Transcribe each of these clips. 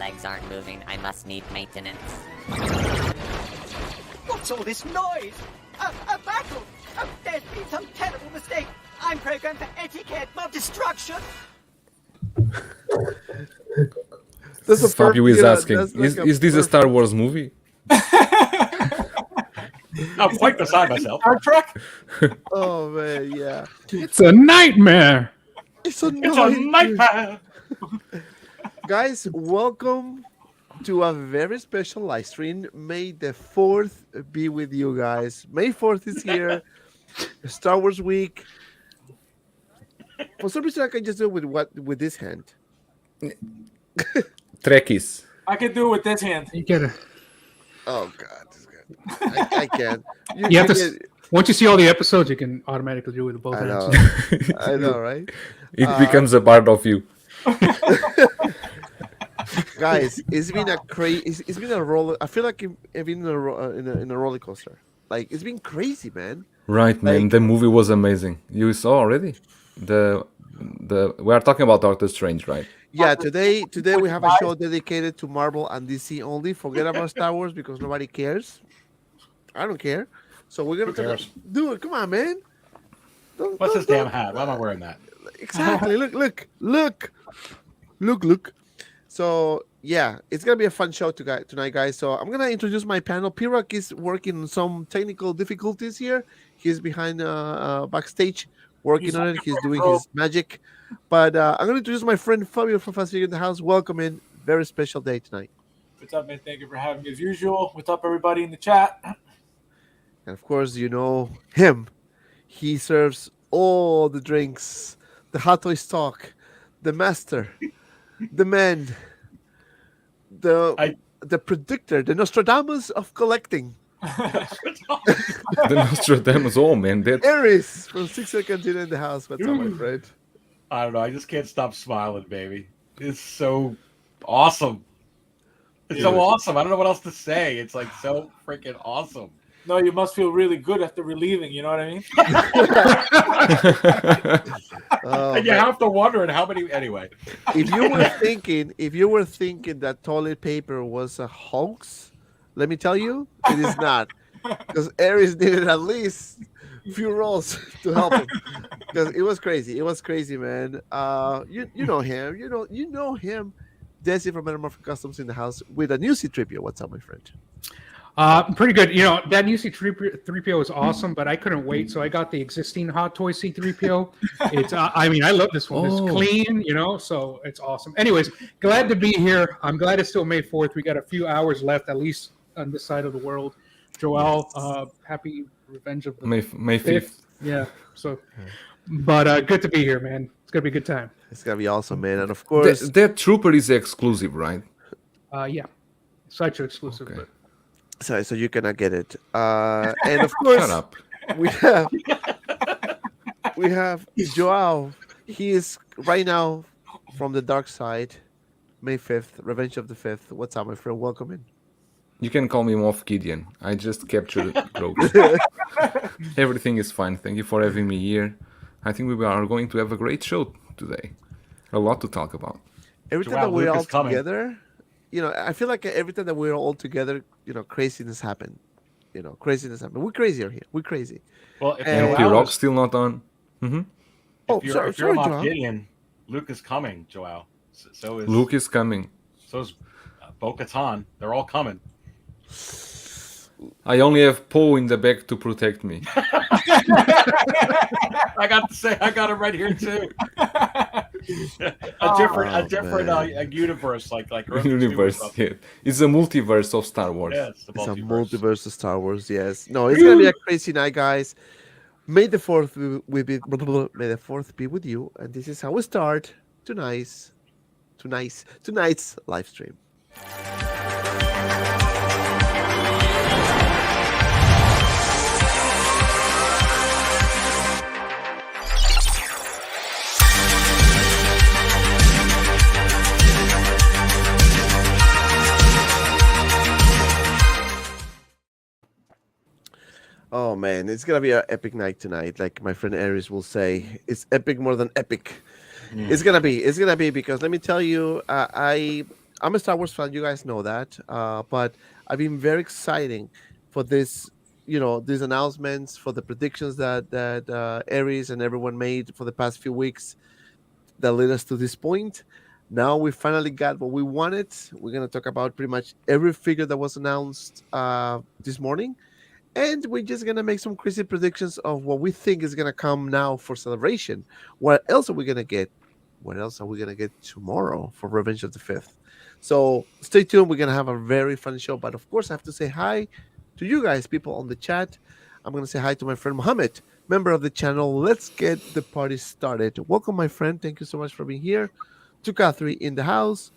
legs aren't moving. I must need maintenance. What's all this noise? A battle! Oh, there's been some terrible mistake. I'm programmed for etiquette, not destruction. Fabio is asking, is this a Star Wars movie? I'm quite beside myself. Star Trek? Oh, man, yeah. It's a nightmare. It's a nightmare. Guys, welcome to a very special live stream. May the 4th be with you guys. May 4th is here. Star Wars week. For some reason, I can just do it with this hand. Trekkies. I can do it with this hand. You get it. Oh God, this is good. I can't. You have to. Once you see all the episodes, you can automatically do it with both hands. I know, right? It becomes a part of you. Guys, it's been a crazy. It's been a roller. I feel like I've been in a roller coaster. Like it's been crazy, man. Right, man. Like, the movie was amazing. You saw already we are talking about Doctor Strange, right? Yeah, today we have a show dedicated to Marvel and DC only. Forget about Star Wars because nobody cares. I don't care. So we're gonna do it. Come on, man. What's this damn hat? Why am I wearing that? Exactly. Look. So yeah, it's gonna be a fun show tonight, guys. So I'm gonna introduce my panel. P-Rock is working on some technical difficulties here. He's behind backstage working on it. He's doing his magic. But I'm gonna introduce my friend Fabio from FABSFIGURES in the house. Welcome in. Very special day tonight. What's up, man? Thank you for having me as usual. What's up, everybody in the chat? And of course, you know him. He serves all the drinks, the Hot Toys talk, the master, the man, the predictor, the Nostradamus of collecting. The Nostradamus, oh man, Aries from CANTINA in the house. What's up, my friend? I don't know. I just can't stop smiling, baby. It's so awesome. It's so awesome. I don't know what else to say. It's like so freaking awesome. No, you must feel really good after relieving. You know what I mean? And you have to wonder in how many. Anyway, if you were thinking that toilet paper was a hoax, let me tell you, it is not. Because Aries needed at least a few rolls to help him. Because it was crazy. It was crazy, man. You know him. You know him. Desi from Metamorphic Customs in the house with a new C3PO. What's up, my friend? Pretty good. You know, that new C3PO is awesome, but I couldn't wait, so I got the existing Hot Toys C3PO. It's, I mean, I love this one. It's clean, you know, so it's awesome. Anyways, glad to be here. I'm glad it's still May 4th. We got a few hours left, at least on this side of the world. Joel, happy Revenge of the May 5th. Yeah, so, but good to be here, man. It's going to be a good time. It's going to be awesome, man. And of course... That Trooper is exclusive, right? Yeah, such an exclusive. Okay. So you cannot get it. And of course, shut up. we have Joao. He is right now from the dark side. May 5th, Revenge of the 5th. What's up, my friend? Welcome in. You can call me Moff Gideon. I just captured Grogu. Everything is fine. Thank you for having me here. I think we are going to have a great show today. A lot to talk about. Every time that we're all together, you know, I feel like every time that we're all together, you know, craziness happen. You know, craziness happen. We're crazier here. We're crazy. Well, if P-Rock's still not on. If you're Moff Gideon, Luke is coming, Joao. So is Luke is coming. So is Bo-Katan. They're all coming. I only have Poe in the back to protect me. I got to say, I got it right here too. a different universe, like universe. Yeah. It's a multiverse of Star Wars. Yeah, it's a multiverse of Star Wars. Yes. No, it's gonna be a crazy night, guys. May the 4th may the 4th be with you, and this is how we start tonight's live stream. Oh man, it's gonna be an epic night tonight. Like my friend Aries will say, it's epic more than epic. It's gonna be because let me tell you, I I'm a Star Wars fan. You guys know that. But I've been very exciting for this. These announcements for the predictions that Aries and everyone made for the past few weeks that led us to this point. Now we finally got what we wanted. We're gonna talk about pretty much every figure that was announced this morning, and we're just gonna make some crazy predictions of what we think is gonna come now for Celebration. What else are we gonna get? What else are we gonna get tomorrow for Revenge of the Fifth? So stay tuned. We're gonna have a very fun show. But of course, I have to say hi to you guys, people on the chat. I'm gonna say hi to my friend Mohammed, member of the channel. Let's get the party started. Welcome, my friend. Thank you so much for being here. To Catherine in the house.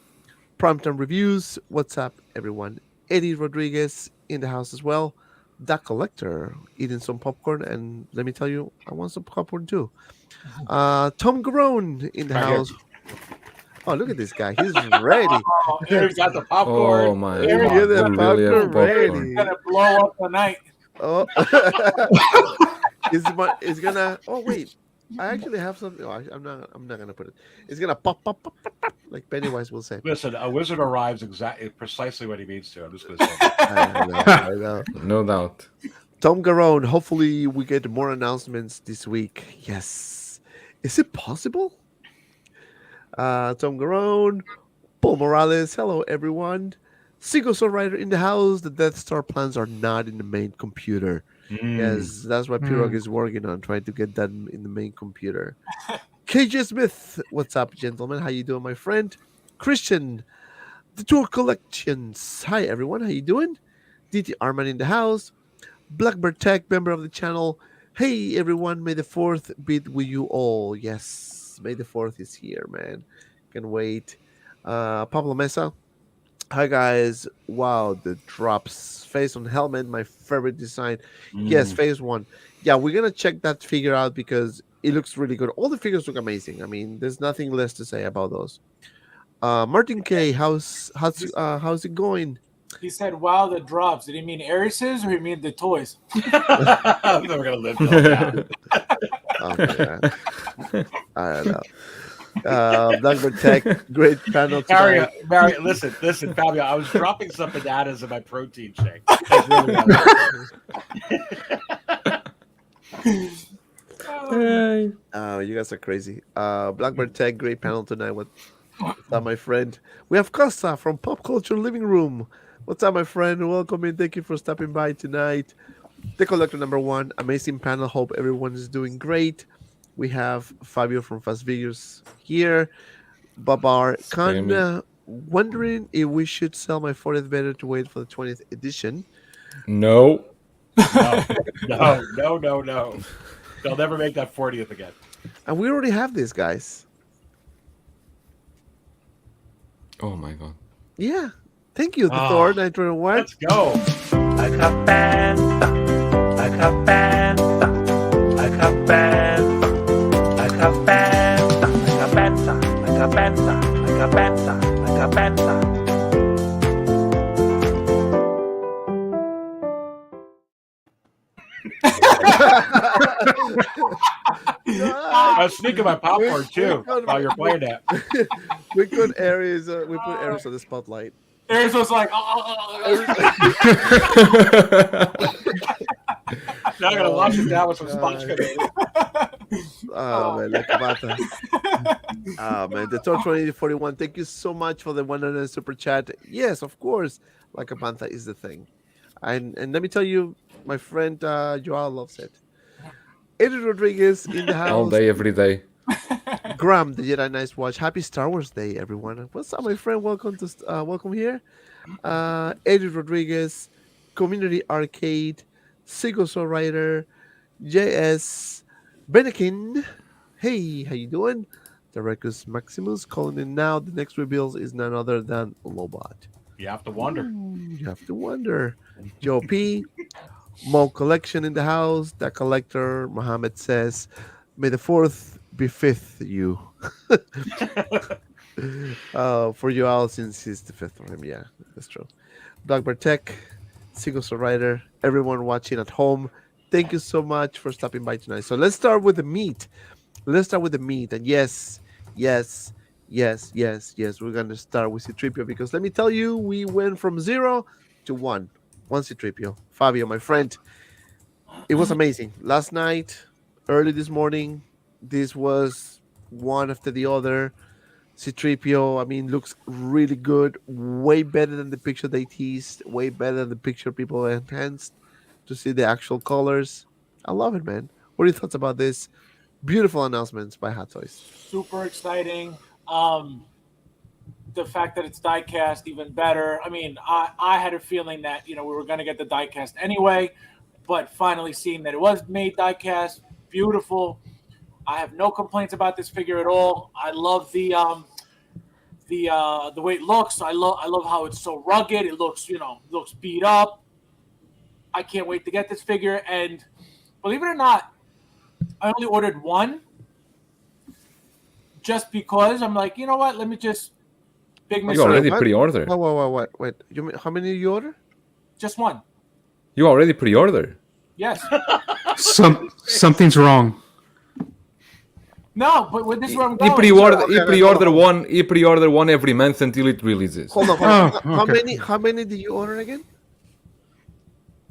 Primetime Reviews. What's up, everyone? Eddie Rodriguez in the house as well. The Collector eating some popcorn, and let me tell you, I want some popcorn too. Tom Garone in the Right here. house. Oh, look at this guy. He's ready. Oh, Aries got the popcorn. Oh my There god, you go, we really have popcorn ready. popcorn. It's gonna blow up tonight. Oh, it's gonna. Oh wait, I actually have something. Oh, I'm not gonna put it. It's gonna pop, pop, pop, pop, pop, like Pennywise will say. Listen, a wizard arrives exactly precisely what he means to. I'm just going to say that. I know. No doubt. Tom Garone. Hopefully, we get more announcements this week. Yes, is it possible? Tom Garone, Paul Morales. Hello, everyone. Single Soul Rider in the house. The Death Star plans are not in the main computer. Yes, that's what Pirog is working on, trying to get that in the main computer. KJ Smith, what's up, gentlemen? How you doing, my friend? Christian, the Tour Collections. Hi, everyone. How you doing? DT Arman in the house. Blackbird Tech, member of the channel. Hey, everyone. May the 4th be with you all. Yes, May the 4th is here, man. Can wait. Pablo Mesa. Hi guys! Wow, the drops face on helmet, my favorite design. Yes, phase 1. Yeah, we're gonna check that figure out because it looks really good. All the figures look amazing. I mean, there's nothing less to say about those. Martin K, how's it going? He said, "Wow, the drops." Did he mean Aris's or he mean the toys? I'm never going to live till that. Oh, man. I don't know. Blackbird Tech, great panel Mario, tonight. Mario, listen, Fabio. I was dropping some bananas in my protein shake. That's really what I was. You guys are crazy. Blackbird Tech, great panel tonight. What's up, my friend? We have Costa from Pop Culture Living Room. What's up, my friend? Welcome in. Thank you for stopping by tonight. The Collector number 1, amazing panel. Hope everyone is doing great. We have Fabio from FABSFIGURES here. Babar Khan, wondering if we should sell my 40th better to wait for the 20th edition. No. No. They'll never make that 40th again. And we already have this, guys. Oh my god. Yeah. Thank you, the Thor 921. Let's go. Like a panda, like a panda, like a panda, like a panda, like a panda, like a panda, like a panda, like a panda. I was sneaking my popcorn too while you're playing that. We put Aries on the spotlight. Aries was like, Now I'm gonna wash it down with some Scotch. Oh man, Lakabata. Oh man, the Tor 2041. Thank you so much for the 100 super chat. Yes, of course, Lakabanta is the thing. And let me tell you, my friend Joao loves it. Eddie Rodriguez in the house. All day, every day. Graham, the Jedi Nice Watch. Happy Star Wars Day, everyone. What's up, my friend? Welcome here. Eddie Rodriguez, Community Arcade, Single Soul Rider, JS, Benekin. Hey, how you doing? Directus Maximus calling in now. The next reveal is none other than Lobot. You have to wonder. You have to wonder. Joe P. Mo Collection in the house. The Collector. Mohammed says, may the 4th be 5th you. For you all, since he's the 5th for him. Yeah, that's true. Blackbird Tech, Single Soul Rider, everyone watching at home, thank you so much for stopping by tonight. So let's start with the meat. And yes, Yes, yes, yes. We're gonna start with C3PO because let me tell you, we went from 0 to 1. One C3PO. Fabio, my friend, it was amazing. Last night, early this morning, this was one after the other. C3PO, I mean, looks really good. Way better than the picture they teased. Way better than the picture people enhanced to see the actual colors. I love it, man. What are your thoughts about this? Beautiful announcements by Hot Toys. Super exciting. The fact that it's diecast, even better. I mean, I had a feeling that, we were going to get the diecast anyway, but finally seeing that it was made diecast, beautiful. I have no complaints about this figure at all. I love the way it looks. I love how it's so rugged. It looks, looks beat up. I can't wait to get this figure. And believe it or not, I only ordered one just because I'm like, you know what? Let me just big You mistake. already What? pre-order. Wait. How many you order? Just one. You already pre-order. Yes. Something's wrong. No, but this is where I'm He going. pre-order. Okay, He okay, pre-order hold one. He pre-order one every month until it releases. Hold on. Hold on. Oh, How okay. many? How many did you order again?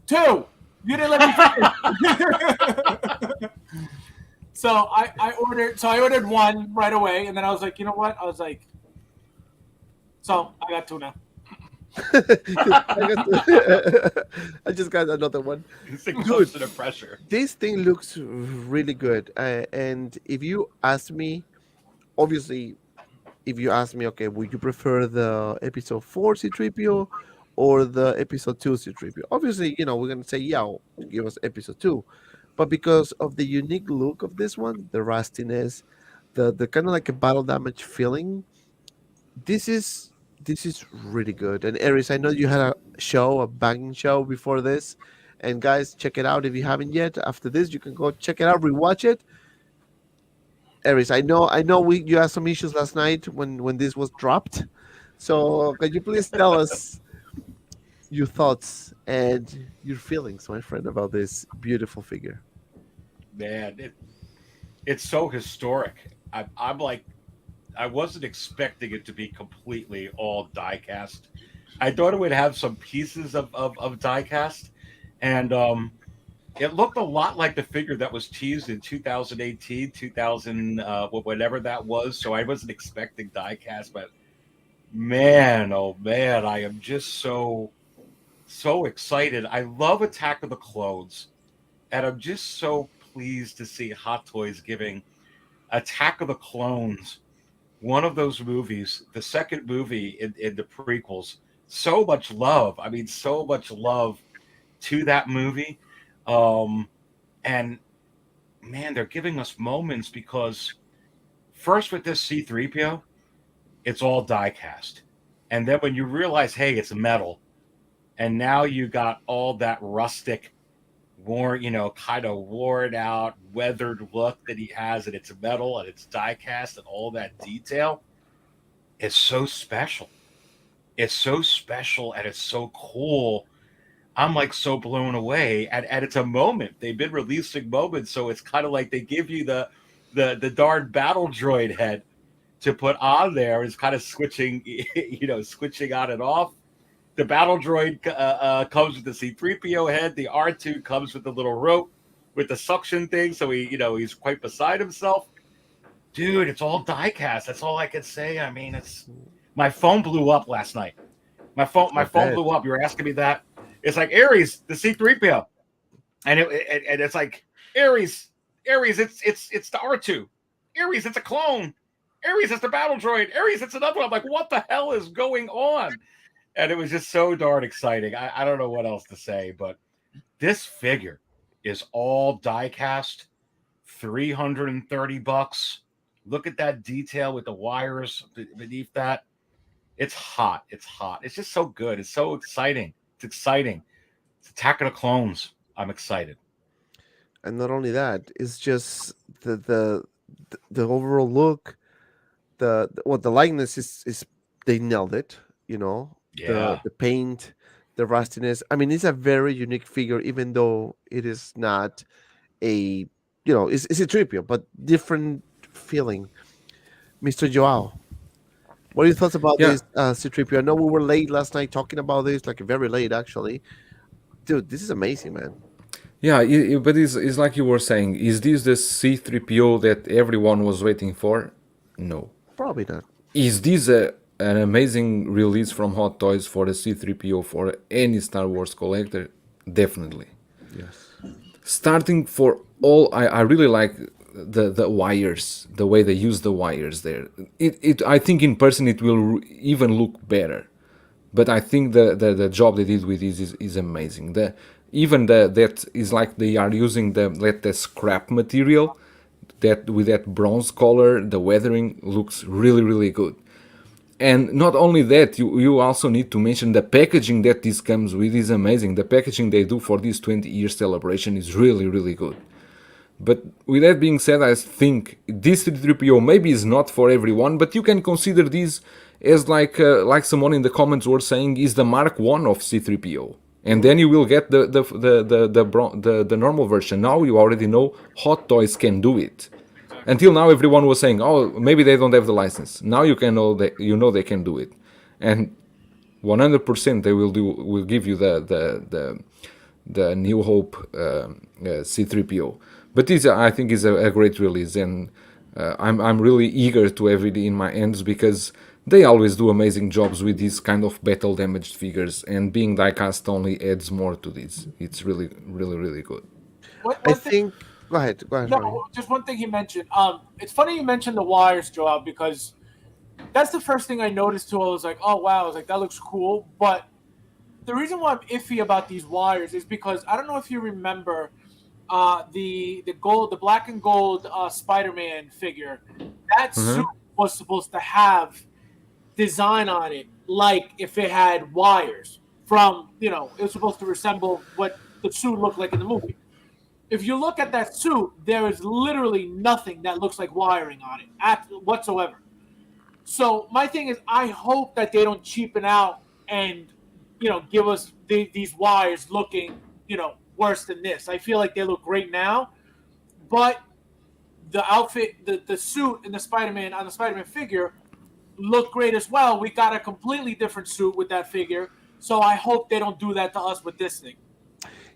2. You didn't let me finish. So I ordered one right away, and then I was like, you know what? I was like, so I got 2 now. I just got another one. This thing Dude. comes to the pressure. This thing looks really good. And if you ask me, obviously, if you ask me, okay, would you prefer the episode 4 C3PO or the episode 2 C3PO? Obviously, we're going to say, yeah, give us episode 2. But because of the unique look of this one, the rustiness, the kind of like a battle damage feeling, this is really good. And Aries, I know you had a banging show before this, and guys, check it out if you haven't yet. After this, you can go check it out, rewatch it. Aries, I know you had some issues last night when this was dropped, so can you please tell us your thoughts and your feelings, my friend, about this beautiful figure? Man, it's so historic. I'm like, I wasn't expecting it to be completely all die-cast. I thought it would have some pieces of die-cast, and it looked a lot like the figure that was teased in 2018, 2000, whatever that was. So I wasn't expecting die-cast, but man, oh man, I am just so excited. I love Attack of the Clones, and I'm just so pleased to see Hot Toys giving Attack of the Clones, one of those movies, the second movie in the prequels, so much love. I mean, so much love to that movie. And man, they're giving us moments because first with this C3PO, it's all die cast. And then when you realize, hey, it's metal, and now you got all that rustic, kind of worn out, weathered look that he has, and it's metal and it's die cast and all that detail. It's so special. It's so special and it's so cool. I'm like so blown away. And it's a moment. They've been releasing moments, so it's kind of like they give you the darn battle droid head to put on there. Is kind of switching, switching on and off. The battle droid comes with the C3PO head. The R2 comes with the little rope with the suction thing. So he's quite beside himself. Dude, it's all die-cast. That's all I can say. I mean, my phone blew up last night. My phone blew up. You were asking me that. It's like Aries, the C3PO, and it's like Aries, it's the R2. Aries, it's a clone. Aries, it's the battle droid. Aries, it's another one. I'm like, what the hell is going on? And it was just so darn exciting. I don't know what else to say, but this figure is all die-cast, $330. Look at that detail with the wires beneath that. It's hot. It's hot. It's just so good. It's so exciting. It's exciting. It's Attack of the Clones. I'm excited. And not only that, it's just the overall look. The likeness is they nailed it. Yeah. The paint, the rustiness. I mean, it's a very unique figure, even though it is not it's a C3PO, but different feeling. Mr. Joao, What are your thoughts about Yeah. this C3PO? I know we were late last night talking about this, like very late actually. Dude, this is amazing, man. Yeah, but it's like you were saying. Is this the C3PO that everyone was waiting for? No. Probably not. Is this an amazing release from Hot Toys for a C3PO for any Star Wars collector? Definitely. Yes. Starting for all, I really like the wires, the way they use the wires there. I think in person it will even look better. But I think the job they did with this is amazing. That is like they are using the scrap material that with that bronze color, the weathering looks really good. And not only that, you also need to mention the packaging that this comes with is amazing. The packaging they do for this 20-year celebration is really good. But with that being said, I think this C3PO maybe is not for everyone, but you can consider this as like someone in the comments were saying, is the Mark 1 of C3PO. And then you will get the normal version. Now you already know Hot Toys can do it. Until now, everyone was saying, "Oh, maybe they don't have the license." Now you know they can do it, and 100% they will give you the New Hope C3PO. But this I think is a great release, and I'm really eager to have it in my hands because they always do amazing jobs with these kind of battle damaged figures, and being diecast only adds more to this. It's really good. I think. Go ahead. Ronnie. No, just one thing he mentioned. It's funny you mentioned the wires, Joel, because that's the first thing I noticed too. I was like, oh wow, I was like, that looks cool. But the reason why I'm iffy about these wires is because I don't know if you remember the black and gold Spider-Man figure. That suit was supposed to have design on it, like if it had wires from, it was supposed to resemble what the suit looked like in the movie. If you look at that suit, there is literally nothing that looks like wiring on it whatsoever. So my thing is, I hope that they don't cheapen out and, give us these wires looking, worse than this. I feel like they look great now, but the outfit, the suit and the Spider-Man figure look great as well. We got a completely different suit with that figure. So I hope they don't do that to us with this thing.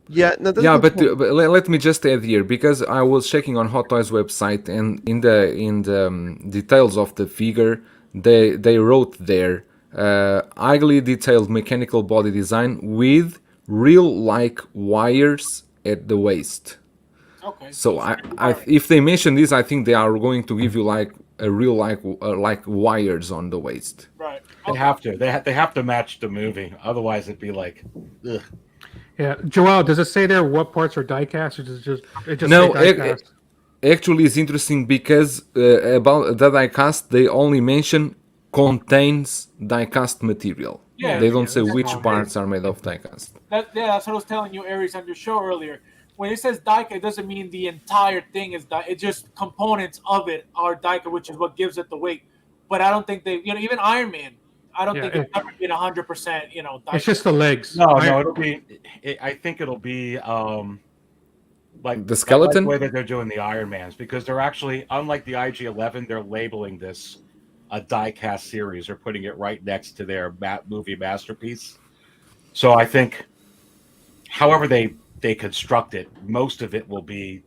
Yeah, no, but let me just add here, because I was checking on Hot Toys website, and in the details of the figure, they wrote there highly detailed mechanical body design with real like wires at the waist. Okay. So if they mention this, I think they are going to give you like a real like wires on the waist. Right. They have to. They have to match the movie. Otherwise, it'd be like, ugh. Yeah, Joel, does it say there what parts are diecast, or does it just No, say diecast? Actually, it's interesting because about the diecast, they only mention contains diecast material. Yeah, They don't say that's which all. parts are made of diecast. That's what I was telling you, Aries, on your show earlier. When it says diecast, it doesn't mean the entire thing is diecast. It's just components of it are diecast, which is what gives it the weight. But I don't think they, even Iron Man, I don't think it's ever been 100%, diecast. It's just the legs. No, it'll be. I think it'll be like the skeleton, like the way that they're doing the Iron Mans, because they're actually, unlike the IG-11, they're labeling this a die-cast series. They're putting it right next to their movie masterpiece. So I think, however they construct it, most of it it'll be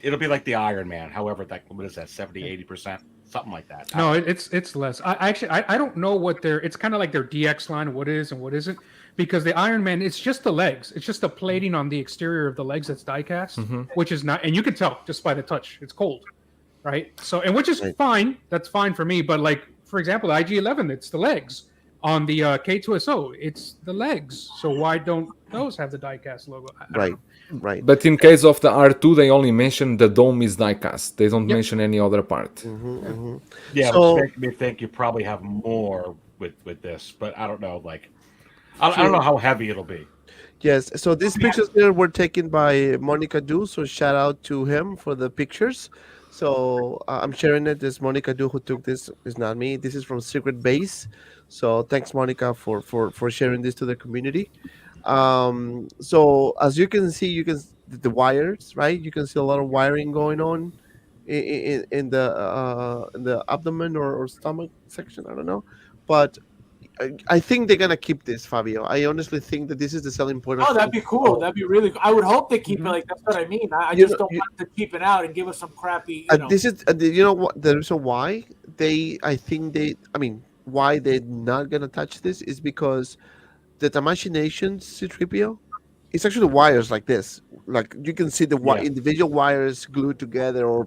like the Iron Man. However, what is that, 70-80%? Something like that. No, it's less. I don't know what it's kind of like their DX line, what is and what isn't, because the Iron Man, it's just the legs. It's just the plating on the exterior of the legs that's diecast, which is not, and you can tell just by the touch, it's cold, right? So, and which is fine. That's fine for me. But like, for example, the IG-11, it's the legs. On the K2SO, it's the legs. So why don't those have the diecast logo? Right. But in case of the R2, they only mention the dome is diecast. They don't mention any other part. Yeah, So- which makes me think you probably have more with this, but I don't know. Like, I don't know how heavy it'll be. Yes. So these pictures here were taken by Monica Du. So shout out to him for the pictures. So I'm sharing it. This Monica Du who took this is not me. This is from Secret Base. So thanks, Monica, for sharing this to the community. So as you can see, the wires, right? You can see a lot of wiring going on in the abdomen or stomach section. I don't know, but I think they're gonna keep this, Fabio. I honestly think that this is the selling point. Oh, that'd be cool. That'd be really. I would hope they keep it. Like that's what I mean. I just don't want to keep it out and give us some crappy. This is you know what the reason why I think why they're not gonna touch this is because the Imagination C3PO, it's actually wires like this. Like you can see the individual wires glued together or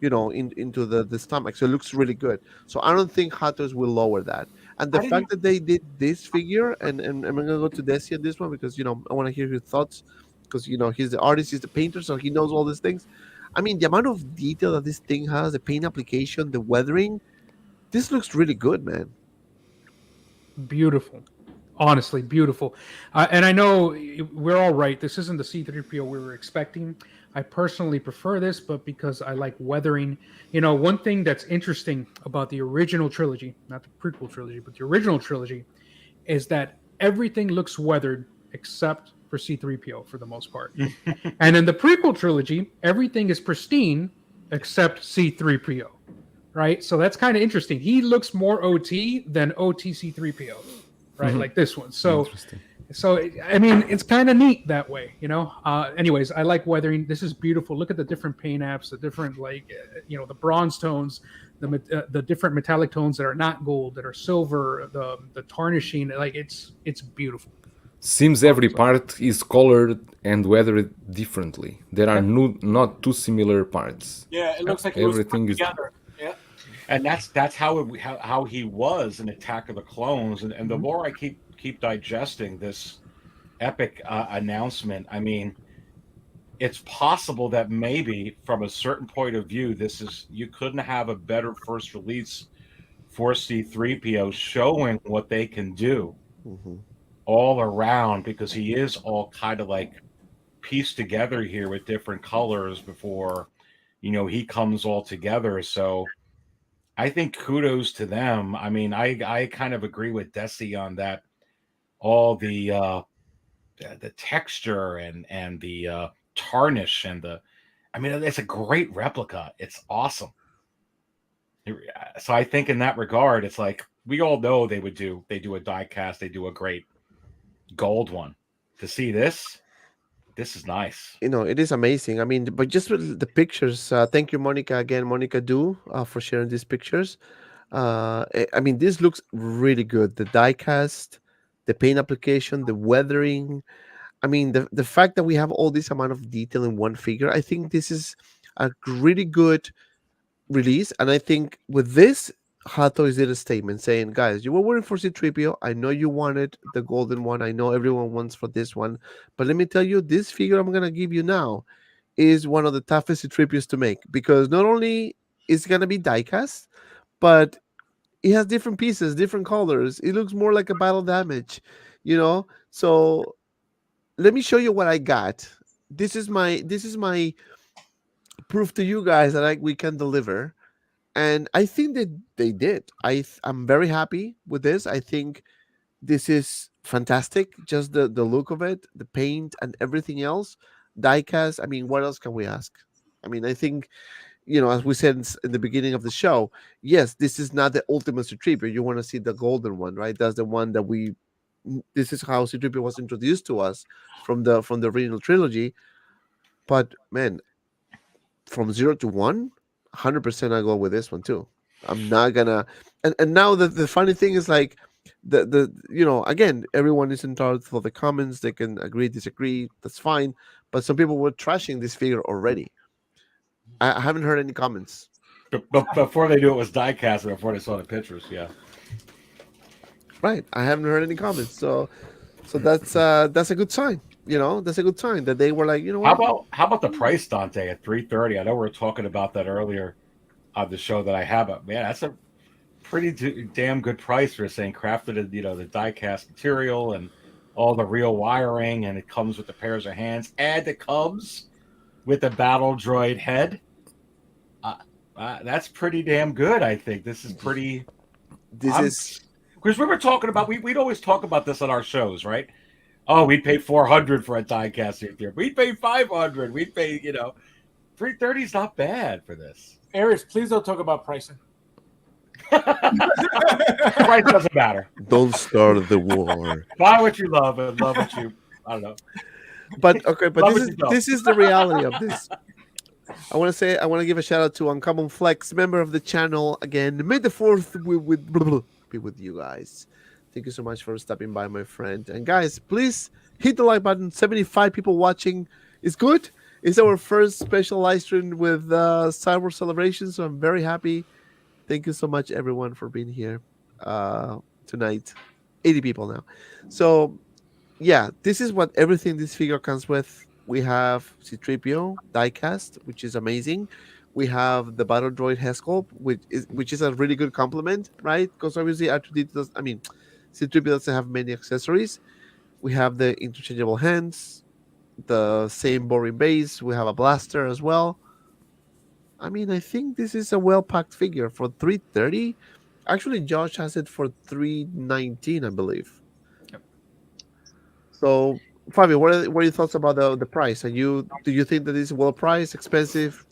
into the stomach. So it looks really good. So I don't think Hot Toys will lower that. And the fact that they did this figure, and I'm gonna go to Desi on this one because I want to hear your thoughts because he's the artist, he's the painter, so he knows all these things. I mean, the amount of detail that this thing has, the paint application, the weathering, this looks really good, man. Beautiful. Honestly, beautiful. And I know we're all right. This isn't the C3PO we were expecting. I personally prefer this, but because I like weathering. One thing that's interesting about the original trilogy, not the prequel trilogy, but the original trilogy, is that everything looks weathered except for C3PO for the most part. And in the prequel trilogy, everything is pristine except C3PO, right? So that's kind of interesting. He looks more OT than OT C3PO. Right, like this one. So I mean, it's kind of neat that way, Anyways, I like weathering. This is beautiful. Look at the different paint apps, the different the bronze tones, the different metallic tones that are not gold, that are silver, the tarnishing. Like it's beautiful. Seems every part is colored and weathered differently. There are not two similar parts. Yeah, it looks like everything is together. Yeah. And that's how he was in Attack of the Clones, and the more I keep digesting this epic announcement, I mean, it's possible that maybe from a certain point of view, you couldn't have a better first release for C-3PO, showing what they can do all around, because he is all kind of like pieced together here with different colors before he comes all together. So I think kudos to them. I mean, I kind of agree with Desi on that. All the texture and the tarnish and it's a great replica. It's awesome. So I think in that regard, it's like we all know they do a die cast, they do a great gold one. To see this is nice. It is amazing. I mean, but just with the pictures, thank you, Monica, again, Monica Du, for sharing these pictures. I mean, this looks really good. The die cast, the paint application, the weathering. I mean, the fact that we have all this amount of detail in one figure, I think this is a really good release. And I think with this, Hot Toys did a statement saying, guys, you were waiting for C-3PO. I know you wanted the golden one. I know everyone wants for this one. But let me tell you, this figure I'm going to give you now is one of the toughest C-3POs to make, because not only is it going to be die-cast, but it has different pieces, different colors. It looks more like a battle damage, So let me show you what I got. This is my proof to you guys that we can deliver. And I think that they did. I'm very happy with this. I think this is fantastic. Just the look of it, the paint and everything else. Diecast. I mean, what else can we ask? I mean, I think, as we said in the beginning of the show, yes, this is not the ultimate C-3PO. You want to see the golden one, right? That's the one that this is how C-3PO was introduced to us from the original trilogy. But man, from 0 to 1, 100% I go with this one too. I'm not gonna, and now the funny thing is, like, again, everyone is entitled for the comments. They can agree, disagree. That's fine. But some people were trashing this figure already. I haven't heard any comments. But before they knew it was diecast, before they saw the pictures, yeah. Right. I haven't heard any comments. So that's a good sign. That's a good sign that they were like, what? How about the price, Dante, at $330? I know we were talking about that earlier on the show that I have, but man, that's a pretty damn good price for saying crafted in, the die-cast material and all the real wiring, and it comes with the pairs of hands, and it comes with a battle droid head. That's pretty damn good, I think. This is pretty... Because we were talking about... We'd always talk about this on our shows, right? Oh, we'd pay $400 for a die-cast here. We'd pay $500. We'd pay, $330 is not bad for this. Aries, please don't talk about pricing. Price doesn't matter. Don't start the war. Buy what you love and love what you. I don't know. But okay, but Love this what is you don't. this is the reality of this. I want to give a shout out to Uncommon Flex, member of the channel again. May the 4th be with you guys. Thank you so much for stopping by, my friend. And guys, please hit the like button. 75 people watching is good. It's our first special live stream with Star Wars Celebration, so I'm very happy. Thank you so much, everyone, for being here tonight. 80 people now. So, yeah, this is what everything this figure comes with. We have C-3PO diecast, which is amazing. We have the Battle Droid head sculpt, which is a really good compliment, right? Because obviously R2D2 does, I mean, C-3PO doesn't have many accessories. We have the interchangeable hands, the same boring base. We have a blaster as well. I mean, I think this is a well-packed figure for $330. Actually, Josh has it for $319, I believe. Yep. So, Fabio, what are your thoughts about the price? Do you think that it's well priced, expensive,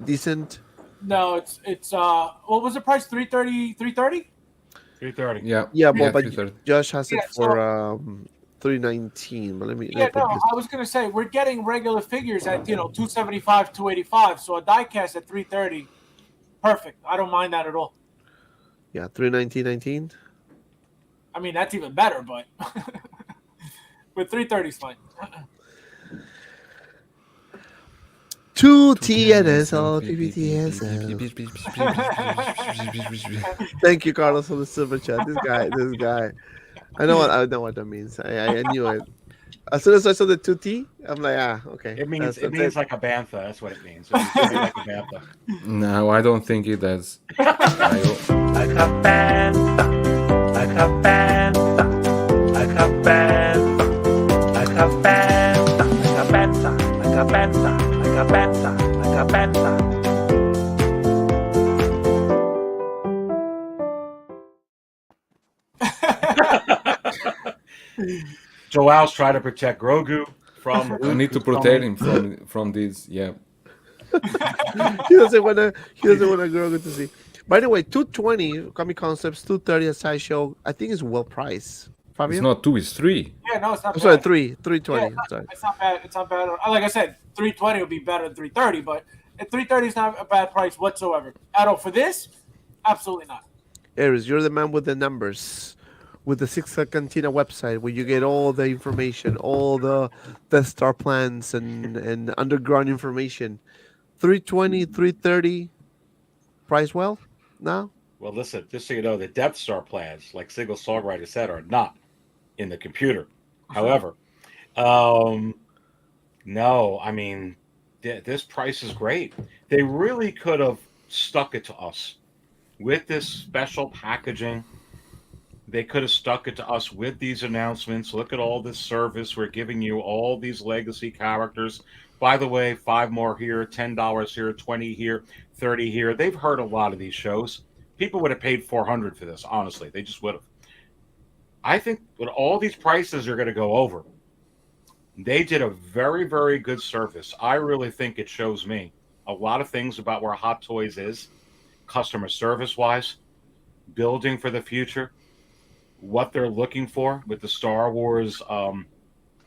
decent? No, it's what was the price? 330, 330? $330. Yeah. Yeah, but 330. Josh has it Yeah, for $319. But let me Yeah, put no, this. I was gonna say we're getting regular figures at $275, $285. So a diecast at $330, perfect. I don't mind that at all. Yeah, $319.19. I mean, that's even better, but but $330 is fine. 2 TNSL, Thank you, Carlos, for the super chat. This guy. I know what that means. I knew it. As soon as I saw the 2T, I'm like, okay. It means That's like a bantha. That's what it means. It means like a bantha. No, I don't think it does. Like a bantha. Like a bantha. Like a bantha. Like a bantha. Like a bantha. Like a bantha. Like a bantha. Like a bantha. Joel's trying to protect Grogu from. I need to protect him from this. Yeah. he doesn't want to grow to see. By the way, 220 Comic Concepts, 230 at Sideshow. I think is well priced. Fabio? It's not 2, it's 3. Yeah, no, it's not I'm bad. sorry, 320. Yeah, Sorry. it's not bad. It's not bad. Like I said, 320 would be better than 330, but at 330 is not a bad price whatsoever. At all for this, absolutely not. Aries, you're the man with the numbers, with the Six Cantina website, where you get all the information, all the Death Star plans and underground information. 320, 330, price well now? Well, listen, just so you know, the Death Star plans, like Single Songwriter said, are not in the computer. However, no, I mean, this price is great. They really could have stuck it to us with this special packaging. They could have stuck it to us with these announcements. Look at all this service. We're giving you all these legacy characters. By the way, 5 more here, $10 here, 20 here, 30 here. They've heard a lot of these shows. People would have paid $400 for this, honestly. They just would have. I think when all these prices are going to go over, they did a very, very good service. I really think it shows me a lot of things about where Hot Toys is, customer service-wise, building for the future, what they're looking for with the Star Wars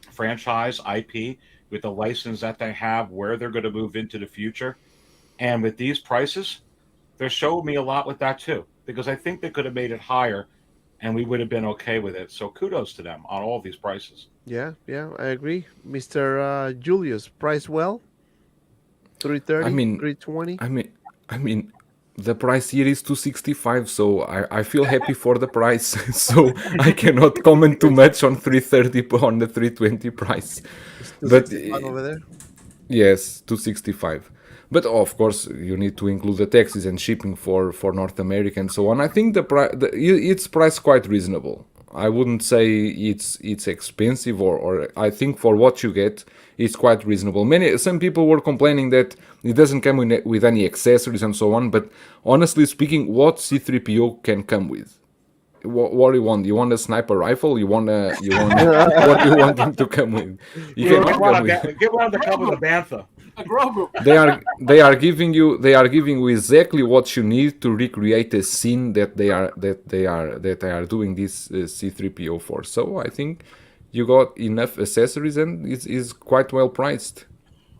franchise IP, with the license that they have, where they're going to move into the future. And with these prices, they're showing me a lot with that too, because I think they could have made it higher and we would have been okay with it. So kudos to them on all these prices. Yeah, I agree. Mr. Julius, price well? 330, I mean, 320? I mean, the price here is 265, so I feel happy for the price. So I cannot comment too much on 330 on the 320 price. But over there? yes, 265. But of course, you need to include the taxes and shipping for North America and so on. I think it's priced quite reasonable. I wouldn't say it's expensive, or I think for what you get, it's quite reasonable. Some people were complaining that it doesn't come with any accessories and so on. But honestly speaking, what C-3PO can come with? What do you want? You want a sniper rifle? You want what do you want him to come with? Get one to come with a bantha. A Grogu. they are giving you exactly what you need to recreate a scene that they are doing this C3PO for. So I think you got enough accessories and it's quite well priced.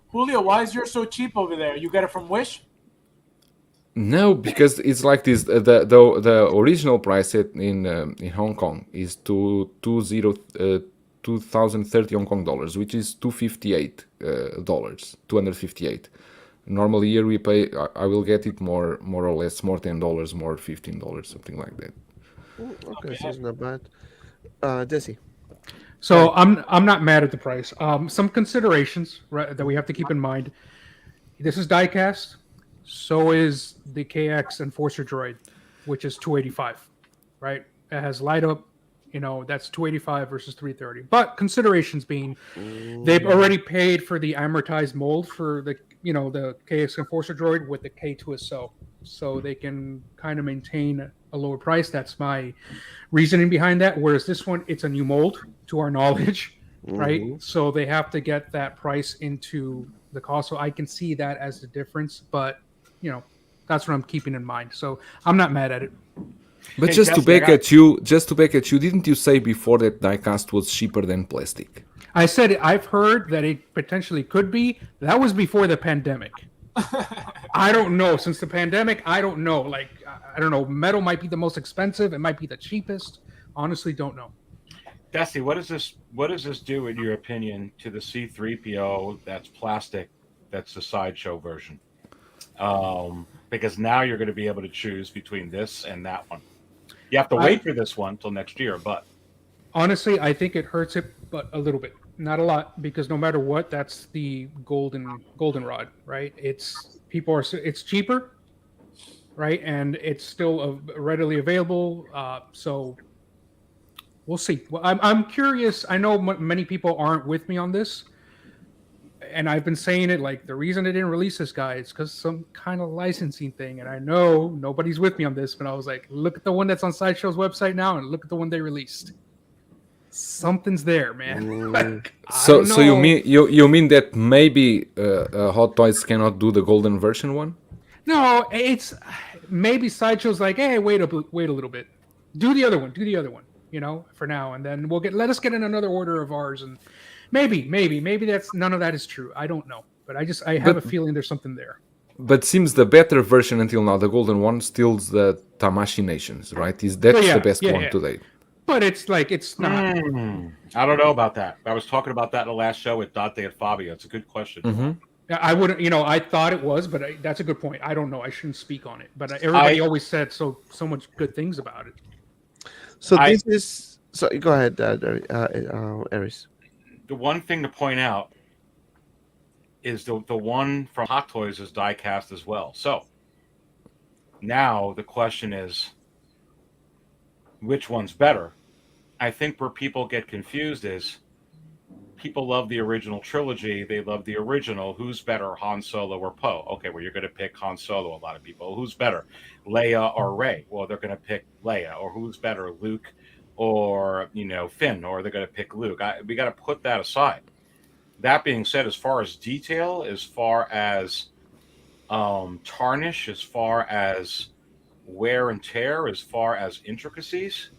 Julio, why is yours so cheap over there? You got it from Wish? No, because it's like this. The original price in Hong Kong is 2,030 Hong Kong dollars, which is $258. 258. Normally here we pay. I will get it more or less, more $10, more $15, something like that. Okay, so it's not bad. Jesse. So I'm not mad at the price. Some considerations, right, that we have to keep in mind. This is diecast. So is the KX Enforcer droid, which is $285, right? It has light up, that's $285 versus $330. But considerations being, they've already paid for the amortized mold for the KX Enforcer droid with the K2SO, so they can kind of maintain a lower price. That's my reasoning behind that. Whereas this one, it's a new mold to our knowledge, right? So they have to get that price into the cost. So I can see that as the difference, but that's what I'm keeping in mind. So I'm not mad at it. But just to back at you, didn't you say before that diecast was cheaper than plastic? I said I've heard that it potentially could be. That was before the pandemic. I don't know. Since the pandemic, I don't know. Like, I don't know. Metal might be the most expensive. It might be the cheapest. Honestly, don't know. Dusty, what does this do, in your opinion, to the C3PO that's plastic, that's the sideshow version? Because now you're going to be able to choose between this and that one. You have to wait for this one till next year, but honestly, I think it hurts it, but a little bit, not a lot, because no matter what, that's the goldenrod, right? It's cheaper, right? And it's still readily available. So we'll see. Well, I'm curious. I know many people aren't with me on this. And I've been saying it, like, the reason they didn't release this guy is because some kind of licensing thing. And I know nobody's with me on this, but I was like, look at the one that's on Sideshow's website now and look at the one they released. Something's there, man. Like, so you mean that maybe Hot Toys cannot do the golden version one? No, it's maybe Sideshow's like, hey, wait a little bit. Do the other one, for now. And then let us get in another order of ours. And maybe that's none of that is true. I don't know, but I have a feeling there's something there. But seems the better version until now, the golden one, still the Tamashii Nations, right? That's the best one today. But it's like it's not. I don't know about that. I was talking about that in the last show with Dante at Fabio. It's a good question. Mm-hmm. I wouldn't. I thought it was, but that's a good point. I don't know. I shouldn't speak on it. But everybody always said so much good things about it. So this is. So go ahead, Aries. The one thing to point out is the one from Hot Toys is die-cast as well. So now the question is, which one's better? I think where people get confused is people love the original trilogy. They love the original. Who's better, Han Solo or Poe? Okay, well, you're going to pick Han Solo, a lot of people. Who's better, Leia or Rey? Well, they're going to pick Leia. Or who's better, Luke or Finn, or they're going to pick Luke. We got to put that aside. That being said, as far as detail, as far as tarnish, as far as wear and tear, as far as intricacies,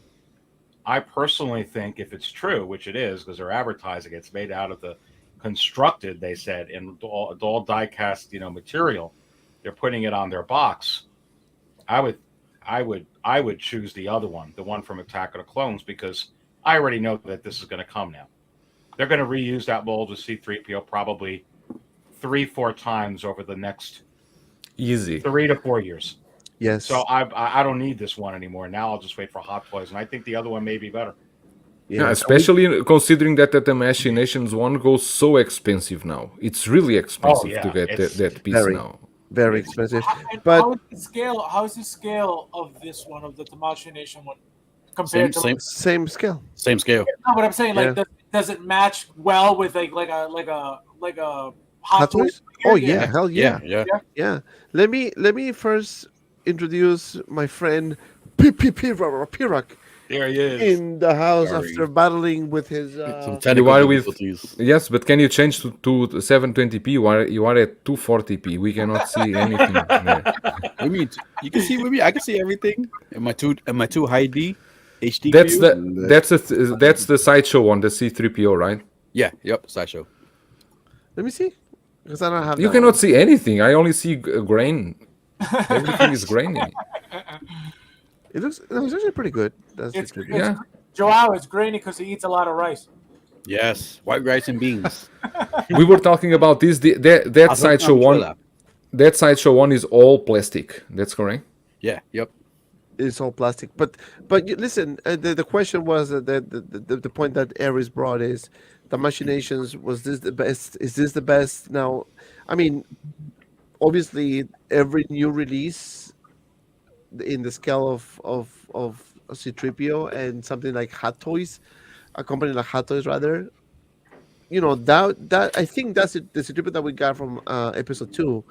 I personally think, if it's true, which it is, because they're advertising it's made out of the constructed, they said, in all die-cast material, they're putting it on their box. I would choose the other one, the one from Attack of the Clones, because I already know that this is going to come now. They're going to reuse that mold with C-3PO probably 3-4 times over the next 3 to 4 years. Yes. So I don't need this one anymore. Now I'll just wait for Hot Toys, and I think the other one may be better. Yeah, especially considering that the Tamashii Nations one goes so expensive now. It's really expensive to get that piece now. Very expensive. But how is the scale of this one, of the Tamashii Nation one, compared to same scale? Same scale. No, but I'm saying, like, does it match well with like a Hot Toys? Oh yeah, hell yeah. Yeah. Let me first introduce my friend Pirak. There he is. in the house Sorry. after battling with his. Some You technical are with difficulties. yes, but can you change to 720p? You are at 240p. We cannot see anything. There. I mean, you can see with me. I can see everything. Am I too high D? HD. That's for you? that's the sideshow one, the C3PO, right? Yeah. Yep. Sideshow. Let me see, because I don't have. You that cannot one. see anything. I only see grain. Everything is grainy. It looks actually pretty good. That's It's, the it's Yeah. Joao, it's grainy because he eats a lot of rice. Yes. White rice and beans. We were talking about this. That sideshow one. That sideshow one is all plastic. That's correct. Yeah. Yep. It's all plastic. But listen, the question was the point that Aries brought is the machinations. Was this the best? Is this the best? Now, I mean, obviously, every new release in the scale of C3PO and something like Hot Toys, a company like Hot Toys rather, you know, that I think that's it, the C3PO that we got from episode 2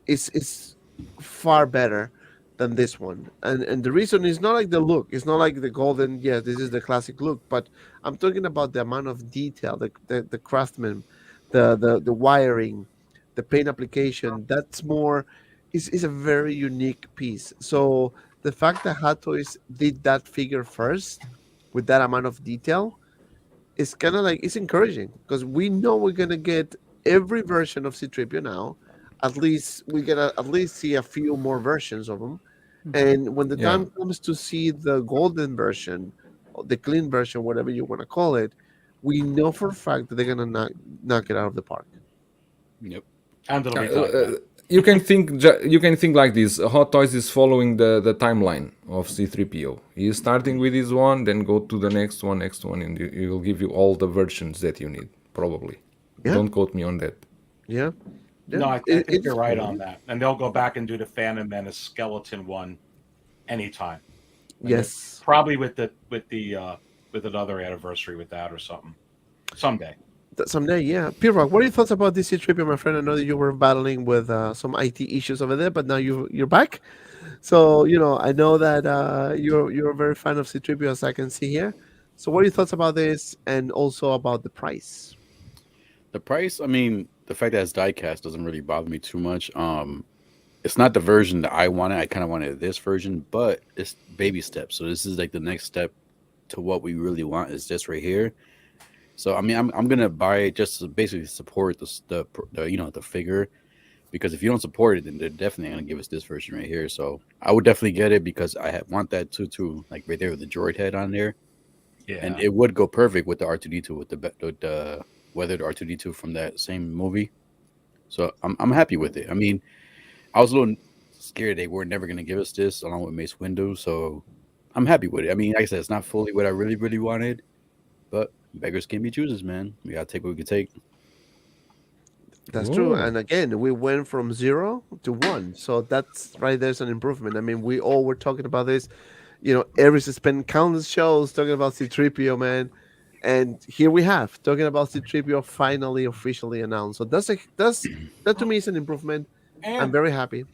is far better than this one. And the reason is not like the look, it's not like the golden, yeah, this is the classic look, but I'm talking about the amount of detail, the craftsman, the wiring, the paint application. That's more is a very unique piece. So the fact that Hot Toys did that figure first with that amount of detail is kind of like, it's encouraging because we know we're gonna get every version of C3PO now. At least we're gonna at least see a few more versions of them. And when the Yeah. time comes to see the golden version, or the clean version, whatever you want to call it, we know for a fact that they're gonna knock it out of the park. Yep. And it'll be done. You can think like this. Hot Toys is following the timeline of C3PO. He is starting with this one, then go to the next one, and he will give you all the versions that you need. Probably. Yeah. Don't quote me on that. Yeah. No, I think you're right on that. And they'll go back and do the Phantom Menace skeleton one anytime. And Yes. probably with another anniversary with that or something. Someday. Someday, yeah. P-Rock, what are your thoughts about this C3PO, my friend? I know that you were battling with some IT issues over there, but now you're back. So, you know, I know that you're a very fan of C3PO, as I can see here. So what are your thoughts about this and also about the price? The price, I mean, the fact that it's diecast doesn't really bother me too much. It's not the version that I wanted. I kind of wanted this version, but it's baby steps. So this is like the next step to what we really want is this right here. So I mean, I'm gonna buy it just to basically support the you know, the figure, because if you don't support it, then they're definitely gonna give us this version right here. So I would definitely get it because I want that too, like right there with the droid head on there. Yeah. And it would go perfect with the R2D2 with the weathered R2D2 from that same movie. So I'm happy with it. I mean, I was a little scared they were never gonna give us this along with Mace Windu, so I'm happy with it. I mean, like I said, it's not fully what I really wanted, but beggars can't be choosers, man. We gotta take what we can take. That's true. Ooh. And again, we went from 0 to 1. So that's right. There's an improvement. I mean, we all were talking about this. You know, Aries has spent countless shows talking about C3PO, man. And here we have talking about C3PO finally officially announced. So that to me is an improvement. I'm And, very happy.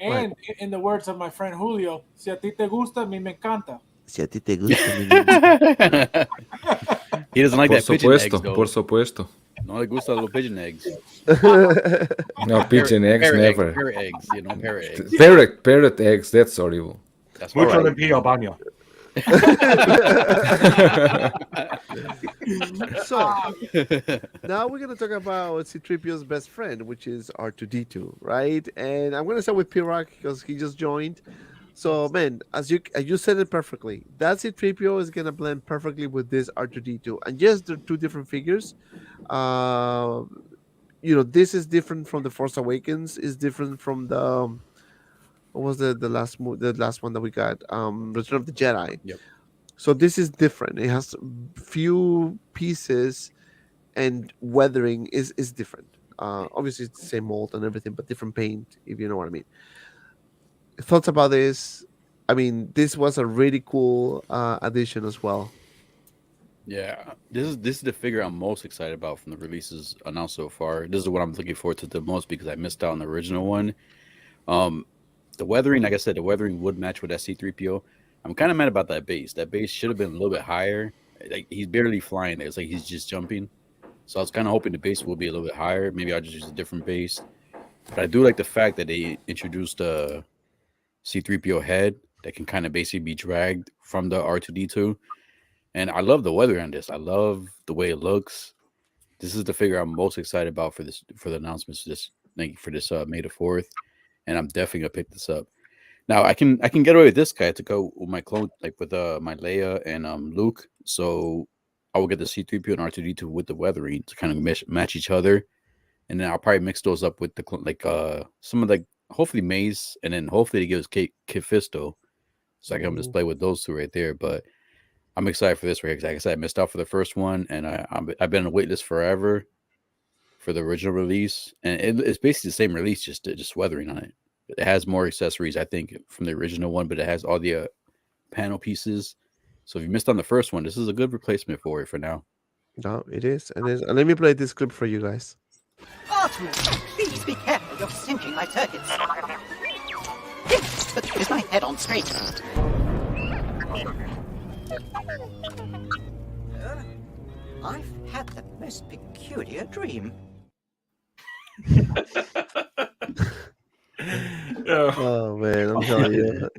and in the words of my friend Julio, si a ti te gusta, a mí me encanta. Si a ti te gusta, He doesn't like Por that pigeon eggs, supuesto, though. por supuesto. No le gusta los pigeon eggs. No, pigeon eggs, Parrot never. Eggs, parrot eggs, you know, parrot eggs. Parrot eggs, that's horrible. That's Mucho right. limpio, baño. So now we're gonna talk about C3PO's best friend, which is R2D2, right? And I'm gonna start with P-Rock because he just joined. So man, as you said it perfectly, that C3PO is gonna blend perfectly with this R2D2. And yes, they're two different figures. You know, this is different from the Force Awakens, is different from the what was the last one that we got? Return of the Jedi. Yep. So this is different. It has few pieces, and weathering is different. Obviously, it's the same mold and everything, but different paint, if you know what I mean. Thoughts about this? I mean, this was a really cool addition as well. Yeah, this is the figure I'm most excited about from the releases announced so far. This is what I'm looking forward to the most because I missed out on the original one. The weathering, like I said, the weathering would match with that C3PO. I'm kind of mad about that base. That base should have been a little bit higher. Like he's barely flying there. It's like he's just jumping. So I was kind of hoping the base will be a little bit higher. Maybe I'll just use a different base. But I do like the fact that they introduced a C-3PO head that can kind of basically be dragged from the R2D2. And I love the weather on this. I love the way it looks. This is the figure I'm most excited about for the announcements for this May the 4th. And I'm definitely gonna pick this up. Now I can get away with this guy to go with my clone, like with my Leia and Luke. So I will get the C-3PO and R2D2 with the weathering to kind of match each other, and then I'll probably mix those up with the some of hopefully Mace, and then hopefully they give us Kit Fisto, so I can display with those two right there. But I'm excited for this right here. Like I said, I missed out for the first one, and I've been on a wait list forever for the original release, and it's basically the same release, just weathering on it. It has more accessories, I think, from the original one, but it has all the panel pieces. So if you missed on the first one, this is a good replacement for it for now. No, it is. And let me play this clip for you guys. R2, please be careful. You're sinking my circuits. Yes, but is my head on straight? I've had the most peculiar dream. Oh man, I'm telling you.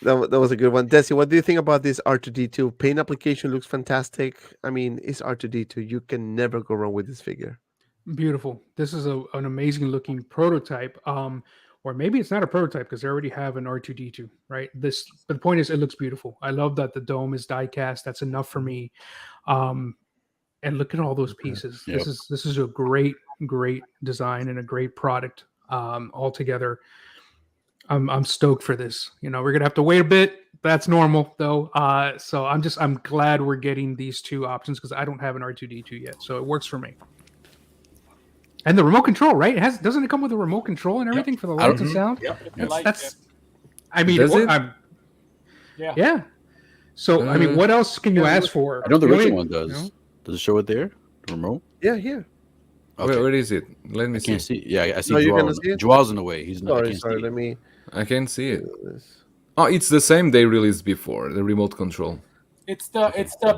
That was a good one. Desi, what do you think about this R2D2? Paint application looks fantastic. I mean, it's R2D2. You can never go wrong with this figure. Beautiful. This is an amazing looking prototype. Or maybe it's not a prototype because they already have an R2D2, right? But the point is, it looks beautiful. I love that the dome is die cast. That's enough for me. And look at all those pieces. Yep. This is a great design and a great product altogether. I'm stoked for this. You know, we're gonna have to wait a bit. That's normal though. So I'm glad we're getting these two options because I don't have an R2D2 yet, so it works for me. And the remote control, right? Doesn't it come with a remote control and everything for the lights and sound? Yep. I mean, yeah. So I mean, what else can you ask for? I know the original one does. You know? Does it show it there? The remote? Yeah, here. Okay. Where is it? Let me see. Can't see. Yeah, I see. Joel's in the way. He's not. Sorry. Let me. I can't see it. Oh, it's the same they released before, the remote control. It's the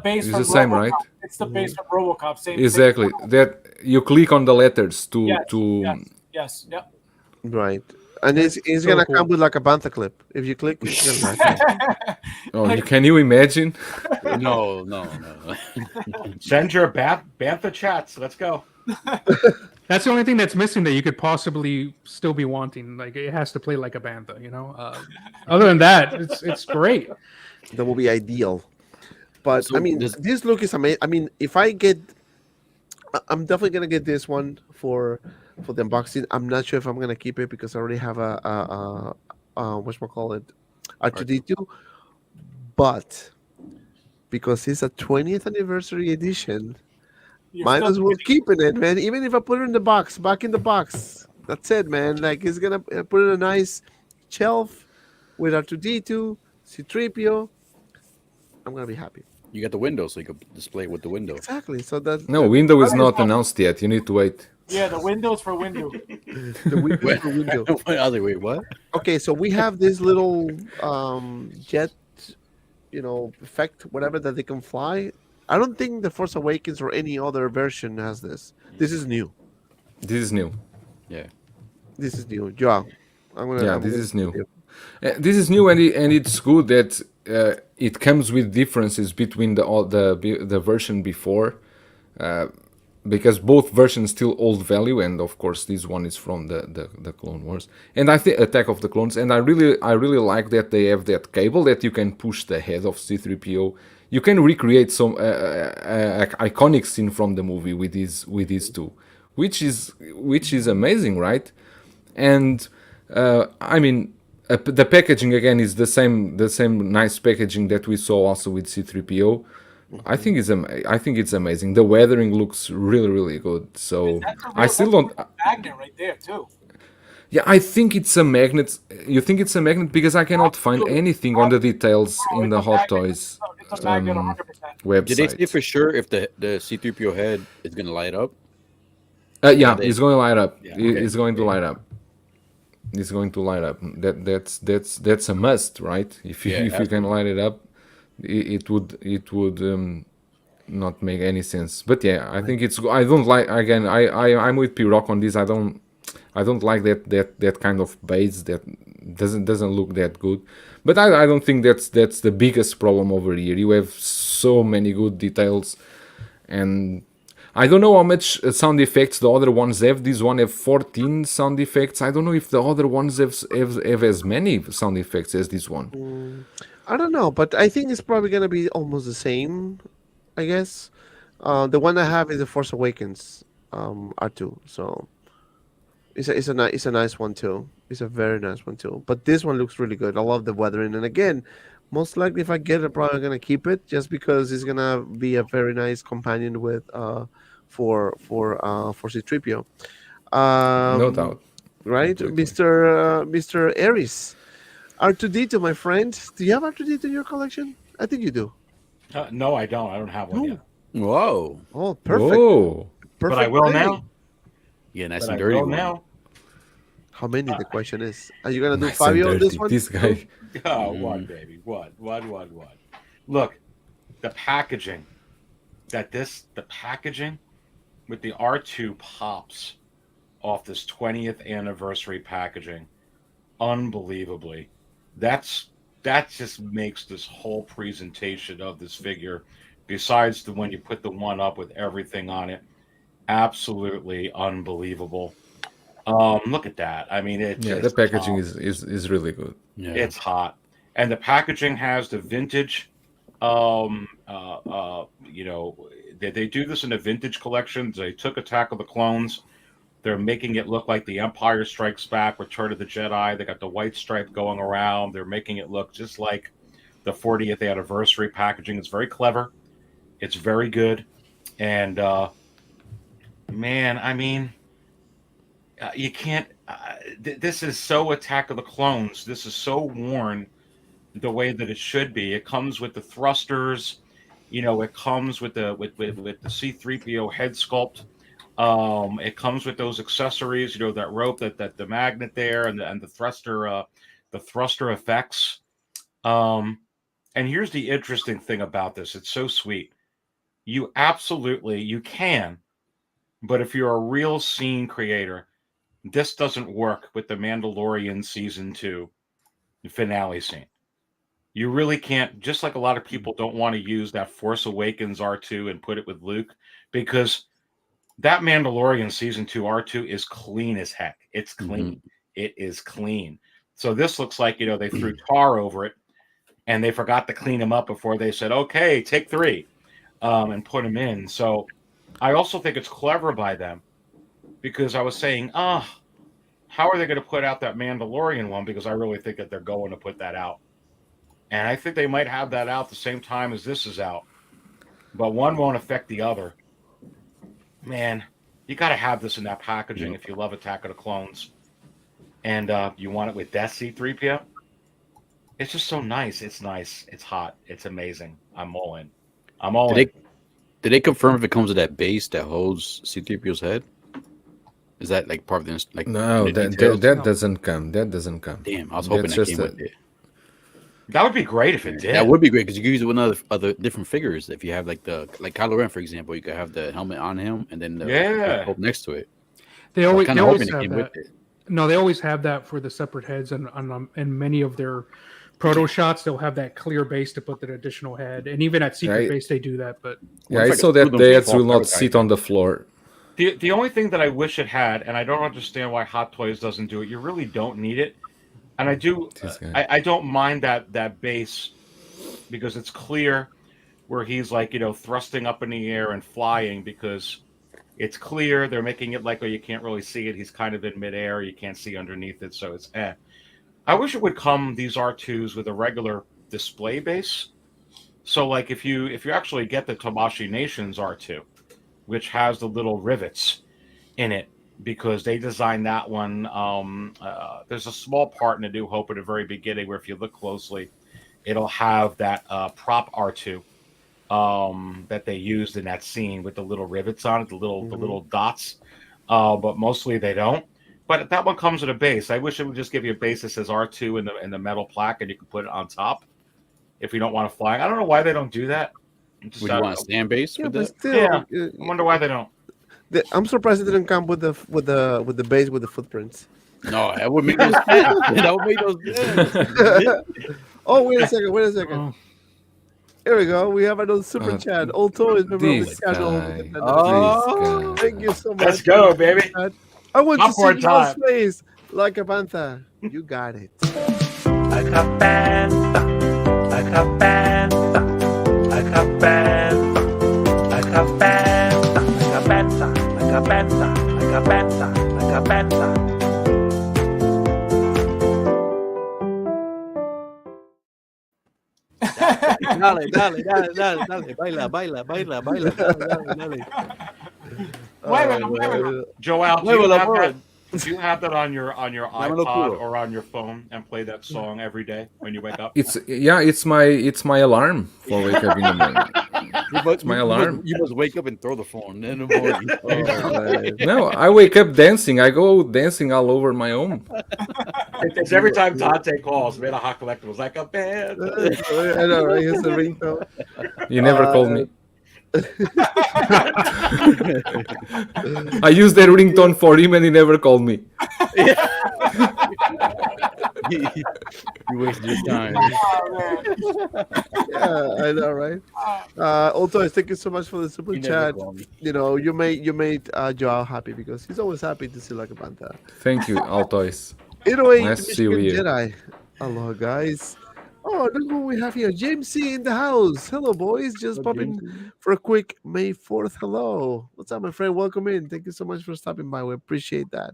base. It's from the same, RoboCop. right? It's the base from RoboCop. Same. Exactly. That you click on the letters to. Yes. Yep. Right, and it's so gonna cool. come with like a bantha clip. If you click, it's gonna Oh, can you imagine? No. Send your Bantha chats. Let's go. That's the only thing that's missing that you could possibly still be wanting. Like it has to play like a bantha, you know. Other than that, it's great. That will be ideal. But So I mean, this look is amazing. I mean, I'm definitely gonna get this one for the unboxing. I'm not sure if I'm gonna keep it because I already have a whatchamacallit, R2D2. But because it's a 20th anniversary edition, might as well keeping it, man. Even if I put it in the box, back in the box. That's it, man. Like it's gonna put in a nice shelf with R2D2, C3PO. I'm gonna be happy. You got the window, so you can display it with the window. Exactly. So that window is not announced yet. You need to wait. Yeah, the window's for window. the window is for window. I was like, wait, what? Okay, so we have this little jet, effect, whatever that they can fly. I don't think the Force Awakens or any other version has this. This is new. This is new. Yeah. This is new. Joao, this is new. This is new, and it's good that it comes with differences between the version before, because both versions still old value, and of course this one is from the Clone Wars, and I think Attack of the Clones, and I really like that they have that cable that you can push the head of C-3PO. You can recreate some iconic scene from the movie with these two, which is amazing, right? And I mean, the packaging again is the same nice packaging that we saw also with C-3PO. I think it's amazing. The weathering looks really good. So I still don't. Magnet right there too. Yeah, I think it's a magnet. You think it's a magnet because I cannot find anything on the details in the Hot Toys website. Did they say for sure if the C-3PO head is going to light up? Yeah, it's going to light up. It's going to light up. is going to light up. That's a must, right? If you Yeah, if you can light it up, it would not make any sense. But yeah, I think it's. I don't like. Again, I'm with P-Rock on this. I don't like that kind of base that doesn't look that good. But I don't think that's the biggest problem over here. You have so many good details, and I don't know how much sound effects the other ones have. This one have 14 sound effects. I don't know if the other ones have as many sound effects as this one. I don't know, but I think it's probably gonna be almost the same. I guess. The one I have is the Force Awakens R2. So it's a nice one too. It's a very nice one too. But this one looks really good. I love the weathering, and again, most likely if I get it, I'm probably gonna keep it just because it's gonna be a very nice companion with for C3PO. No doubt. Right, Completely. Mr. Aries, R2D2, my friend. Do you have R2D2 in your collection? I think you do. No, I don't. I don't have one yet. Whoa. Oh, perfect. Whoa. Perfect. But I will timing. now. Yeah, nice But and I dirty will one. now. How many? The question is. Are you gonna do Nice and Fabio on this dirty. one? This guy. Oh, what, baby? What? Look, the packaging. The packaging with the R2 pops off this 20th anniversary packaging, unbelievably. That just makes this whole presentation of this figure, besides the when you put the one up with everything on it, absolutely unbelievable. Look at that. I mean, Yeah, the packaging is really good. Yeah. it's hot, and the packaging has the vintage. You know, they do this in the vintage collections. They took Attack of the Clones. They're making it look like The Empire Strikes Back, Return of the Jedi. They got the white stripe going around. They're making it look just like the 40th anniversary packaging. It's very clever. It's very good, and man, I mean. You can't. This is so Attack of the Clones. This is so worn the way that it should be. It comes with the thrusters. You know, it comes with the with the C-3PO head sculpt. It comes with those accessories. You know, that rope, that the magnet there, and the thruster effects. And here's the interesting thing about this. It's so sweet. You can, but if you're a real scene creator. This doesn't work with the Mandalorian season 2 finale scene. You really can't, just like a lot of people don't want to use that Force Awakens R2 and put it with Luke, because that Mandalorian season 2 R2 is clean as heck. It's clean. It is clean. So this looks like, they threw tar over it and they forgot to clean him up before they said, okay, take 3 and put him in. So I also think it's clever by them. Because I was saying, how are they going to put out that Mandalorian one? Because I really think that they're going to put that out. And I think they might have that out the same time as this is out. But one won't affect the other. Man, you got to have this in that packaging if you love Attack of the Clones. And you want it with Death C-3PO? It's just so nice. It's nice. It's hot. It's amazing. I'm all in. Did they confirm if it comes with that base that holds C-3PO's head? Is that like part of the No, that doesn't come. That doesn't come. Damn, I was hoping that came with it. That would be great if it did. That would be great because you could use it with other different figures. If you have like Kylo Ren, for example, you could have the helmet on him and then the hope next to it. They always have came that. with it. No, they always have that for the separate heads, and many of their proto shots, they'll have that clear base to put that additional head, and even at secret base they do that. But yeah, I saw that the heads will not sit on the floor. The only thing that I wish it had, and I don't understand why Hot Toys doesn't do it, you really don't need it. And I do, I don't mind that base because it's clear where he's like, thrusting up in the air and flying because it's clear. They're making it like, you can't really see it. He's kind of in midair. You can't see underneath it. So it's I wish it would come, these R2s, with a regular display base. So like if you actually get the Tomashi Nations R2, which has the little rivets in it, because they designed that one. There's a small part in the New Hope at the very beginning where if you look closely, it'll have that prop R2 that they used in that scene with the little rivets on it, the little dots. But mostly they don't. But that one comes with a base. I wish it would just give you a base that says R2 in the metal plaque, and you can put it on top if you don't want to fly. I don't know why they don't do that. Would you want a stand base with but that? still, Yeah. I wonder why they don't. I'm surprised it didn't come with the base with the footprints. No, that would make no sense. That would make no sense. Oh, wait a second. Here we go. We have another super chat. Old Toys, member of the This channel. guy. Oh, This guy. thank you so much. Let's go, baby. I want to see Popcorn your time. face like a panther. You got it. Like a panther, like a panther, like a panther, like a panther, like a panther, like a panther, like a panther, like a panther. Dale, baila. Wait a minute. Joel, do you have that on your Dámelo iPod puro. or on your phone and play that song every day when you wake up? It's my alarm for wake up in the morning. It's my alarm. You must wake up and throw the phone in the morning. No, I wake up dancing. I go dancing all over my home. It's every time Dante calls, man, a Hot Collectibles like a band. I know, right? Here's the ringtone. You never called me. I used that ringtone for him and he never called me. You wasted your time. Yeah, I know, right? Also, thank you so much for the super You never chat. call me. You know, you made Joao happy because he's always happy to see like a panther. Thank you, All Toys. Anyway, Nice to see you Michigan here. Jedi. Hello, guys. Oh, look who we have here. James C in the house. Hello, boys. Just popping for a quick May 4th. Hello. What's up, my friend? Welcome in. Thank you so much for stopping by. We appreciate that.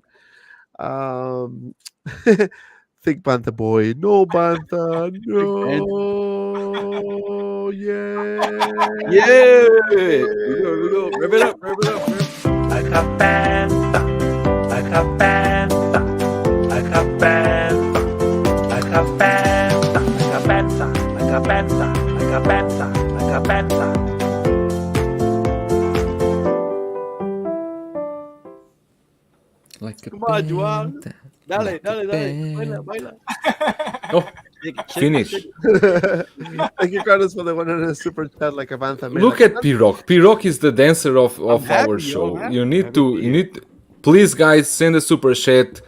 Think Panther boy. No Panther. No. Yeah. Yeah. We go. Rev it up. Like a panther, like a panther, like a panther, like a panther, like a panther, like a panther, like a panther, like a panther. Like a Come on, Joao. panda. Dale. Baila. Oh, finish. Thank you, Carlos, for the 100 super chat like a panther. Man. Look at P-Rock. P-Rock is the dancer of happy, our yo, show. I'm happy. You need please, guys, send a super chat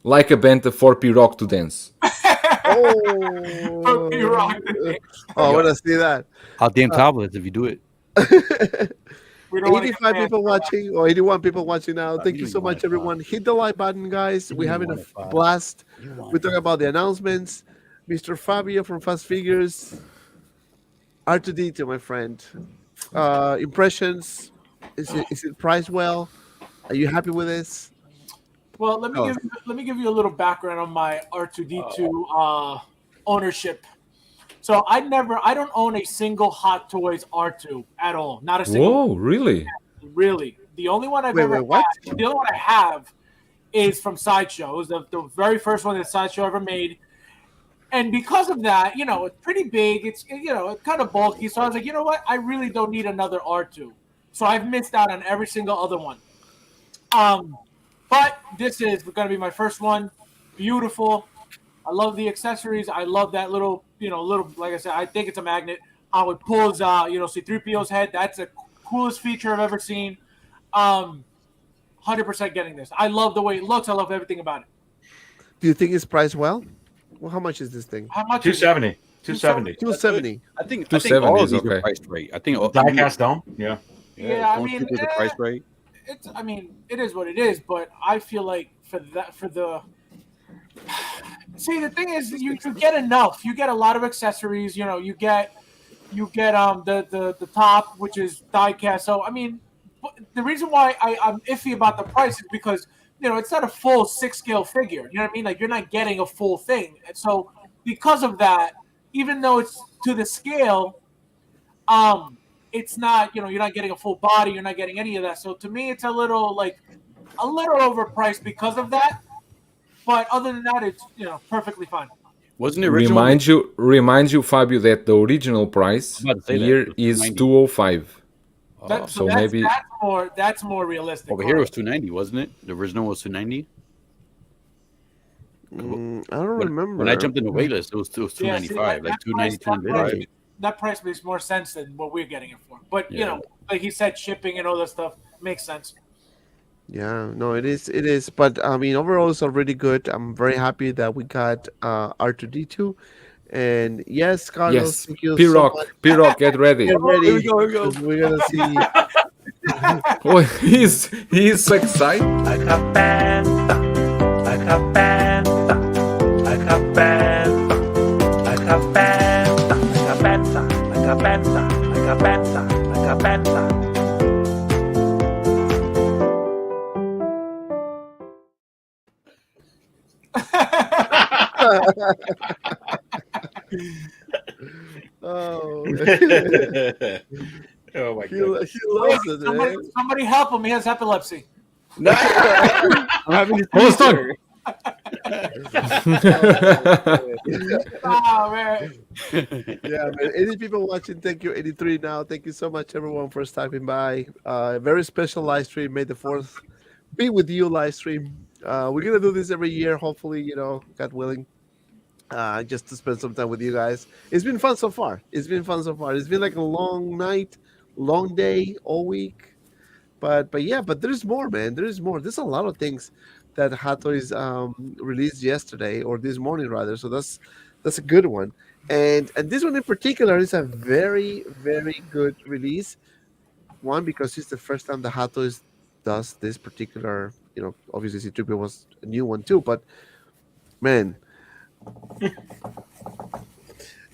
like a banta for P-Rock to dance. Oh, P-Rock. I want to see that. I'll damn tablets if you do it. We don't wanna get 85 banned. people watching or 81 people watching now. Thank you you so want much, it, everyone. Hit the like button, guys. We're having a want it, Bob. blast. We're talking about the announcements. Mr. Fabio from Fast Figures. R2D2, my friend. Impressions. Is it priced well? Are you happy with this? Well, let me give you a little background on my R2D2 ownership. So I don't own a single Hot Toys R2 at all. Not a single. Whoa, really? Really. The only one I've Wait, ever what? had, the only one I have is from Sideshow. It was the very first one that Sideshow ever made. And because of that, it's pretty big. It's it's kind of bulky. So I was like, you know what? I really don't need another R2. So I've missed out on every single other one. But this is going to be my first one. Beautiful. I love the accessories. I love that little, like I said, I think it's a magnet. How it pulls, C-3PO's head. That's the coolest feature I've ever seen. 100% getting this. I love the way it looks. I love everything about it. Do you think it's priced well? Well, how much is this thing? How much is it? 270. 270. 270. I think 270 all of is these okay. are priced right. I think Diecast dome? Yeah. Yeah, I don't mean, think there's a price right. It is what it is, but I feel like see, the thing is, you get enough. You get a lot of accessories. You get the top, which is diecast. So I mean, the reason why I'm iffy about the price is because it's not a full 6-scale figure. You know what I mean? Like, you're not getting a full thing, and so because of that, even though it's to the scale, it's not. You're not getting a full body. You're not getting any of that. So to me, it's a little overpriced because of that. But other than that, it's perfectly fine. Wasn't it original? Remind you, Fabio, that the original price I'm about to say that. here is 90. 205. That's more realistic. Over here was 290, wasn't it? The original was 290. I don't remember. When I jumped in the waitlist, it was Yeah, see, $295, like $292. That price makes more sense than what we're getting it for. But you know, like he said, shipping and all that stuff makes sense. Yeah, no, it is. But I mean, overall, it's already good. I'm very happy that we got R2D2. And yes, Carlos, Yes, thank you so P-Rock, much. P-Rock, get ready. Get ready. Here we go. 'Cause we're gonna see. Oh, he's so excited. Like a panther, like a panther, like a panther, like a panther, like a panther, like a panther, like a panther, like a panther. Oh, Oh my he god. loves it, man. Somebody help him. He has epilepsy. I'm having this Hold on. Oh man. Yeah, man. 80 people watching. Thank you. 83 now. Thank you so much, everyone, for stopping by. Very special live stream. May the 4th be with you live stream. We're gonna do this every year. Hopefully, God willing. Just to spend some time with you guys. It's been fun so far. It's been like a long night, long day, all week. But yeah, but there's more, man. There's more. There's a lot of things that Hot Toys released yesterday or this morning rather. So that's a good one. And this one in particular is a very, very good release. One, because it's the first time the Hot Toys does this particular, obviously C-3PO was a new one too, but man.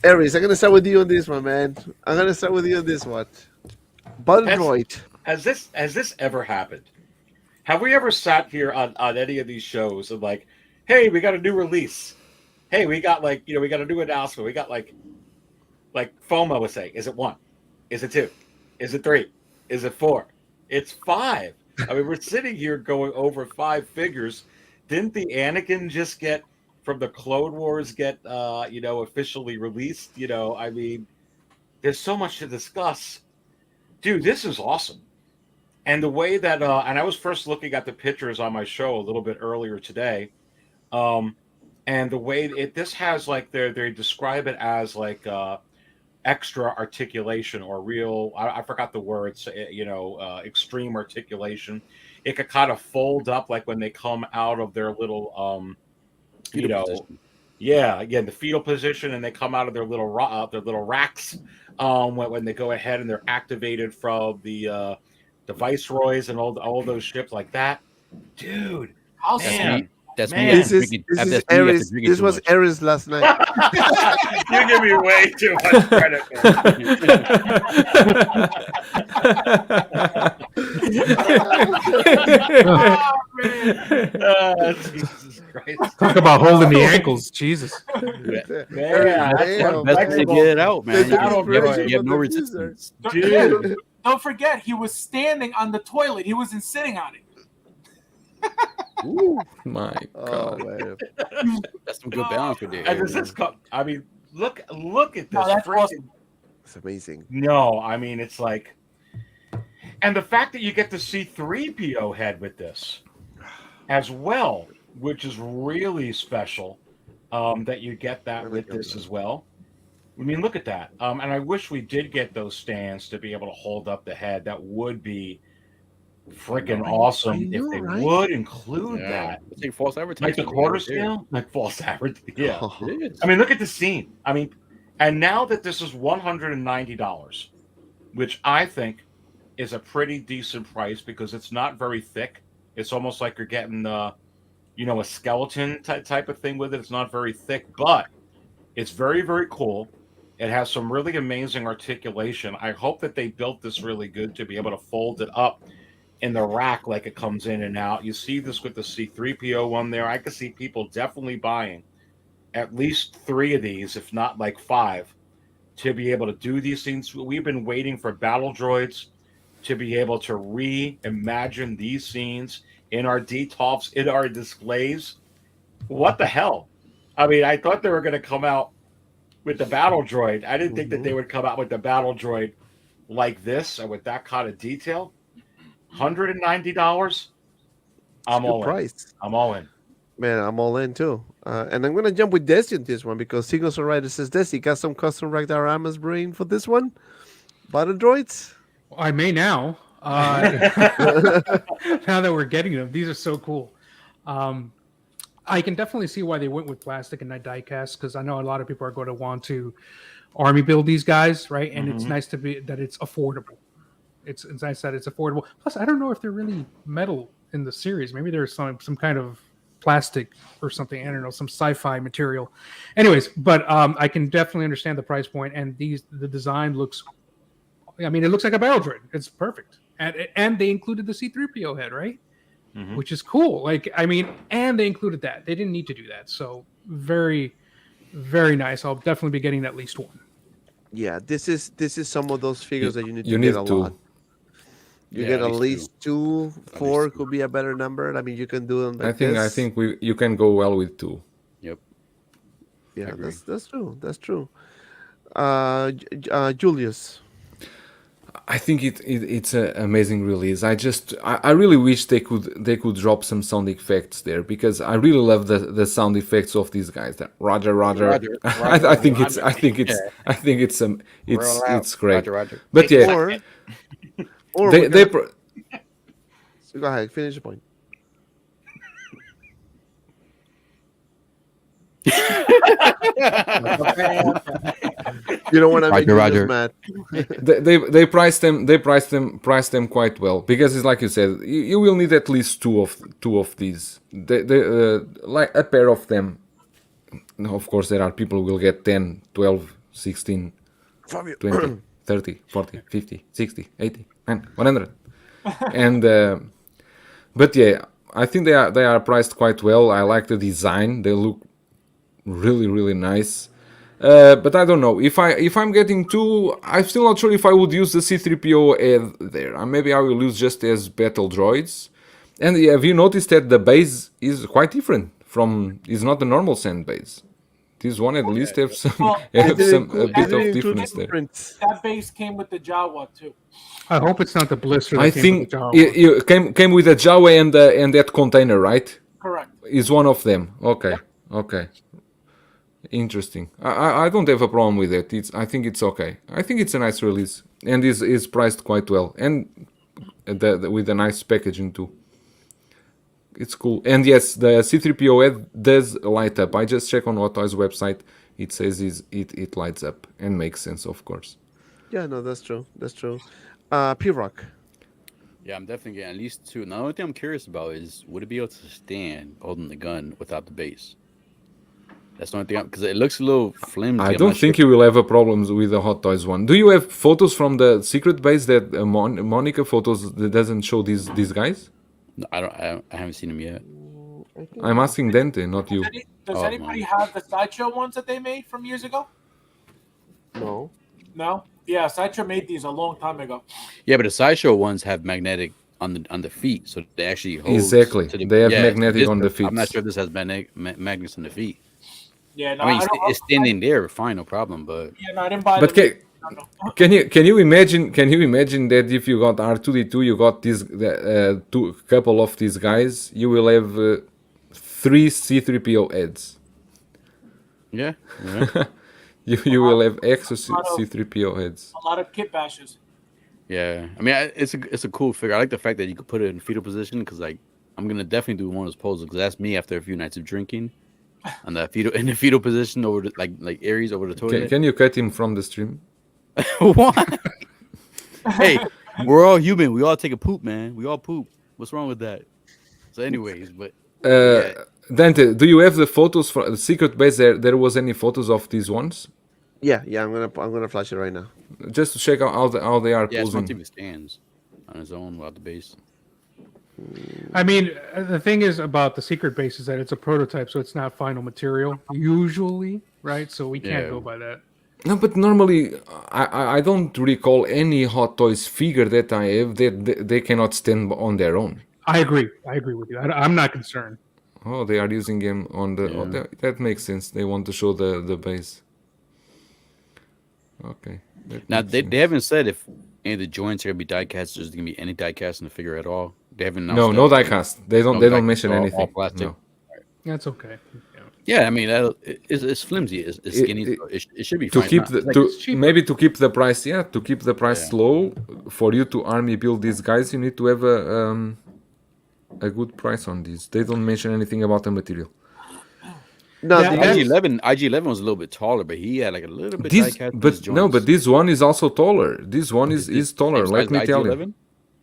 Aries, I'm gonna start with you on this one, man. Battle Droid. Has this ever happened? Have we ever sat here on any of these shows and like, hey, we got a new release. Hey, we got we got a new announcement. We got like FOMO was saying, is it 1? Is it 2? Is it 3? Is it 4? It's 5. I mean, we're sitting here going over 5 figures. Didn't the Anakin just get from the Clone Wars officially released? I mean, there's so much to discuss. Dude, this is awesome. And the way that, and I was first looking at the pictures on my show a little bit earlier today, and the way this has they describe it as extra articulation or real, I forgot the words, extreme articulation. It could kind of fold up like when they come out of their little, the fetal position, and they come out of their little racks when they go ahead and they're activated from the Viceroys and all those ships like that. Dude, That's man. me. This is Aries. This was Aries last night. You give me way too much credit. Jesus Christ. Talk about holding the ankles. Jesus. Man, Best to get it out, man. You have no resistance. dude. Don't forget, he was standing on the toilet. He wasn't sitting on it. My God. Man. That's some good balance with it. And this is, I mean, look at this. No, that's awesome. It's amazing. No, I mean, it's like, and the fact that you get to see C-3PO head with this as well, which is really special, that you get that with this as well. I mean, look at that. And I wish we did get those stands to be able to hold up the head. That would be freaking awesome if they would include that. It's like false advertising. Like the quarter scale? Like false advertising. Yeah. It is. I mean, look at the scene. I mean, and now that this is $190, which I think is a pretty decent price because it's not very thick. It's almost like you're getting a skeleton type of thing with it. It's not very thick, but it's very, very cool. It has some really amazing articulation. I hope that they built this really good to be able to fold it up in the rack like it comes in and out. You see this with the C-3PO one there. I could see people definitely buying at least 3 of these, if not like 5, to be able to do these things. We've been waiting for battle droids to be able to reimagine these scenes in our DTOFs, in our displays. What the hell? I mean, I thought they were going to come out with the battle droid. I didn't think that they would come out with the battle droid like this and with that kind of detail. $190. I'm all in. I'm all in. Man, I'm all in too. And I'm gonna jump with Desi on this one because Signals Writer says Desi got some custom rack dioramas brain for this one. Battle droids. I may now. Now that we're getting them, these are so cool. I can definitely see why they went with plastic and not die cast because I know a lot of people are going to want to army build these guys, right? And it's nice to be that it's affordable. It's nice that it's affordable. Plus, I don't know if they're really metal in the series. Maybe there's some kind of plastic or something. I don't know, some sci-fi material. Anyways, but I can definitely understand the price point, and the design looks. I mean, it looks like a barrel droid. It's perfect, and they included the C-3PO head, right? Which is cool. Like, I mean, and they included that. They didn't need to do that. So very, very nice. I'll definitely be getting at least one. Yeah, this is some of those figures that you need You to get need a two. lot. You get at least two, four could be a better number. I mean, you can do them. Like I think you can go well with two. Yep. Yeah, that's true. That's true. Julius. I think it's an amazing release. I really wish they could drop some sound effects there because I really love the sound effects of these guys. That Roger. I think it's great. Roger. But yeah, Or they so go ahead, finish the point. You don't want to make Roger. mad. they priced them quite well because it's like you said, you will need at least two of these. They like a pair of them. Of course, there are people who will get 10, 12, 16, 20, 30, 40, 50, 60, 80, 90, 100. And but yeah, I think they are priced quite well. I like the design. They look really nice. But I don't know if I'm getting two. I'm still not sure if I would use the C-3PO head there. Maybe I will use just as battle droids. And have you noticed that the base is quite different from? It's not the normal sand base. This one at least have some a bit of difference there. That base came with the Jawa too. I hope it's not the blister. I think it came with a Jawa and that container, right? Correct. Is one of them. Okay. Interesting. I don't have a problem with it. I think it's okay. I think it's a nice release and is priced quite well and with a nice packaging too. It's cool. And yes, the C-3PO head does light up. I just checked on Hot Toys website. It says it lights up and makes sense, of course. Yeah, no, that's true. P-Rock. Yeah, I'm definitely getting at least two. Now, the only thing I'm curious about is would it be able to stand holding the gun without the base? That's the only thing, because it looks a little flimsy. I don't think you will have a problem with the Hot Toys one. Do you have photos from the secret base that Monica photos that doesn't show these guys? No, I haven't seen them yet. I'm asking Dente, not you. Does anybody have the Sideshow ones that they made from years ago? No. No? Yeah, Sideshow made these a long time ago. Yeah, but the sideshow ones have magnetic on the feet, so they actually hold. Exactly. They have magnetic on the feet. I'm not sure if this has magnets on the feet. Yeah, no, I mean, it's standing there, fine, no problem. But yeah, no, I didn't buy. But can you imagine that if you got R2D2, you got this couple of these guys, you will have 3 C-3PO heads. Yeah. You will have extra C-3PO heads. A lot of kit bashes. Yeah, I mean, it's a cool figure. I like the fact that you could put it in fetal position because, like, I'm gonna definitely do one of those poses because that's me after a few nights of drinking, in the fetal position over the, like Aries over the toilet. Can you cut him from the stream? What? Hey, we're all human. We all take a poop, man. We all poop. What's wrong with that? So, anyways, but yeah. Dante, do you have the photos for the secret base? There was any photos of these ones? Yeah. I'm gonna flash it right now. Just to check out how they are Yeah, it's posing. not even stands on his own without the base. I mean, the thing is about the secret base is that it's a prototype, so it's not final material usually, right? So we can't go by that. No, but normally I don't recall any Hot Toys figure that I have that they cannot stand on their own. I agree with you. I'm not concerned. Oh, they are using him on the. That makes sense. They want to show the base. Okay. Now they haven't said if any of the joints are gonna be die cast. There's gonna be any die cast in the figure at all. They haven't. No die cast. They don't mention anything. All plastic. No. That's okay. Yeah, I mean, it's flimsy. It's skinny. So it should be to fine. keep It's the like- to maybe to keep the price. Yeah, to keep the price Yeah. low for you to army build these guys. You need to have a good price on these. They don't mention anything about the material. No, That- the that's- IG11 was a little bit taller, but he had like a little bit This, die-cast in his but no, joints. but this one is also taller. This one is taller. Same Let size me as tell you. IG11?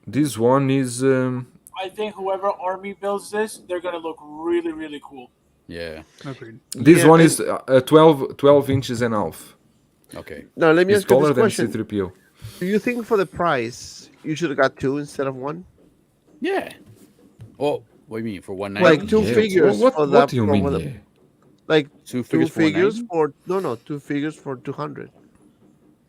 This one is. I think whoever army builds this, they're gonna look really, really cool. Yeah. Agreed. This Yeah, one and- is 12 inches and a half. Okay. Now let me It's ask you taller this than question: C3PO. Do you think for the price you should have got 2 instead of 1? Yeah. Oh, what do you mean for 190? Like two Yeah, figures What, for what that- do you for mean? what- Yeah. Like Two two figures figures for for 2 figures for 200.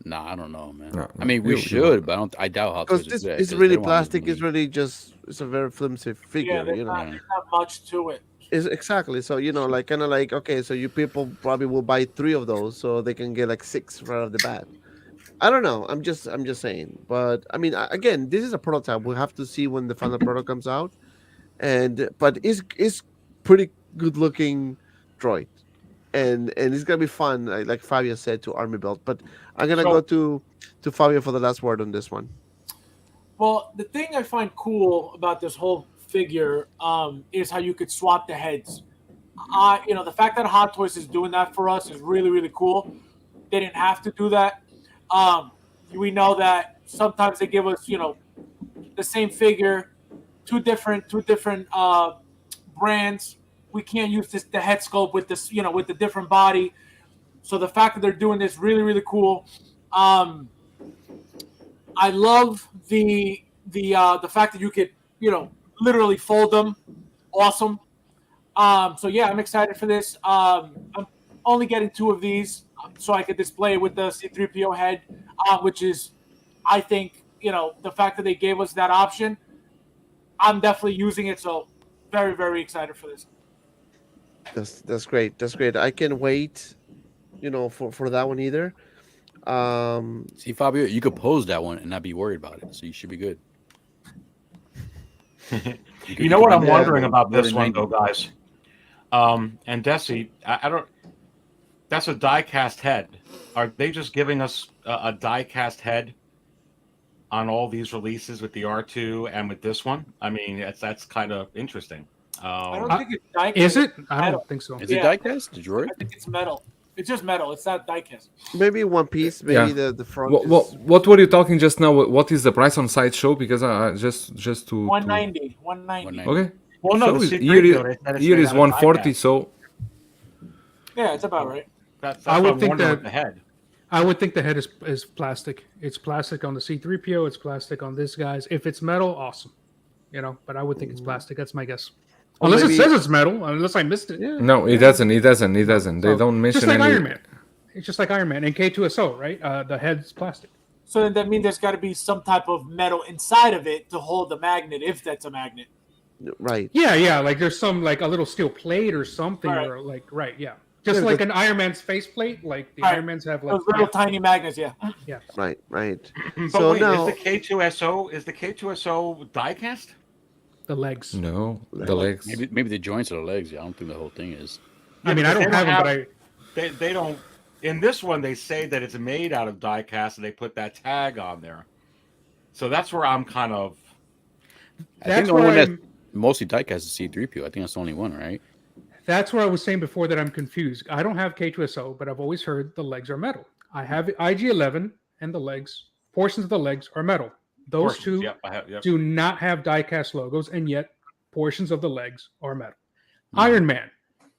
Nah, I don't know, man. No, I mean, we you- should, but I doubt how. Because Toys this do that, is 'cause really they don't want plastic. to It's really just it's a very flimsy figure. Yeah, there's you know. not, there's not much to it. Is exactly so like kind of like okay, so you people probably will buy 3 of those so they can get like 6 right off the bat. I don't know. I'm just saying. But I mean, again, this is a prototype. We'll have to see when the final product comes out. But it's pretty good looking droid, and it's gonna be fun. Like Fabio said to army build. But I'm gonna go to Fabio for the last word on this one. Well, the thing I find cool about this whole figure is how you could swap the heads. The fact that Hot Toys is doing that for us is really, really cool. They didn't have to do that. We know that sometimes they give us, the same figure, two different brands. We can't use the head sculpt with this, with the different body. So the fact that they're doing this really, really cool. I love the fact that you could, literally fold them. Awesome. So yeah, I'm excited for this. I'm only getting 2 of these so I could display with the C3PO head, which is, I think, the fact that they gave us that option, I'm definitely using it. So very, very excited for this. That's great. That's great. I can't wait, for that one either. See, Fabio, you could pose that one and not be worried about it, so you should be good. You know what I'm Yeah. wondering about this one, 90. though, guys? And Desi, I don't. That's a die-cast head. Are they just giving us a die-cast head on all these releases with the R2 and with this one? I mean, that's kind of interesting. I don't think it's die-cast. Is it? I Metal. don't think so. Is it Yeah. diecast? The droid? I think it's metal. It's just metal. It's not die-cast. Maybe one piece. Maybe Yeah. the front. What were you talking just now? What is the price on Sideshow? Because I just to 190. 190. okay. Well, no, So the is- C3PO, here they is, said it's here made is out of 140. die-cast. So Yeah, it's about right. That's I what would I'm think wondering that- with the head. I would think the head is plastic. It's plastic on the C3PO. It's plastic on this guy's. If it's metal, awesome. But I would think it's plastic. That's my guess. Or Unless maybe- it says it's metal. Unless I missed it. Yeah. no, it doesn't. It doesn't. It doesn't. They So, don't mention just like any. Iron Man. It's just like Iron Man and K2SO, right? The head's plastic. So then that means there's got to be some type of metal inside of it to hold the magnet, if that's a magnet. Right. Yeah. Like there's some like a little steel plate or something, Right. or like yeah. Just Yeah, like but- an Iron Man's faceplate, like the Right. Iron Man's have like Those little tiny magnets, yeah. Right. Right. But So wait, now- is the K2SO die-cast? the legs. No, the legs. Maybe the joints or the legs. Yeah, I don't think the whole thing is. I mean, I They don't have them, but They don't. In this one, they say that it's made out of die-cast, and they put that tag on there. So that's where I'm kind of. I think That's the only where one that's I'm- mostly diecast is C3PO. I think that's the only one, right? That's where I was saying before that I'm confused. I don't have K2SO, but I've always heard the legs are metal. I have IG-11, and the legs, portions of the legs are metal. Those portions. two Yep, I have. Yep. do not have die-cast logos, and yet portions of the legs are metal. Iron Man,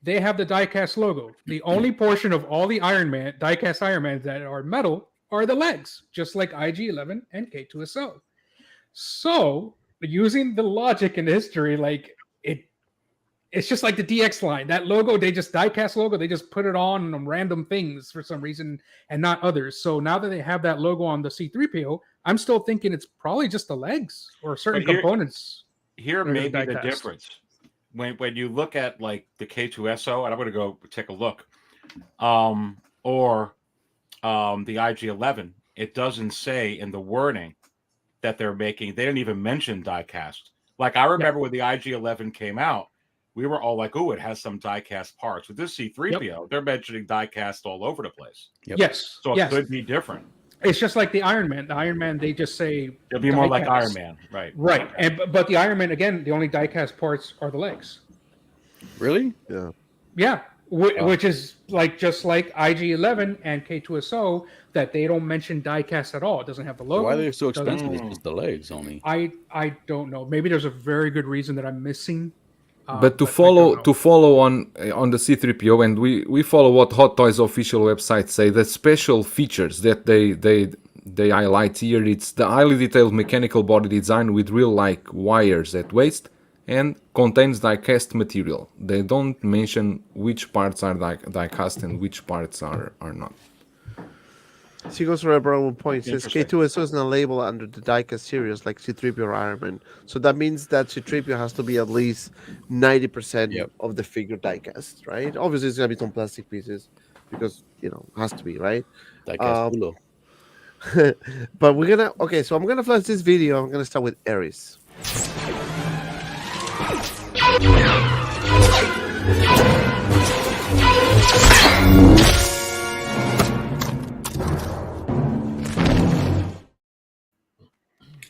they have the die-cast logo. The only portion of all the Iron Man, die-cast Iron Mans that are metal are the legs, just like IG-11 and K2SO. So, using the logic and history, like it's just like the DX line. That logo, they just die-cast logo, they just put it on random things for some reason and not others. So now that they have that logo on the C3PO, I'm still thinking it's probably just the legs or certain But here- components. Here They're may be the die-cast. difference when you look at like the K2SO, and I'm going to go take a look, or the IG-11. It doesn't say in the wording that they're making. They didn't even mention die-cast. Like I remember when the IG-11 came out, we were all like, "Oh, it has some die-cast parts." With this C-3PO, they're mentioning die-cast all over the place. Yep. Yes. So it yes. could be different. It's just like the Iron Man. The Iron Man, they just say It'll be more like die-cast. Iron Man, right? Right. But the Iron Man, again, the only die-cast parts are the legs. Really? Yeah. Yeah. Which is just like IG-11 and K2SO, that they don't mention die-cast at all. It doesn't have the logo. Why are they so doesn't- expensive? It's just the legs only. I don't know. Maybe there's a very good reason that I'm missing. But to follow on the C3PO, and we follow what Hot Toys official website say, the special features that they highlight here, it's the highly detailed mechanical body design with real like wires at waist and contains die-cast material. They don't mention which parts are die-cast and which parts are not. She goes for a brown point. Says K2SO is not labeled under the diecast series like C3PO or Iron Man. So that means that C3PO has to be at least 90% of the figure diecast, right? Obviously, it's gonna be some plastic pieces because has to be, right? Diecast. But we're gonna so I'm gonna flash this video. I'm gonna start with Ares.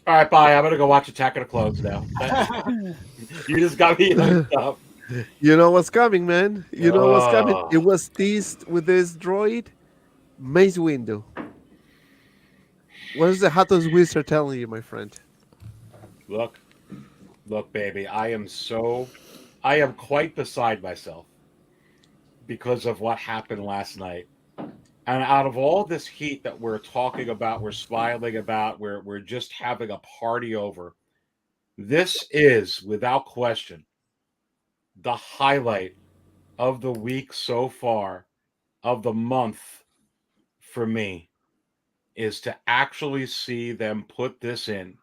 All right, bye. I'm gonna go watch Attack of the Clones now. You just got me hooked up. You know what's coming, man. You know what's coming. It was teased with this droid, Mace Windu. What is the Hot Toys Wizard telling you, my friend? Look, baby. I am quite beside myself because of what happened last night. And out of all this heat that we're talking about, we're smiling about, we're just having a party over, this is, without question, the highlight of the week so far, of the month for me, is to actually see them put this in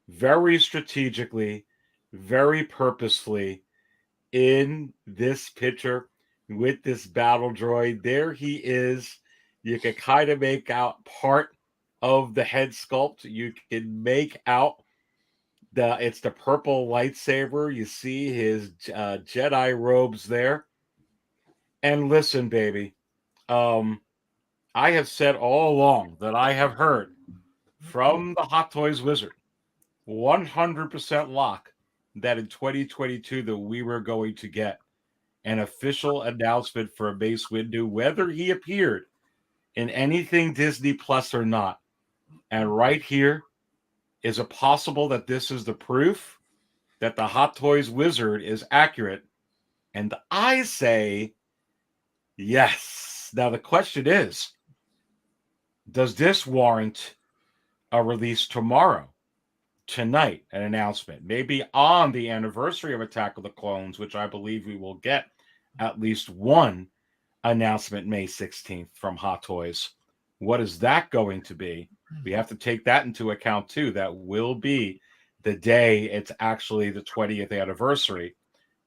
very strategically, very purposefully in this picture with this battle droid. There he is. You can kind of make out part of the head sculpt. You can make out it's the purple lightsaber. You see his Jedi robes there. And listen, baby, I have said all along that I have heard from the Hot Toys Wizard 100% lock that in 2022 that we were going to get an official announcement for Mace Windu, whether he appeared in anything Disney Plus or not. And right here, is it possible that this is the proof that the Hot Toys Wizard is accurate? And I say yes. Now the question is, does this warrant a release tomorrow, tonight, an announcement, maybe on the anniversary of Attack of the Clones, which I believe we will get at least one announcement May 16th from Hot Toys. What is that going to be? We have to take that into account too. That will be the day it's actually the 20th anniversary.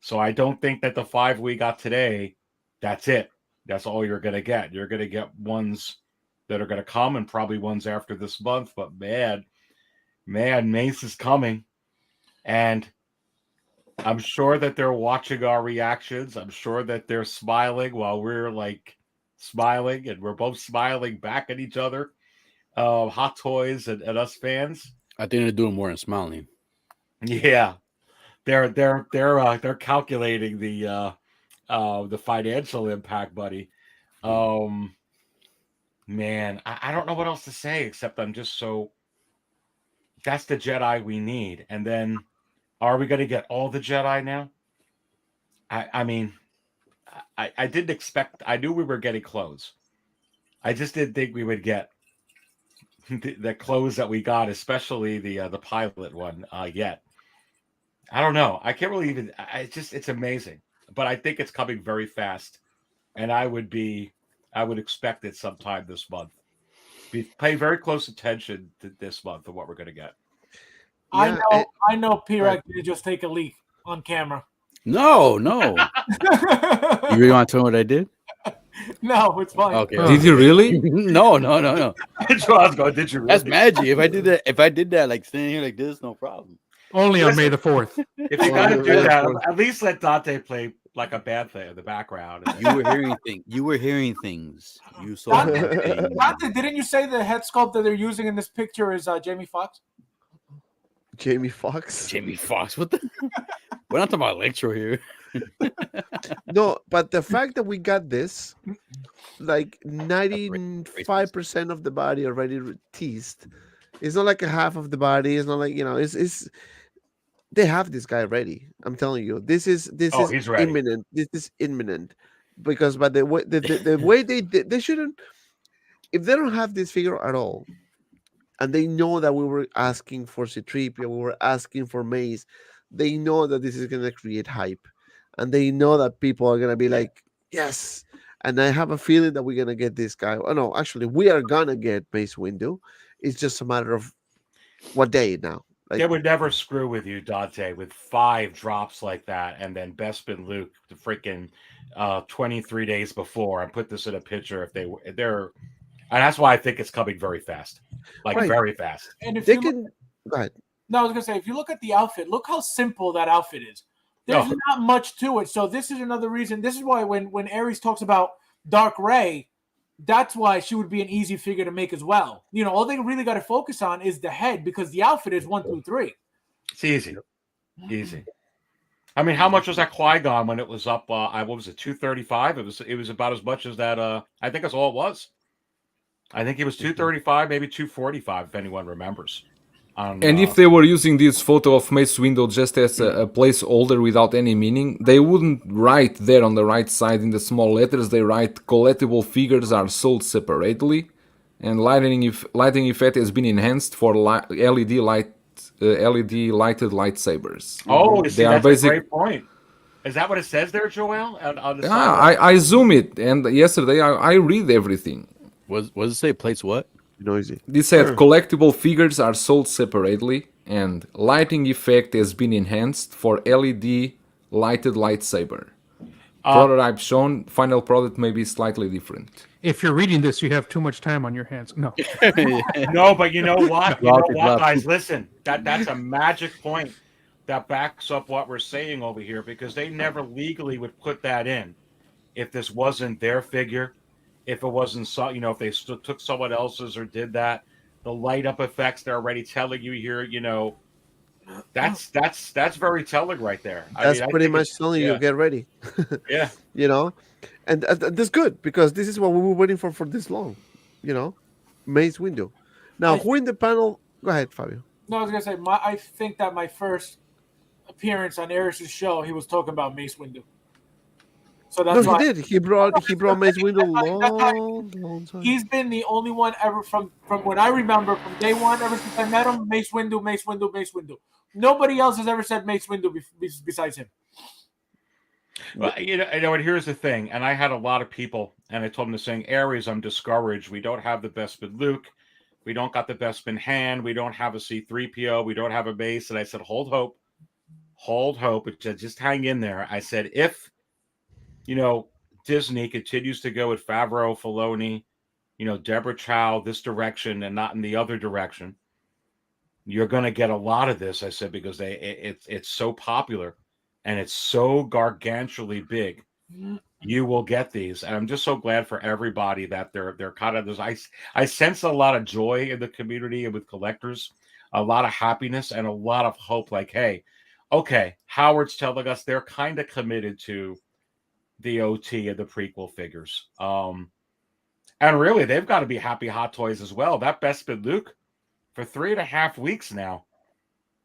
So I don't think that the 5 we got today, that's it. That's all you're going to get. You're going to get ones that are going to come and probably ones after this month. But man, Mace is coming. And I'm sure that they're watching our reactions. I'm sure that they're smiling while we're like smiling, and we're both smiling back at each other. Hot Toys and us fans. I think they're doing more than smiling. Yeah, they're calculating the financial impact, buddy. Man, I don't know what else to say except I'm just so. That's the Jedi we need, and then. Are we going to get all the Jedi now? I mean, I didn't expect. I knew we were getting clothes. I just didn't think we would get the clothes that we got, especially the pilot one yet. I don't know. I can't really even. It's amazing, but I think it's coming very fast, and I would expect it sometime this month. Pay very close attention to this month of what we're going to get. Yeah, I know P-Rex did just take a leak on camera. No. You really want to tell me what I did? No, it's fine. Okay. Did you really? No. Did you really? That's magic. If I did that like standing here like this, no problem. Only on May the 4th. If you got to do that, at least let Dante play like a bad thing in the background. You were hearing things. You were hearing things. You saw things. Dante, didn't you say the head sculpt that they're using in this picture is Jamie Foxx? Jamie Foxx. Jamie Foxx. What the? We're not talking about Electro here. No, but the fact that we got this, like 95% of the body already teased. It's not like a half of the body. It's not like, you know, it's they have this guy ready. I'm telling you, this is he's ready. imminent. This is imminent because by the way the way they shouldn't, if they don't have this figure at all, and they know that we were asking for C3PO, we were asking for Mace, they know that this is gonna create hype, and they know that people are gonna be like, yes. And I have a feeling that we're gonna get this guy. Oh no, actually, we are gonna get Mace Windu. It's just a matter of what day now. Like, they would never screw with you, Dante, with 5 drops like that, and then Bespin Luke the freaking 23 days before. I put this in a picture. If they're, and that's why I think it's coming very fast, like Right. very fast. And if they you can. look, Go ahead. no, I was gonna say, if you look at the outfit, look how simple that outfit is. There's Oh. not much to it. So this is another reason. This is why when Ares talks about Dark Ray, that's why she would be an easy figure to make as well. You know, all they really got to focus on is the head because the outfit is 1, 2, 3. It's easy, easy. I mean, how much was that Qui-Gon when it was up? What was it, 235? It was about as much as that. I think that's all it was. I think it was 235, maybe 245, if anyone remembers. And if they were using this photo of Mace Windu just as a placeholder without any meaning, they wouldn't write there on the right side in the small letters. They write collectible figures are sold separately, and lighting effect has been enhanced for LED lighted lightsabers. Oh, you see, They are that's a great point. Is that what it says there, Joel? On the side? I zoom it, and yesterday I read everything. Was it say plates what? Noisy. This said collectible figures are sold separately, and lighting effect has been enhanced for LED lighted lightsaber. Prototype shown, final product may be slightly different. If you're reading this, you have too much time on your hands. No. No, but you know what? You know what, Love it. guys? Listen, that's a magic point that backs up what we're saying over here, because they never legally would put that in if this wasn't their figure. If it wasn't so, you know, if they took someone else's or did that, the light up effects they're already telling you here, you know, that's very telling right there. That's I pretty think much telling you, get ready. Yeah. You know, and that's good because this is what we were waiting for this long. You know, Mace Windu. Now, who in the panel? Go ahead, Fabio. No, I was gonna say, I think that my first appearance on Ares' show, he was talking about Mace Windu. So that's No, why he did. He brought Mace Windu long time. he's been the only one ever from what I remember from day one, ever since I met him. Mace Windu, Mace Windu, Mace Windu. Nobody else has ever said Mace Windu besides him. Well, you know, and here's the thing, and I had a lot of people, and I told them the saying, Ares, I'm discouraged. We don't have the Bespin Luke. We don't got the Bespin hand. We don't have a C-3PO. We don't have a base. And I said, hold hope. But just hang in there. I said, if, you know, Disney continues to go with Favreau, Filoni, you know, Deborah Chow, this direction and not in the other direction, you're going to get a lot of this, I said, because it's so popular and it's so gargantually big. You will get these. And I'm just so glad for everybody that they're kind of this. I sense a lot of joy in the community and with collectors, a lot of happiness and a lot of hope. Like, hey, okay, Howard's telling us they're kind of committed to the OT and the prequel figures. And really, they've got to be happy Hot Toys as well. That Bespin Luke for 3.5 weeks now.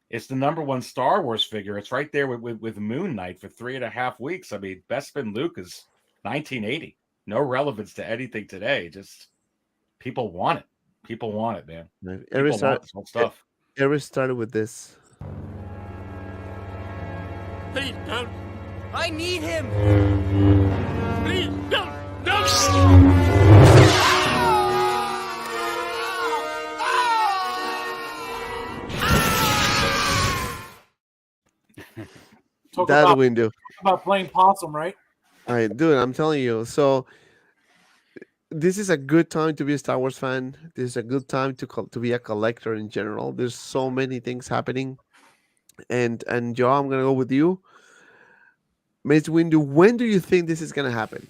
It's the #1 Star Wars figure. It's right there with Moon Knight for 3.5 weeks. I mean, Bespin Luke is 1980. No relevance to anything today. Just people want it. People want it, man. People want this whole stuff. Ares started with this. Please don't. I need him! Please don't. No. Talk That about, window. about playing possum, right? All right, dude, I'm telling you. So this is a good time to be a Star Wars fan. This is a good time to be a collector in general. There's so many things happening. And Joe, I'm gonna go with you. Mace Windu, when do you think this is gonna happen?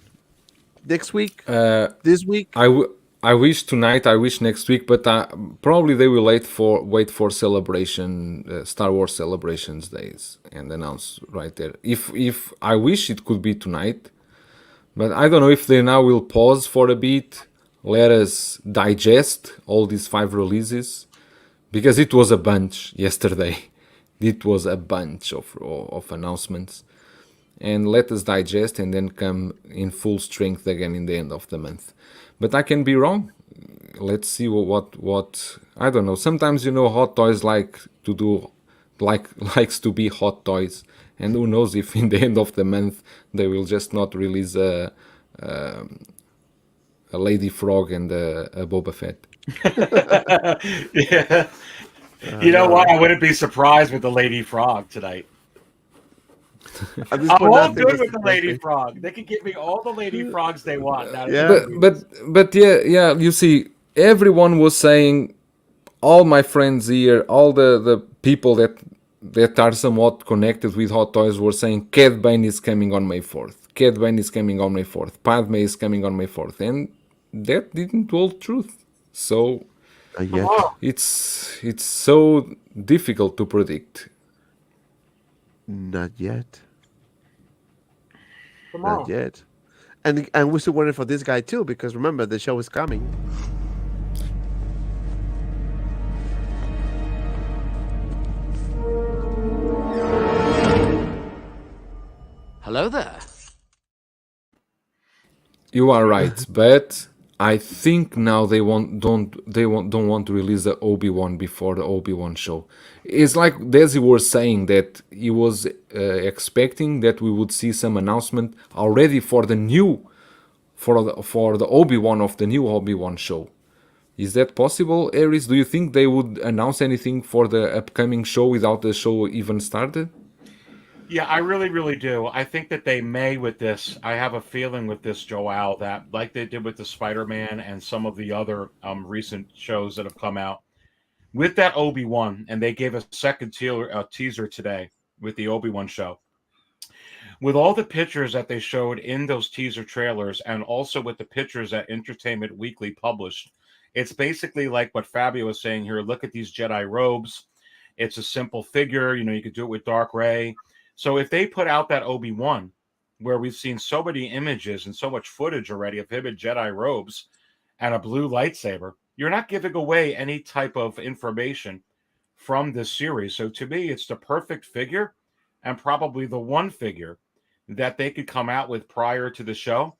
Next week? This week? I wish tonight. I wish next week, but probably they will wait for celebration, Star Wars celebrations days, and announce right there. If I wish it could be tonight, but I don't know if they now will pause for a bit, let us digest all these 5 releases, because it was a bunch yesterday. It was a bunch of announcements, and let us digest and then come in full strength again in the end of the month. But I can be wrong. Let's see what I don't know. Sometimes Hot Toys likes to be Hot Toys, and who knows if in the end of the month they will just not release a Lady Frog and a Boba Fett. Yeah. You know what? I wouldn't be surprised with the Lady Frog tonight. I'm all good with the Lady Frog. They can give me all the Lady Frogs they want. But yeah. You see, everyone was saying, all my friends here, all the people that are somewhat connected with Hot Toys were saying, Cad Bane is coming on May 4th. Cad Bane is coming on May 4th. Padme is coming on May 4th, and that didn't hold truth. So it's so difficult to predict. Not yet. Tomorrow. Not yet. And we're still waiting for this guy too, because remember, the show is coming. Hello there. You are right, but I think now they don't want to release the Obi-Wan before the Obi-Wan show. It's like Desi was saying that he was expecting that we would see some announcement already for the Obi-Wan of the new Obi-Wan show. Is that possible, Aries? Do you think they would announce anything for the upcoming show without the show even started? Yeah, I really, really do. I think that they may with this. I have a feeling with this, Joel, that like they did with the Spider-Man and some of the other recent shows that have come out, with that Obi-Wan, and they gave a second teaser today with the Obi-Wan show. With all the pictures that they showed in those teaser trailers, and also with the pictures that Entertainment Weekly published, it's basically like what Fabio was saying here. Look at these Jedi robes. It's a simple figure. You could do it with Dark Ray. So if they put out that Obi-Wan, where we've seen so many images and so much footage already of him in Jedi robes and a blue lightsaber, you're not giving away any type of information from this series. So to me, it's the perfect figure, and probably the one figure that they could come out with prior to the show.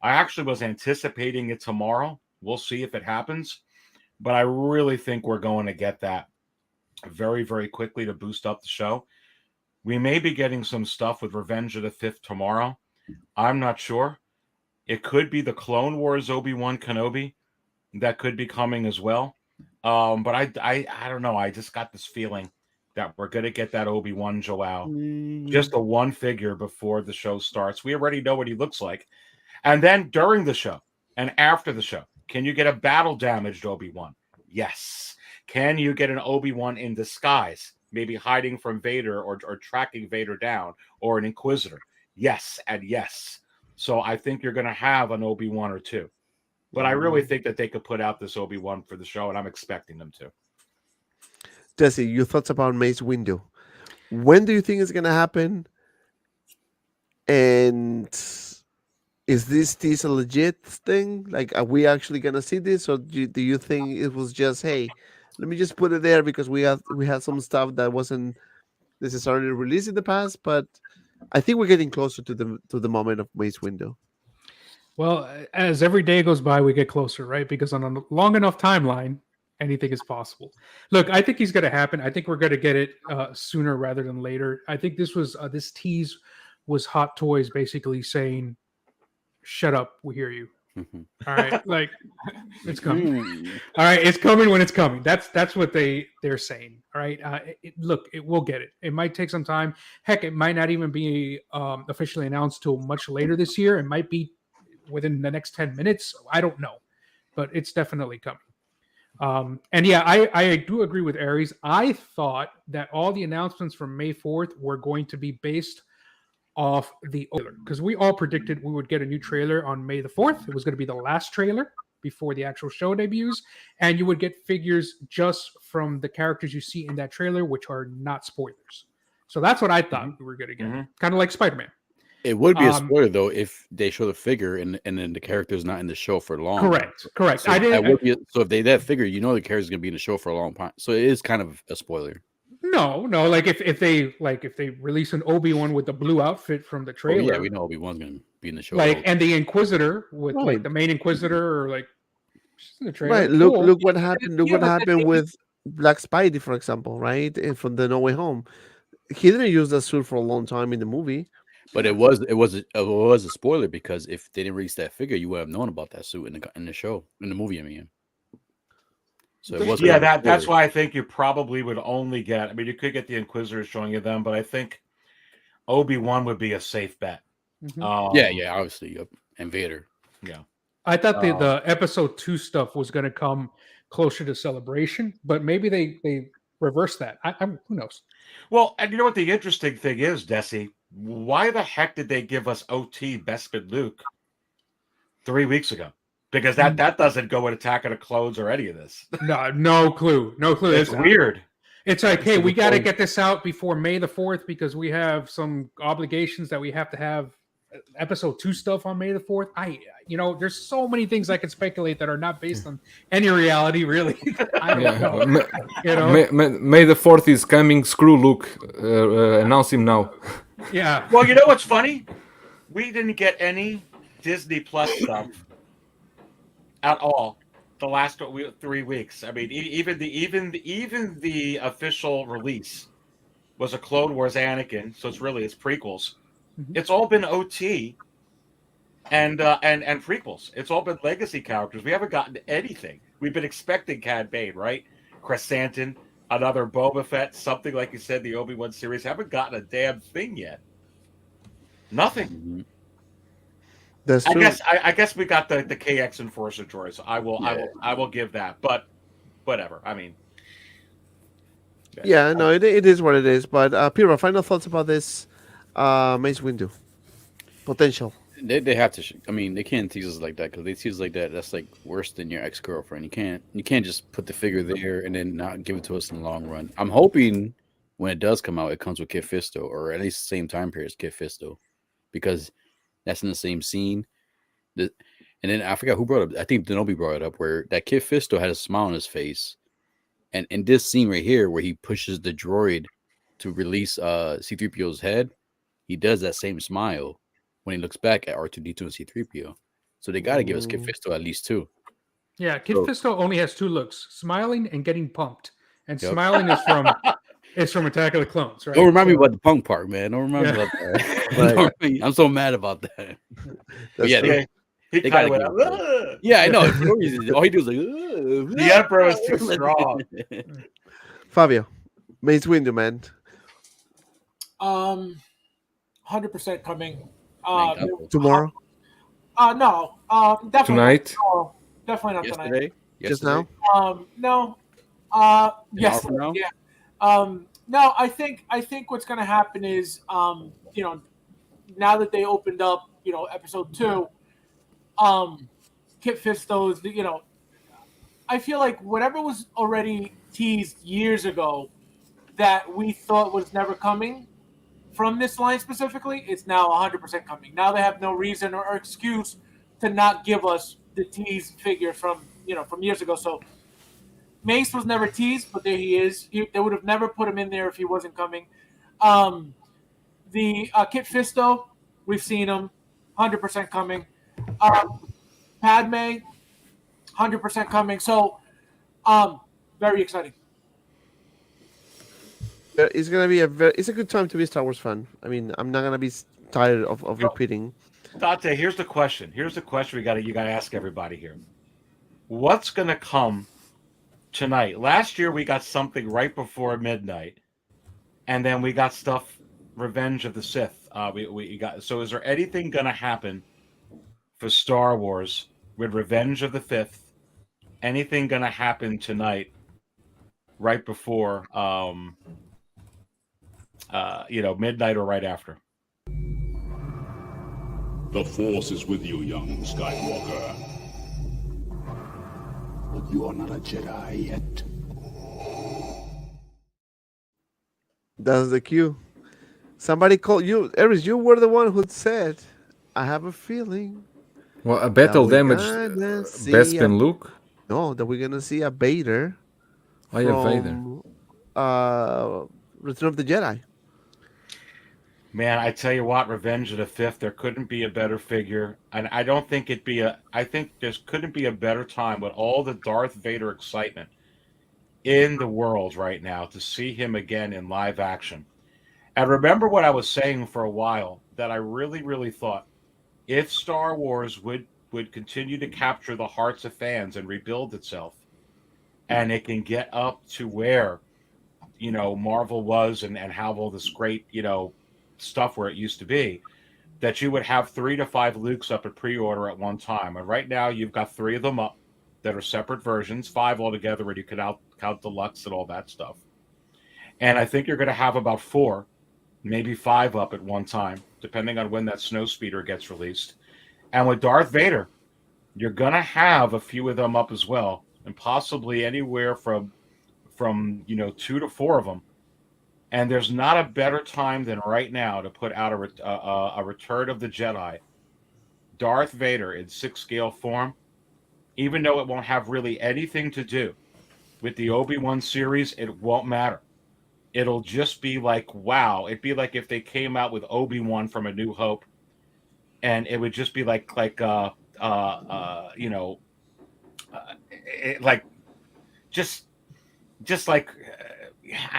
I actually was anticipating it tomorrow. We'll see if it happens. But I really think we're going to get that very, very quickly to boost up the show. We may be getting some stuff with Revenge of the Fifth tomorrow. I'm not sure. It could be the Clone Wars Obi-Wan Kenobi that could be coming as well. But I don't know. I just got this feeling that we're going to get that Obi-Wan Joao. Just the one figure before the show starts. We already know what he looks like. And then during the show and after the show, can you get a battle-damaged Obi-Wan? Yes. Can you get an Obi-Wan in disguise? Maybe hiding from Vader or tracking Vader down, or an Inquisitor. Yes, and yes. So I think you're going to have an Obi-Wan or two. But I really think that they could put out this Obi-Wan for the show, and I'm expecting them to. Jesse, your thoughts about Mace Windu. When do you think it's going to happen? And is this a legit thing? Like, are we actually going to see this? Or do you think it was just, hey, let me just put it there because we had some stuff that wasn't necessarily released in the past, but I think we're getting closer to the moment of Mace Windu. Well, as every day goes by, we get closer, right? Because on a long enough timeline, anything is possible. Look, I think he's going to happen. I think we're going to get it sooner rather than later. I think this tease was Hot Toys basically saying, "Shut up, we hear you." All right, like it's coming. All right, it's coming when it's coming. That's what they're saying. All right, look, we'll get it. It might take some time. Heck, it might not even be officially announced till much later this year. It might be within the next 10 minutes. I don't know, but it's definitely coming. And yeah, I do agree with Aries. I thought that all the announcements from May 4th were going to be based off the trailer, because we all predicted we would get a new trailer on May the 4th. It was going to be the last trailer before the actual show debuts, and you would get figures just from the characters you see in that trailer, which are not spoilers. So that's what I thought we were going to get. Kind of like Spider-Man. It would be a spoiler though if they show the figure and then the character's not in the show for long. Correct. So I didn't. So if they that figure, you know the character's gonna be in the show for a long time. So it is kind of a spoiler. No. Like if they release an Obi-Wan with the blue outfit from the trailer. Oh, yeah, we know Obi-Wan's gonna be in the show. Like, and the Inquisitor with like the main Inquisitor, or like she's in the trailer. Right. Look what happened. Look what happened with Black Spidey, for example. Right, and from the No Way Home, he didn't use that suit for a long time in the movie. But it was a spoiler, because if they didn't release that figure, you would have known about that suit in the show, in the movie. I mean, so it was that's why I think you probably would only get. I mean, you could get the Inquisitors showing you them, but I think Obi-Wan would be a safe bet. Yeah, obviously, yep. And Vader. Yeah, I thought the episode 2 stuff was going to come closer to Celebration, but maybe they reversed that. I'm who knows. Well, and you know what the interesting thing is, Desi? Why the heck did they give us OT Bespin Luke 3 weeks ago? Because that doesn't go with Attack of the Clones or any of this. No clue. It's weird. It's like, hey, we got to get this out before May the 4th because we have some obligations that we have to have episode 2 stuff on May the 4th. There's so many things I can speculate that are not based on any reality, really. I don't know. May the 4th is coming. Screw Luke. Announce him now. Yeah. Well, you know what's funny? We didn't get any Disney Plus stuff at all the last 3 weeks. I mean, even the official release was a Clone Wars Anakin, so it's prequels. It's all been OT and prequels. It's all been legacy characters. We haven't gotten anything. We've been expecting Cad Bane, right? Chrysanthemum, another Boba Fett, something like you said, the Obi-Wan series. Haven't gotten a damn thing yet. Nothing. That's true. I guess we got the KX Enforcer droid, so I will give that. But whatever. I mean, it is what it is. But Pira, final thoughts about this Mace Windu potential. They have to. I mean, they can't tease us like that, because they tease like that. That's like worse than your ex-girlfriend. You can't just put the figure there and then not give it to us in the long run. I'm hoping when it does come out, it comes with Kit Fisto, or at least the same time period as Kit Fisto, because that's in the same scene. And then I forgot who brought it up. I think Denobi brought it up, where that Kit Fisto had a smile on his face, and in this scene right here, where he pushes the droid to release C-3PO's head, he does that same smile when he looks back at R2D2 and C-3PO. So they got to give us Kit Fisto at least 2. Yeah, Kit Fisto only has 2 looks: smiling and getting pumped. And smiling is from Attack of the Clones, right? Don't remind me about the punk part, man. Don't remind me about that. I'm so mad about that. He kind of went, ugh. Yeah, I know. All he does is like, the Emperor is too strong. Fabio, Mace Windu, man. 100% coming. Tomorrow? No. Definitely. Tonight? No, definitely not tonight. Just now? No. Yes. Yeah. No, I think what's going to happen is, now that they opened up, episode 2, Kit Fisto's, I feel like whatever was already teased years ago that we thought was never coming from this line specifically, it's now 100% coming. Now they have no reason or excuse to not give us the teased figure from years ago. So Mace was never teased, but there he is. They would have never put him in there if he wasn't coming. The Kit Fisto, we've seen him, 100% coming. Padme, 100% coming. So, very exciting. It's gonna be it's a good time to be a Star Wars fan. I mean, I'm not gonna be tired of repeating. Dante, here's the question. You gotta ask everybody here. What's gonna come tonight? Last year we got something right before midnight, and then we got stuff Revenge of the Sith. We got. So is there anything gonna happen for Star Wars with Revenge of the Fifth anything going to happen tonight, right before, midnight or right after. The Force is with you, young Skywalker. But you are not a Jedi yet. That's the cue. Somebody called you, Eris. You were the one who said, "I have a feeling." Well, a battle that we're damaged gonna see Bespin Luke. No, that we're gonna see a Vader. Oh yeah, Vader. Return of the Jedi. Man, I tell you what, Revenge of the Fifth, there couldn't be a better figure. And I don't think I think there couldn't be a better time with all the Darth Vader excitement in the world right now to see him again in live action. And remember what I was saying for a while, that I really, really thought if Star Wars would continue to capture the hearts of fans and rebuild itself, and it can get up to where, Marvel was and have all this great, stuff where it used to be, that you would have 3 to 5 Lukes up at pre-order at one time. And right now you've got 3 of them up that are separate versions, 5 altogether where you could count deluxe and all that stuff. And I think you're going to have about 4, maybe 5 up at one time, depending on when that Snowspeeder gets released. And with Darth Vader, you're going to have a few of them up as well, and possibly anywhere from 2 to 4 of them. And there's not a better time than right now to put out a Return of the Jedi, Darth Vader in 6-scale form, even though it won't have really anything to do with the Obi-Wan series. It won't matter. It'll just be like, wow. It'd be like if they came out with Obi-Wan from A New Hope, and it would just be like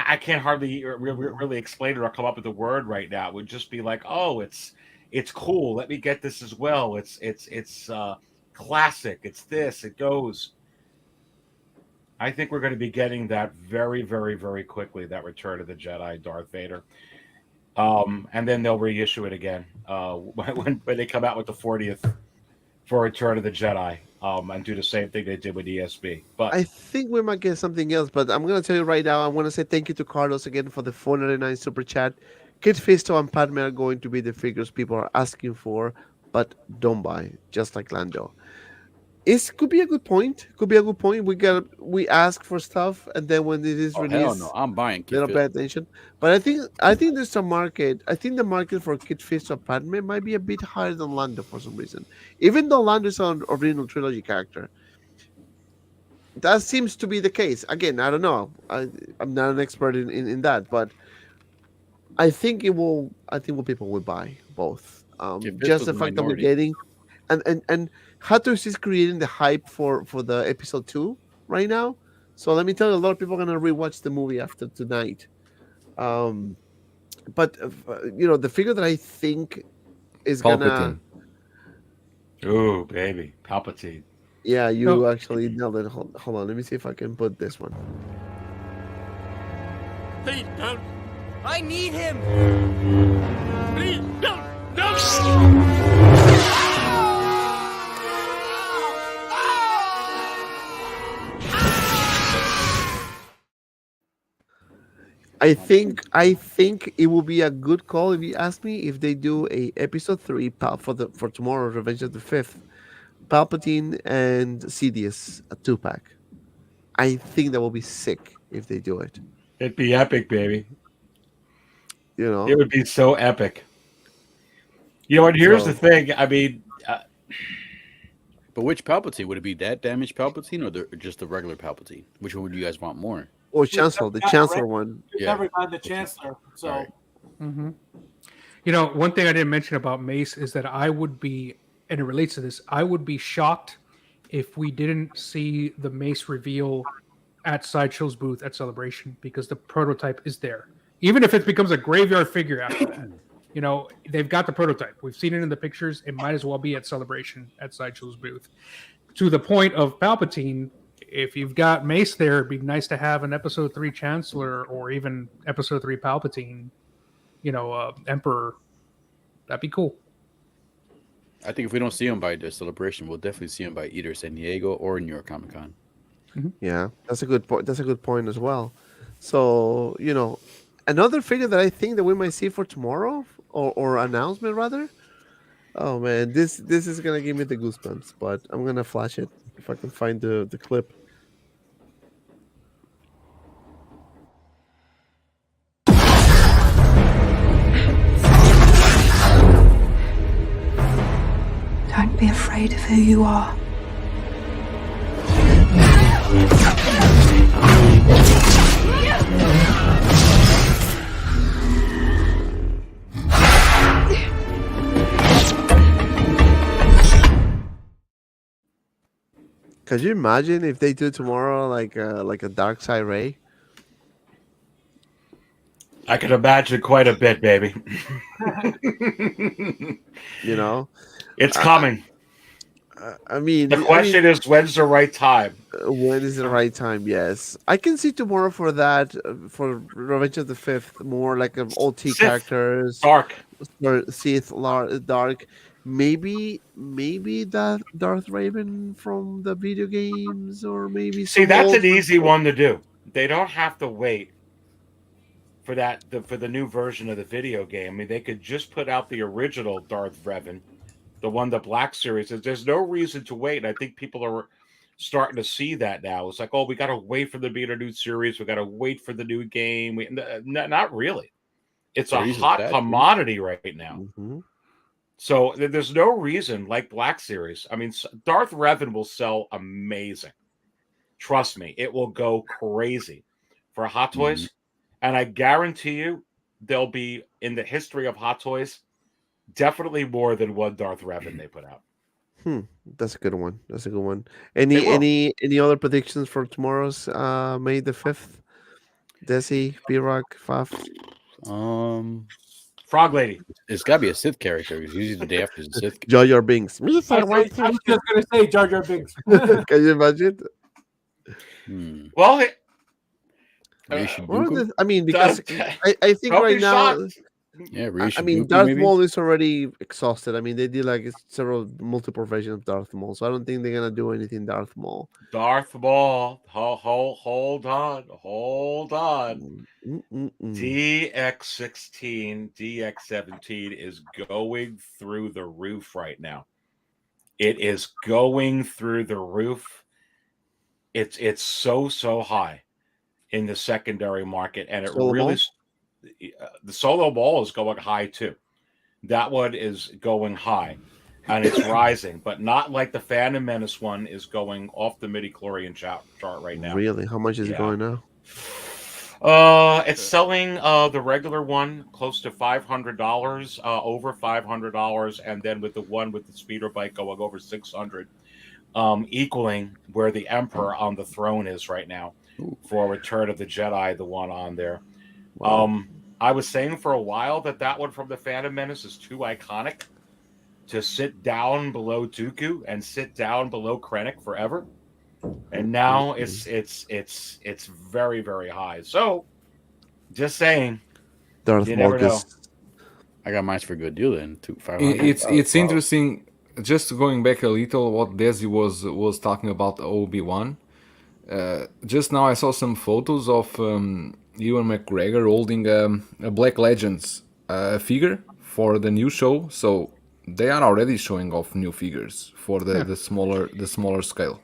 I can't hardly really explain it or come up with a word right now. It would just be like, oh, it's cool. Let me get this as well. It's classic. It's this. It goes. I think we're going to be getting that very, very, very quickly. That Return of the Jedi, Darth Vader, and then they'll reissue it again when they come out with the 40th for Return of the Jedi. And do the same thing they did with ESB. But I think we might get something else, but I'm going to tell you right now, I want to say thank you to Carlos again for the $4.99 super chat. Kid Fisto and Padme are going to be the figures people are asking for, but don't buy, just like Lando. Could be a good point. We ask for stuff, and then when it is released, hell no, I'm buying. They don't pay attention. But I think there's a market. I think the market for Kid Fisto and Padme might be a bit higher than Lando for some reason. Even though Lando is an original trilogy character, that seems to be the case. Again, I don't know. I'm not an expert in that, but I think people will buy both. Just the fact that we're getting, and Hot Toys is creating the hype for the episode 2 right now. So let me tell you, a lot of people are gonna rewatch the movie after tonight. But the figure that I think is Palpatine. Ooh, baby, Palpatine. Yeah, you actually nailed it. Hold on, let me see if I can put this one. Please don't. I need him. Please don't. I think it will be a good call if you ask me if they do a episode 3 for tomorrow, Revenge of the Fifth, Palpatine and Sidious, a 2-pack. I think that will be sick if they do it. It'd be epic, baby. It would be so epic. And here's the thing. I mean, but which Palpatine would it be? That damaged Palpatine or just the regular Palpatine? Which one would you guys want more? Or Chancellor, the Chancellor one. We've never gotten the Chancellor, so. Right. Mm-hmm. One thing I didn't mention about Mace is that I would be, and it relates to this, I would be shocked if we didn't see the Mace reveal at Sideshow's booth at Celebration, because the prototype is there. Even if it becomes a graveyard figure after that. They've got the prototype. We've seen it in the pictures. It might as well be at Celebration at Sideshow's booth. To the point of Palpatine, if you've got Mace there, it'd be nice to have an Episode 3 Chancellor or even Episode 3 Palpatine, Emperor. That'd be cool. I think if we don't see him by the Celebration, we'll definitely see him by either San Diego or New York Comic Con. Yeah, that's a good point. That's a good point as well. So another figure that I think that we might see for tomorrow, or announcement rather. Oh man, this is gonna give me the goosebumps. But I'm gonna flash it if I can find the clip. Don't be afraid of who you are. Could you imagine if they do tomorrow like a dark side Ray? I can imagine quite a bit, baby. It's coming. I mean, the question is, when's the right time? When is the right time? Yes, I can see tomorrow for that. For Revenge of the Fifth, more like OT Sith. characters, Dark, or Sith, dark. Maybe that Darth Raven from the video games, or maybe See, some that's old an easy one to do. They don't have to wait for for the new version of the video game. I mean, they could just put out the original Darth Revan, the one the Black Series. There's no reason to wait. I think people are starting to see that now. It's like, oh, we got to wait for the be a new series. We got to wait for the new game. Not really. It's a hot commodity right now. Mm-hmm. So there's no reason, like Black Series. I mean, Darth Revan will sell amazing. Trust me, it will go crazy for Hot Toys. Mm-hmm. And I guarantee you, there'll be, in the history of Hot Toys, definitely more than one Darth Revan they put out. That's a good one. That's a good one. Any other predictions for tomorrow's May the 5th? Desi, B-Rock, Faf? Frog Lady. It's got to be a Sith character. It's usually the day after the Sith. Jar Jar Binks. I was just going to say Jar Jar Binks. Can you imagine? Well, I mean, because I think right now, yeah, I mean, Darth Maul is already exhausted. I mean, they did like multiple versions of Darth Maul, so I don't think they're gonna do anything Darth Maul. Darth Maul, hold on. DX16, DX17 is going through the roof right now. It is going through the roof. It's so high in the secondary market, and the Solo Maul is going high too. That one is going high, and it's rising, but not like the Phantom Menace one is going off the midi-chlorian chart right now. Really? How much is it going now? It's selling the regular one close to $500, over $500, and then with the one with the speeder bike going over $600, equaling where the Emperor on the throne is right now. For Return of the Jedi, the one on there. Wow. I was saying for a while that one from the Phantom Menace is too iconic to sit down below Dooku and sit down below Krennic forever. And now it's very, very high. So, just saying, Darth you never know. I got mine for a good deal then. It's interesting. Just going back a little, what Desi was talking about Obi-Wan. Just now I saw some photos of Ewan McGregor holding a Black Legends figure for the new show, so they are already showing off new figures for the smaller scale.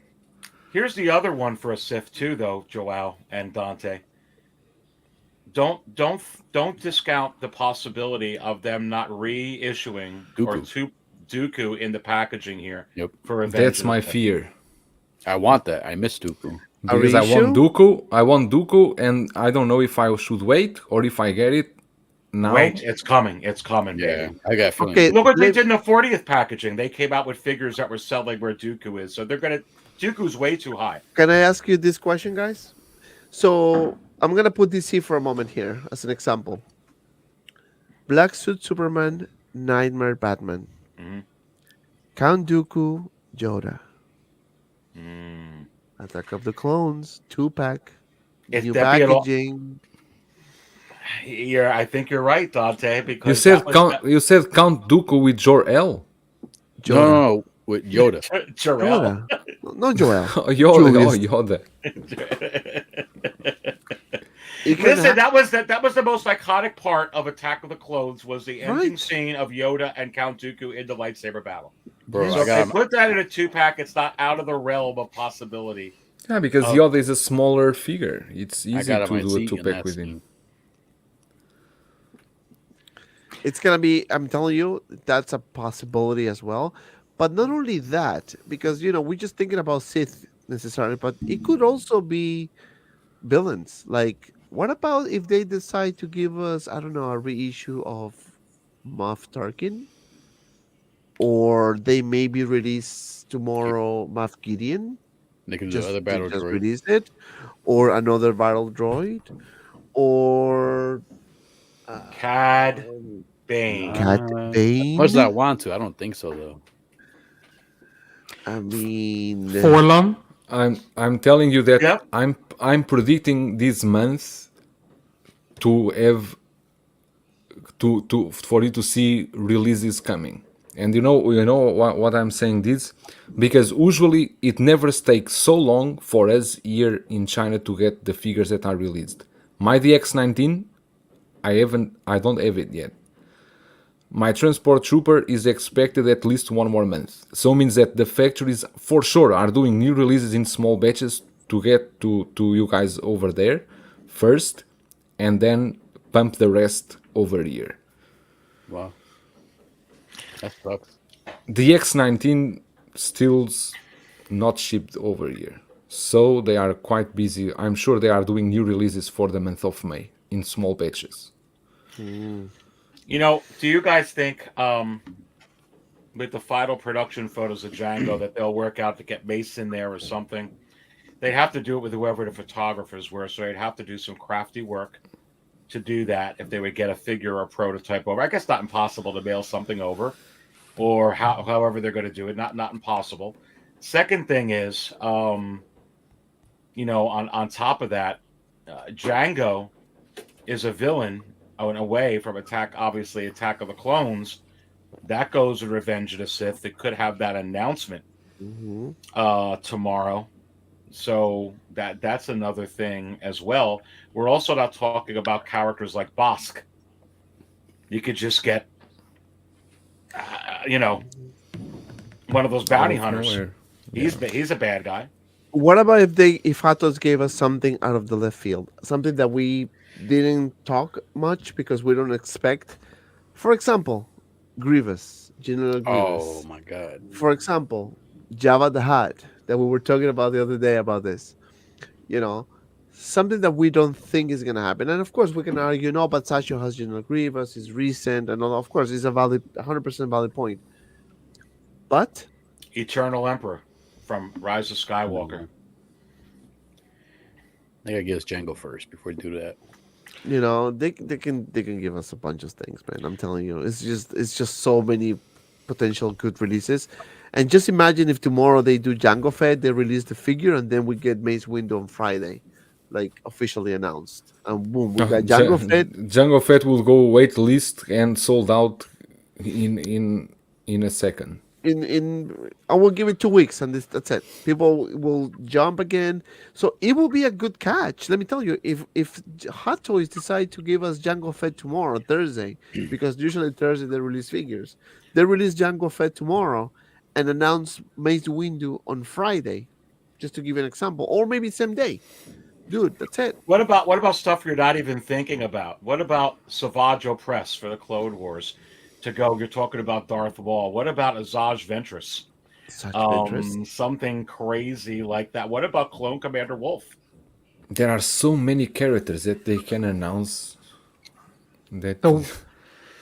Here's the other one for a Sith too, though, Joao and Dante. Don't discount the possibility of them not reissuing Dooku in the packaging here. Yep, for Revenge. That's my fear. I want that. I miss Dooku. Because I want Dooku, and I don't know if I should wait or if I get it now. Wait, it's coming, yeah, baby. I got a feeling. Okay, look what they did in the 40th packaging. They came out with figures that were selling where Dooku is, so Dooku's way too high. Can I ask you this question, guys? So I'm gonna put DC for a moment here as an example. Black Suit Superman, Nightmare Batman, Count Dooku, Yoda. Attack of the Clones, 2-pack, new packaging. I think you're right, Dante. Because you said Count Dooku with Jor-El. No, with Yoda. Jor-El. No, Joel. Yoda. Julius. Yoda. Listen, that was the most iconic part of Attack of the Clones was the ending Right. scene of Yoda and Count Dooku in the lightsaber battle. Bro, So I if they got put that in a 2-pack, it's not out of the realm of possibility. Yeah, because Yoda is a smaller figure. It's I easy got to my do a seat in 2-pack that with scene. him. It's gonna be. I'm telling you, that's a possibility as well. But not only that, because we're just thinking about Sith necessarily, but it could also be villains. Like, what about if they decide to give us, I don't know, a reissue of Moff Tarkin, or they maybe release tomorrow Moff Gideon, They can do the other they battle just droid. release it, or another battle droid, or Cad Bane. Cat Bane. Much as I want to, I don't think so though. I mean, Forlum. I'm telling you that Yep. I'm predicting this month to have to for you to see releases coming. And you know what I'm saying this because usually it never takes so long for us here in China to get the figures that are released. My DX19 I don't have it yet. My Transport Trooper is expected at least 1 more month. So means that the factories for sure are doing new releases in small batches to get to you guys over there first and then pump the rest over here. Wow. That sucks. The X19 still's not shipped over here. So they are quite busy. I'm sure they are doing new releases for the month of May in small batches. You know, do you guys think with the final production photos of Django that they'll work out to get Mace in there or something? They have to do it with whoever the photographers were, so they'd have to do some crafty work to do that if they would get a figure or a prototype over. I guess not impossible to mail something over, or however they're going to do it. Not impossible. Second thing is, you know, on top of that, Django is a villain in a way from Attack of the Clones. That goes with Revenge of the Sith. They could have that announcement tomorrow. So that's another thing as well. We're also not talking about characters like Bosk. You could just get, you know, one of those bounty hunters. He's a bad guy. What about if Hot Toys gave us something out of the left field, something that we didn't talk much because we don't expect? For example, Grievous, General Grievous. Oh my god. For example, Jabba the Hutt that we were talking about the other day about this. You know, something that we don't think is gonna happen. And of course, we can argue, no, but Sacho has General Grievous, is recent, and all. Of course, it's a valid, 100% valid point. But Eternal Emperor from Rise of Skywalker. They gotta get us Django first before they do that. you know, they can give us a bunch of things, man. I'm telling you, it's just so many potential good releases. And just imagine if tomorrow they do Jango Fett, they release the figure, and then we get Mace Windu on Friday, like officially announced. And boom, we got Jango Fett. Jango Fett will go wait list and sold out in a second. I will give it 2 weeks, and that's it. People will jump again, so it will be a good catch. Let me tell you, if Hot Toys decide to give us Jango Fett tomorrow, Thursday, because usually Thursday they release figures, they release Jango Fett tomorrow, and announce Mace Windu on Friday, just to give you an example, or maybe same day. Dude, that's it. What about stuff you're not even thinking about? What about Savage Opress for the Clone Wars? To go, you're talking about Darth Maul. What about Asajj Ventress? Something crazy like that. What about Clone Commander Wolf? There are so many characters that they can announce.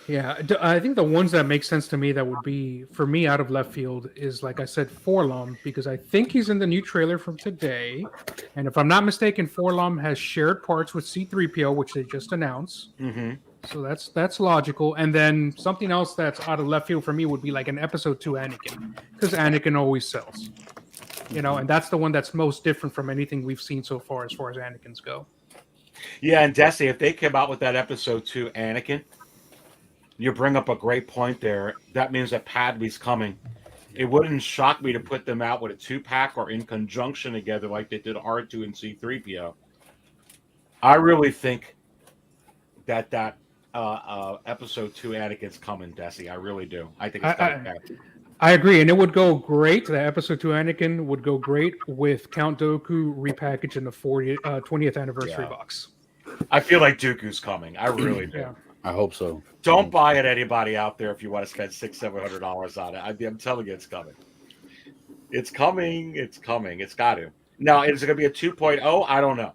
Yeah, I think the ones that make sense to me that would be, for me, out of left field is, like I said, Forlom, because I think he's in the new trailer from today. And if I'm not mistaken, Forlom has shared parts with C-3PO, which they just announced. Mm-hmm. So that's logical. And then something else that's out of left field for me would be like an episode 2 Anakin, because Anakin always sells. You know, and that's the one that's most different from anything we've seen so far as Anakins go. Yeah, and Desi, if they came out with that episode 2 Anakin, you bring up a great point there. That means that Padme's coming. it wouldn't shock me to put them out with a 2-pack or in conjunction together like they did R2 and C3PO. I really think that episode 2 Anakin's coming, Desi. I really do. I think it's coming. I agree, and it would go great. The episode 2 Anakin would go great with Count Dooku repackaged in the 20th anniversary box. I feel like Dooku's coming. I really do. Yeah. I hope so. Don't buy it, anybody out there, if you want to spend $600-$700 on it. I'm telling you, it's coming. It's coming. It's coming. It's got to. Now, is it going to be a 2.0? I don't know.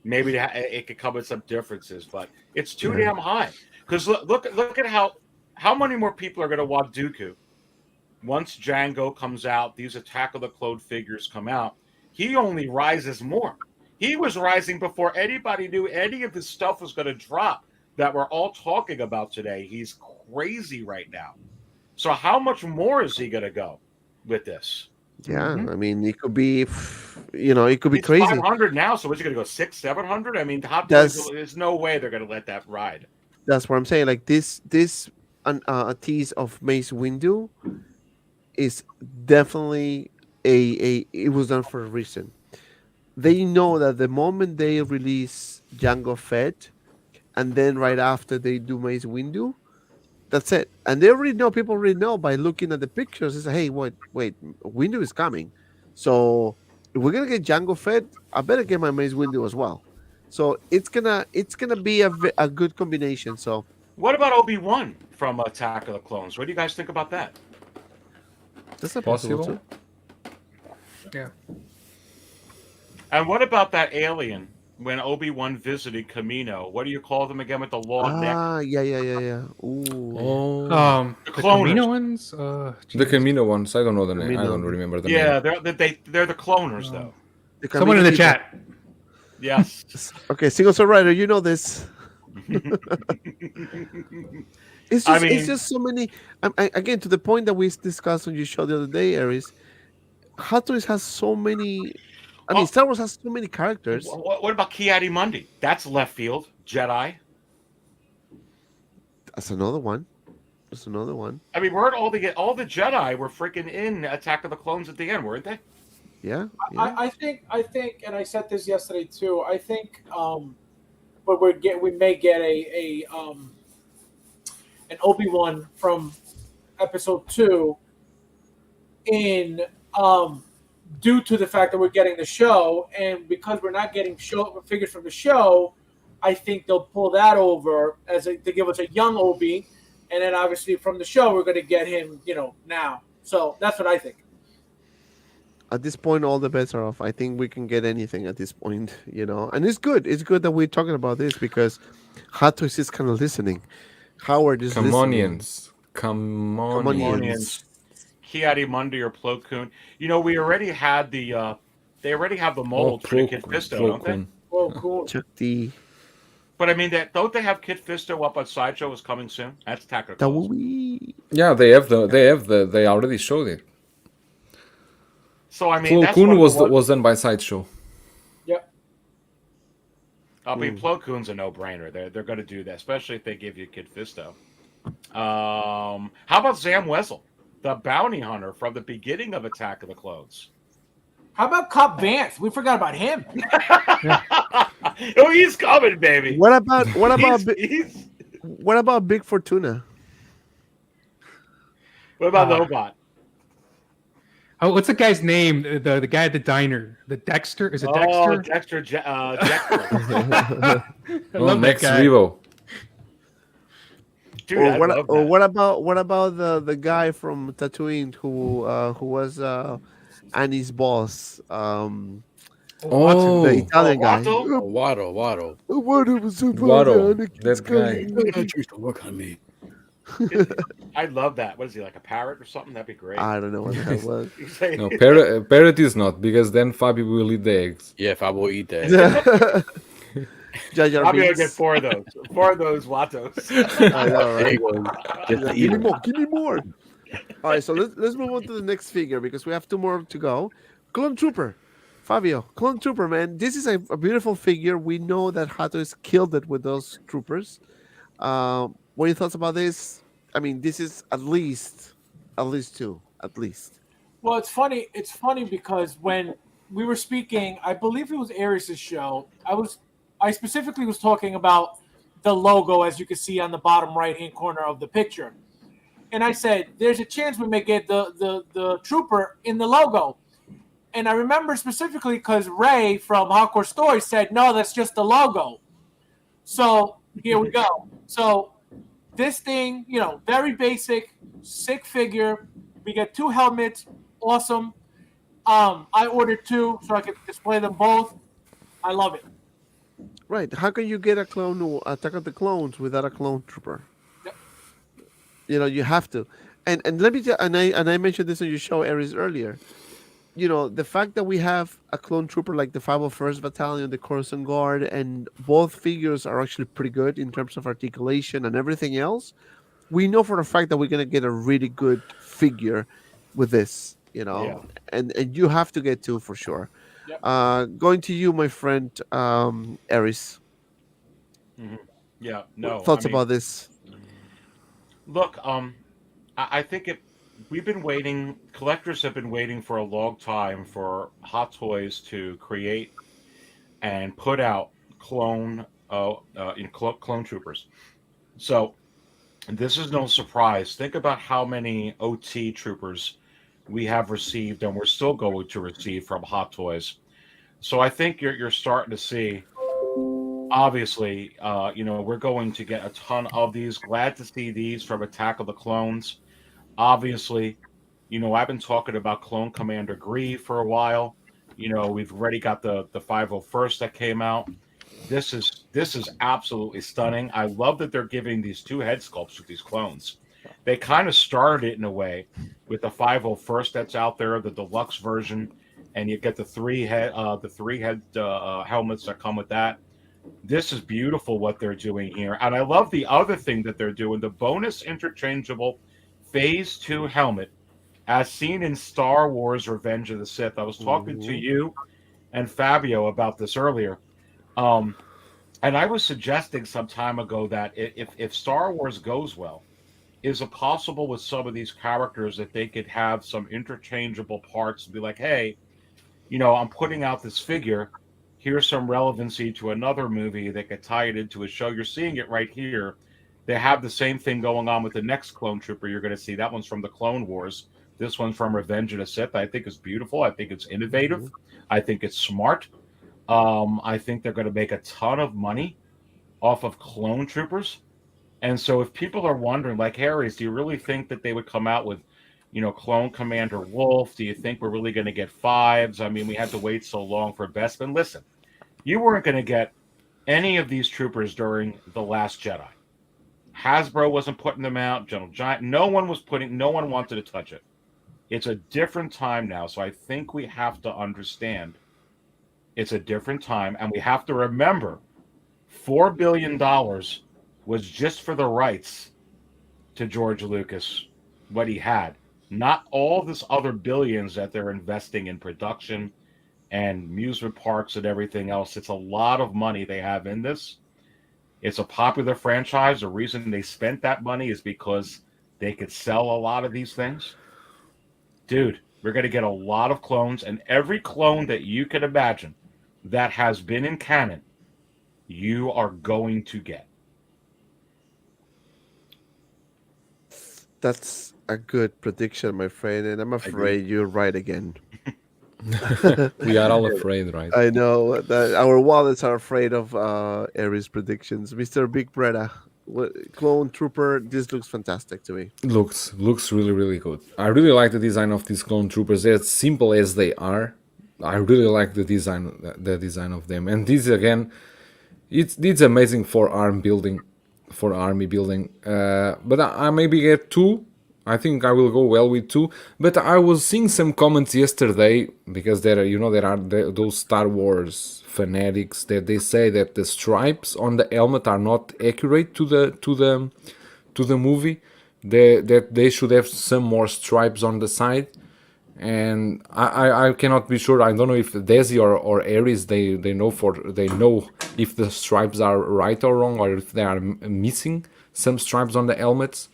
Maybe it could come with some differences, but it's too damn high. Because look at how many more people are going to want Dooku once Django comes out. These Attack of the Clone figures come out. He only rises more. He was rising before anybody knew any of this stuff was going to drop that we're all talking about today. He's crazy right now. So how much more is he going to go with this? Yeah, I mean, it could be, it could be crazy. 500 now, so is he going to go 600-700? I mean, there's no way they're going to let that ride. That's what I'm saying. Like this a tease of Mace Windu is definitely it was done for a reason. They know that the moment they release Jango Fett, and then right after they do Mace Windu, that's it. And they already know, people already know by looking at the pictures, they say, hey, wait, Windu is coming. So if we're gonna get Jango Fett, I better get my Mace Windu as well. So it's gonna be a good combination. So what about Obi-Wan from Attack of the Clones? What do you guys think about that? That's not possible too. Yeah. And what about that alien when Obi-Wan visited Kamino? What do you call them again with the long neck? Yeah. Ooh. Oh. The Kamino ones? The Kamino ones. I don't know the name. I don't remember the name. Yeah, they're the cloners, though. Someone in the chat. Yes. Okay, Single Soul Rider, you know this. It's just so many. Again, to the point that we discussed on your show the other day, Aries, Hot Toys has so many. I mean, Star Wars has so many characters. What about Ki-Adi-Mundi? That's left field. Jedi. That's another one. I mean, weren't all the Jedi were freaking in Attack of the Clones at the end, weren't they? Yeah. I think, and I said this yesterday too. I think, but we may get an Obi-Wan from Episode 2 in due to the fact that we're getting the show, and because we're not getting figures from the show, I think they'll pull that over to give us a young Obi, and then obviously from the show we're going to get him, now. So that's what I think. At this point, all the bets are off. I think we can get anything at this point, and it's good. It's good that we're talking about this because Hot Toys is kind of listening. Howard is listening. Come on. Ki-Adi-Mundi or Plo Koon. We already had they already have the mold for Kid Fisto, don't they? Oh, cool. Chuck D. But I mean, don't they have Kid Fisto up on Sideshow is coming soon? That's Attack of the Clones. Yeah, they already showed it. So I mean, Plo Koon was done by Sideshow. Yep. I mean, Plo Koon's a no-brainer. They're going to do that, especially if they give you Kid Fisto. How about Zam Wesell, the bounty hunter from the beginning of Attack of the Clones? How about Cobb Vanth? We forgot about him. Oh, he's coming, baby. What about Big Fortuna? What about Lobot? Oh, what's the guy's name? The guy at the diner. The Dexter? Is it Dexter? Oh, Dexter. I love Max that guy. Rebo. Dude, what about the guy from Tatooine who was Annie's boss? The Italian guy. Waddle. Waddle. That guy. Used to work on me. I love that. What is he, like a parrot or something? That'd be great. I don't know what that was. No, parrot is not, because then Fabi will eat the eggs. Yeah, Fabi will eat that. I'm gonna get 4 of those. 4 of those Wattos. I know, right? Give me more. All right, so let's move on to the next figure because we have 2 more to go. Clone Trooper. Fabio, Clone Trooper, man. This is a beautiful figure. We know that Hot Toys killed it with those troopers. What are your thoughts about this? I mean, this is at least 2. at least. Well, it's funny. It's funny because when we were speaking, I believe it was Aries' show. I specifically was talking about the logo, as you can see on the bottom right-hand corner of the picture. And I said, there's a chance we may get the trooper in the logo. And I remember specifically because Ray from Hardcore Stories said, no, that's just the logo. So here we go. So this thing, very basic, sick figure. We get 2 helmets. Awesome. I ordered 2 so I could display them both. I love it. Right. How can you get a clone Attack of the Clones without a clone trooper? Yep. You have to. And let me tell, and I mentioned this on your show, Aries, earlier. The fact that we have a clone trooper like the 501st Battalion, the Coruscant Guard, and both figures are actually pretty good in terms of articulation and everything else. We know for a fact that we're gonna get a really good figure with this. And you have to get 2 for sure. Yep. Going to you, my friend, Aries. Mm-hmm. Yeah, no. Thoughts about this? Look, I think we've been waiting. Collectors have been waiting for a long time for Hot Toys to create and put out clone troopers. So this is no surprise. Think about how many OT troopers we have received and we're still going to receive from Hot Toys. So I think you're starting to see, obviously, we're going to get a ton of these. Glad to see these from Attack of the Clones. Obviously, I've been talking about Clone Commander Grieve for a while. We've already got the 501st that came out. This is absolutely stunning. I love that they're giving these 2 head sculpts with these clones. They kind of started it in a way with the 501st that's out there, the deluxe version, and you get the 3 head helmets that come with that. This is beautiful what they're doing here, and I love the other thing that they're doing: the bonus interchangeable Phase 2 helmet, as seen in Star Wars: Revenge of the Sith. I was talking to you and Fabio about this earlier, and I was suggesting some time ago that if Star Wars goes well, is it possible with some of these characters that they could have some interchangeable parts and be like, hey, I'm putting out this figure. Here's some relevancy to another movie that could tie it into a show. You're seeing it right here. They have the same thing going on with the next clone trooper you're going to see. That one's from the Clone Wars. This one's from Revenge of the Sith. I think it's beautiful. I think it's innovative. Mm-hmm. I think it's smart. I think they're going to make a ton of money off of clone troopers. And so if people are wondering, like, Harry's, do you really think that they would come out with, Clone Commander Wolf? Do you think we're really going to get 5s? I mean, we had to wait so long for Bespin. Listen, you weren't going to get any of these troopers during The Last Jedi. Hasbro wasn't putting them out. General Giant, no one wanted to touch it. It's a different time now. So I think we have to understand it's a different time. And we have to remember $4 billion was just for the rights to George Lucas, what he had. Not all this other billions that they're investing in production and amusement parks and everything else. It's a lot of money they have in this. It's a popular franchise. The reason they spent that money is because they could sell a lot of these things. Dude, we're going to get a lot of clones, and every clone that you can imagine that has been in canon, you are going to get. That's a good prediction, my friend, and I'm afraid you're right again. We are all afraid, right? I know that our wallets are afraid of Aries predictions. Mr. BIGBREDA, Clone Trooper, this looks fantastic to me. Looks really, really good. I really like the design of these Clone Troopers. They're as simple as they are. I really like the design of them. And this again, it's amazing for army building. But I maybe get 2. I think I will go well with 2. But I was seeing some comments yesterday, because there are those Star Wars fanatics that they say that the stripes on the helmet are not accurate to the movie. That they should have some more stripes on the side. And I cannot be sure. I don't know if Desi or Aries they know if the stripes are right or wrong, or if they are missing some stripes on the helmets.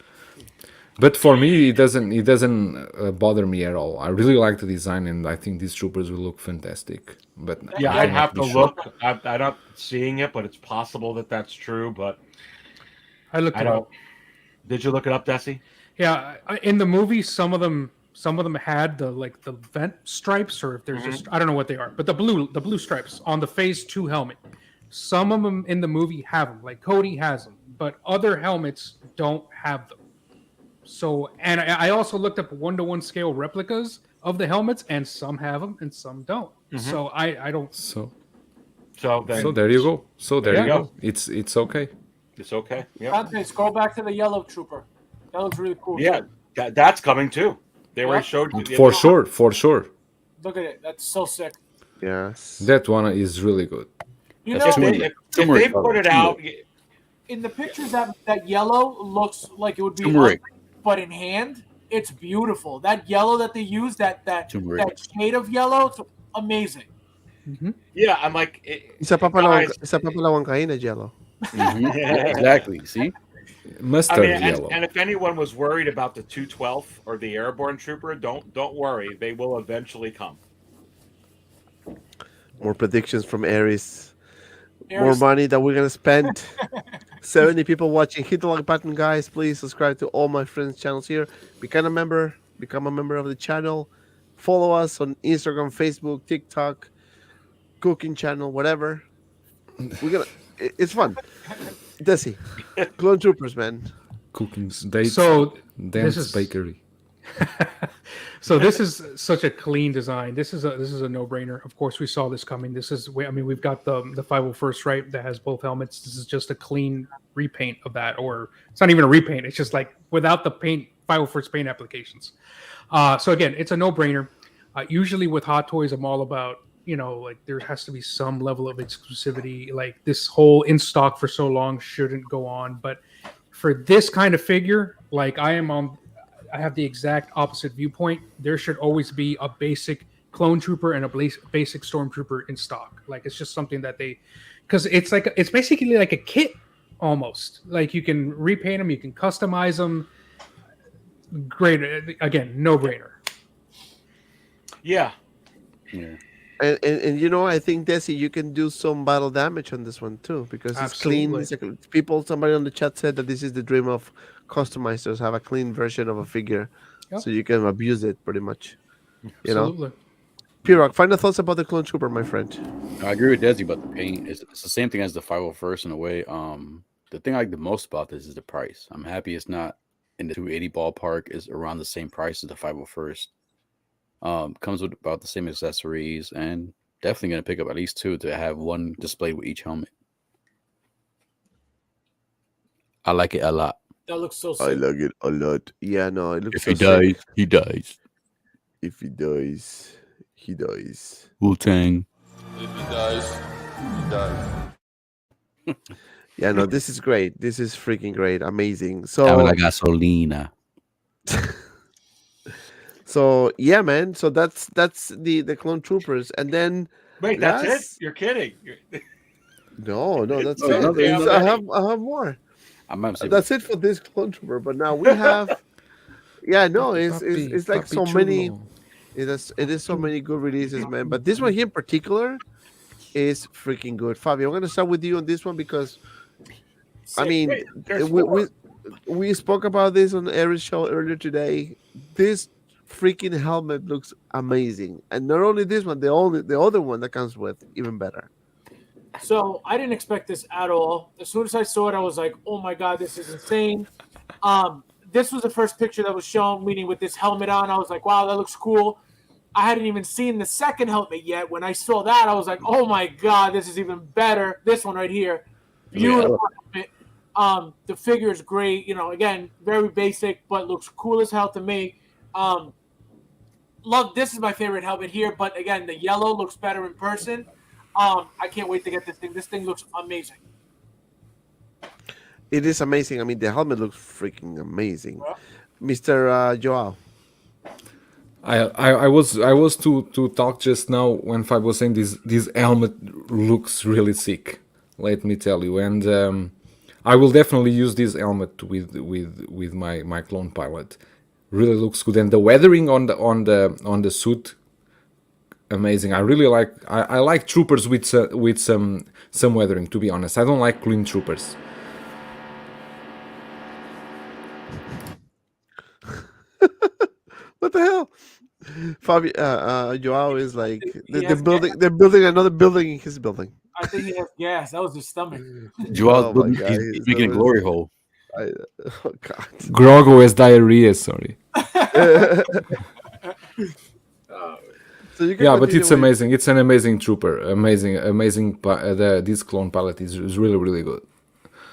But for me, it doesn't bother me at all. I really like the design, and I think these troopers will look fantastic. But Yeah, I I'd cannot have be to sure. look. I'm not seeing it, but it's possible that that's true. But I looked I it don't. up. Did you look it up, Desi? Yeah, in the movie, some of them had the vent stripes, or if there's just I don't know what they are, but the blue stripes on the Phase 2 helmet. Some of them in the movie have them, like Cody has them, but other helmets don't have them. So, and I also looked up 1-to-1 scale replicas of the helmets, and some have them and some don't. So I don't. So then, so there you go. So there Yeah. you go. It's okay. It's okay. Yeah. Dante, scroll back to the yellow trooper. That looks really cool. Yeah, that's coming too. They already showed you. For sure, for sure. Look at it. That's so sick. Yes. That one is really good. You That's know, too If they put it out, in the pictures, that yellow looks like it would be Turmeric. ugly, but in hand, it's beautiful. That yellow that they use, that Turmeric. shade of yellow, it's amazing. yeah, I'm like, Isa pa palawang kain Jello. Yeah, exactly. See, Mustard and, yellow. and if anyone was worried about the 212 or the airborne trooper, don't worry. They will eventually come. More predictions from Aries. More Aries- money that we're gonna spend. 70 people watching. Hit the like button, guys. Please subscribe to all my friends' channels here. Become a member of the channel. Follow us on Instagram, Facebook, TikTok, cooking channel, whatever. It's fun. Desi, Clone Troopers, man. Cooking dates. So Dance this is- bakery. So this is such a clean design. This is a no-brainer. Of course, we saw this coming. We've got the 501st, right, that has both helmets. This is just a clean repaint of that, or it's not even a repaint. It's just like without the paint 501st paint applications. So again, it's a no-brainer. Usually with Hot Toys, I'm all about, like there has to be some level of exclusivity. Like this whole in stock for so long shouldn't go on. But for this kind of figure, like I have the exact opposite viewpoint. There should always be a basic clone trooper and a basic stormtrooper in stock. Like it's just something that because it's basically like a kit almost. Like you can repaint them, you can customize them. Great, again, no brainer. Yeah. And I think Desi, you can do some battle damage on this one too because it's clean. Somebody on the chat said that this is the dream of customizers, have a clean version of a figure, so you can abuse it pretty much. Absolutely. P-Rock, final thoughts about the Clone Trooper, my friend. I agree with Desi about the paint. It's the same thing as the 501st in a way. The thing I like the most about this is the price. I'm happy it's not in the 280 ballpark. It's around the same price as the 501st. Comes with about the same accessories, and definitely going to pick up at least 2 to have one displayed with each helmet. I like it a lot. That looks so sick. I like it a lot. Yeah, no, it looks If so he dies, sick. he dies. If he dies, he dies. Wu-Tang. If he dies, he dies. Yeah, no, this is great. This is freaking great. Amazing. So, Dame la gasolina. so yeah, man. So that's the Clone Troopers, and then Wait, that's it? You're kidding. No, that's Oh, it. no, There's- I have more. That's it for this Clone Trooper. But now we have. Yeah, no, it's like so many. It is so many good releases, man. But this one here in particular is freaking good. Fabio, I'm gonna start with you on this one because, I mean, we spoke about this on Eric's show earlier today. This freaking helmet looks amazing, and not only this one, the other one that comes with even better. So I didn't expect this at all. As soon as I saw it, I was like, "Oh my god, this is insane!" This was the first picture that was shown, meaning with this helmet on. I was like, "Wow, that looks cool." I hadn't even seen the second helmet yet. When I saw that, I was like, "Oh my god, this is even better!" This one right here, beautiful helmet. The figure is great. Again, very basic, but looks cool as hell to me. Love. This is my favorite helmet here, but again, the yellow looks better in person. I can't wait to get this thing. This thing looks amazing. It is amazing. I mean, the helmet looks freaking amazing, Mr. Joao. I was to talk just now when Fab was saying this helmet looks really sick. Let me tell you, and I will definitely use this helmet with my clone pilot. Really looks good, and the weathering on the suit, amazing. I really like I like troopers with some weathering. To be honest, I don't like clean troopers. What the hell? Joao is like they're building another building in his building. I think he has gas. That was his stomach. Joel's Oh my building, God, he's making a glory hole. Oh God. Grogu has diarrhea. Sorry. So you can Yeah, but it's continue with- amazing. It's an amazing trooper. Amazing. This clone palette is really good.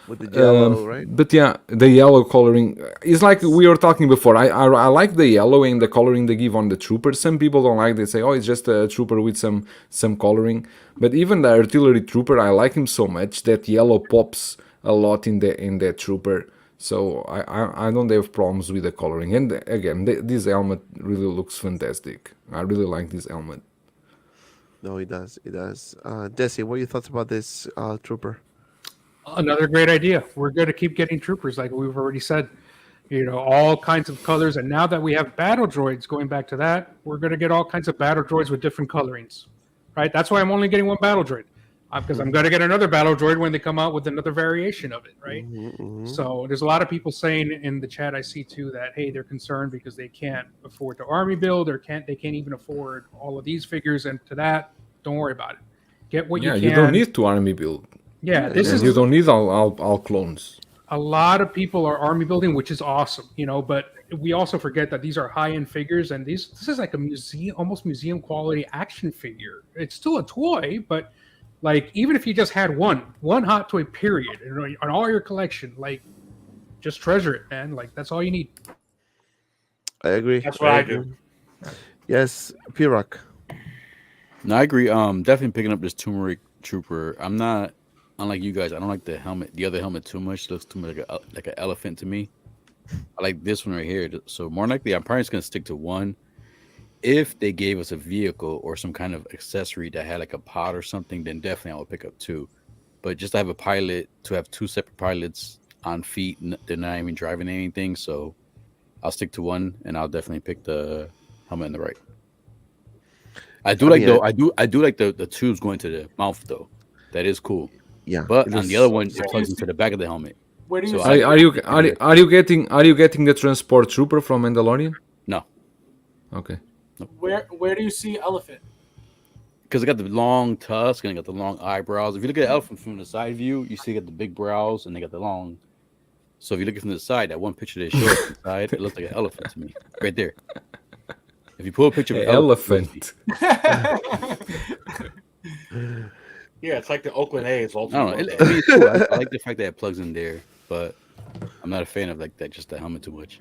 with the yellow, right? But yeah, the yellow coloring is like we were talking before. I like the yellow and the coloring they give on the trooper. Some people don't like. They say, "Oh, it's just a trooper with some coloring." But even the artillery trooper, I like him so much that yellow pops a lot in that trooper. So I don't have problems with the coloring. And again, this helmet really looks fantastic. I really like this helmet. No, it does. It does. Desi, what are your thoughts about this trooper? Another great idea. We're going to keep getting troopers, like we've already said. You know, all kinds of colors. And now that we have battle droids, going back to that, we're going to get all kinds of battle droids with different colorings, right? That's why I'm only getting one battle droid, because I'm going to get another battle droid when they come out with another variation of it, right? So there's a lot of people saying in the chat I see too that, hey, they're concerned because they can't afford the army build or they can't even afford all of these figures. And to that, don't worry about it. Get what you can. You don't need to army build. Yeah, you don't need all clones. A lot of people are army building, which is awesome, you know, but we also forget that these are high-end figures, and this is like a museum, almost museum quality action figure. It's still a toy, but like even if you just had one hot toy period on all your collection, like just treasure it, man. Like that's all you need. I agree. That's what I do. Yes, P-Rock. No, I agree. Definitely picking up this turmeric trooper. I'm not, unlike you guys, I don't like the helmet, the other helmet too much. It looks too much like an elephant to me. I like this one right here. So more likely, I'm probably just gonna stick to one. If they gave us a vehicle or some kind of accessory that had like a pod or something, then definitely I would pick up two. But just to have a pilot, to have two separate pilots on feet, they're not even driving anything. So I'll stick to one, and I'll definitely pick the helmet in the right. I do like the tubes going to the mouth though. That is cool. Yeah. But on the other one, it plugs into the back of the helmet. Where do you So Are you getting the transport trooper from Mandalorian? No. Okay. Where do you see elephant? Because it got the long tusk and it got the long eyebrows. If you look at elephant from the side view, you see it got the big brows and they got the long. So if you look from the side, that one picture they showed from the side, it looks like an elephant to me, right there. If you pull a picture of an elephant. Yeah, it's like the Oakland A's. I don't know. It's cool. I like the fact that it plugs in there, but I'm not a fan of like that. Just the helmet too much.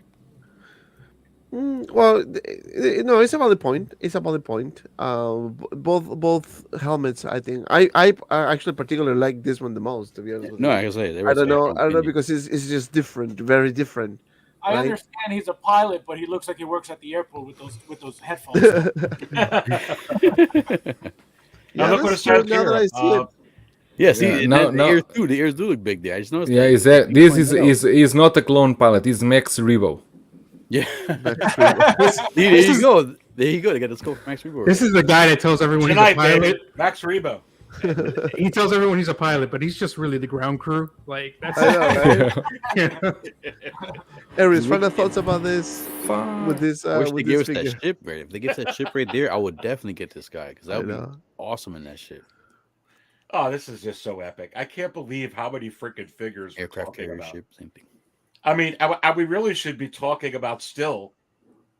Well, no, it's a valid point. It's a valid point. Both helmets, I think. I actually particularly like this one the most. To be honest with you. No, I can say I don't know because it's just different, very different. I right? understand he's a pilot, but he looks like he works at the airport with those headphones. Yeah, look what it that's true, says now that I here. see it. Yeah, see, Yeah, the ears do look big there. I just noticed. Yeah, this is not a clone pilot. It's Max Rebo. Yeah. There you go. There you go. They got the scope for Max Rebo. This is the guy that tells everyone Tonight, he's a pilot. baby. Max Rebo. He tells everyone he's a pilot, but he's just really the ground crew. Like that's I know, right? Yeah. Aries, final thoughts about this with this I wish with they gave this us figure. that ship right. If they give us that ship right there, I would definitely get this guy because that would be know. awesome in that ship. Oh, this is just so epic. I can't believe how many freaking figures we're Aircraft talking carrier about. ship, same thing. I mean, we really should be talking about still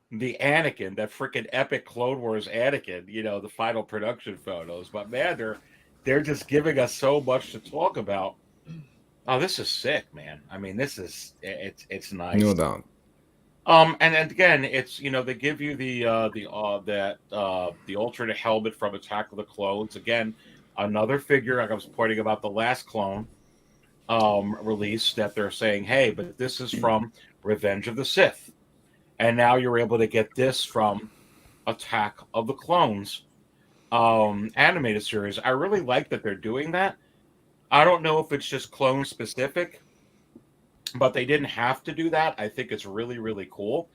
the Anakin, that freaking epic Clone Wars Anakin, you know, the final production photos. But man, they're just giving us so much to talk about. Oh, this is sick, man. I mean, it's nice. No doubt. And again, it's, you know, they give you the alternate helmet from Attack of the Clones. Again, another figure, like I was pointing about the last clone release, that they're saying, hey, but this is from Revenge of the Sith. And now you're able to get this from Attack of the Clones animated series. I really like that they're doing that. I don't know if it's just clone specific but they didn't have to do that. I think it's really, really cool.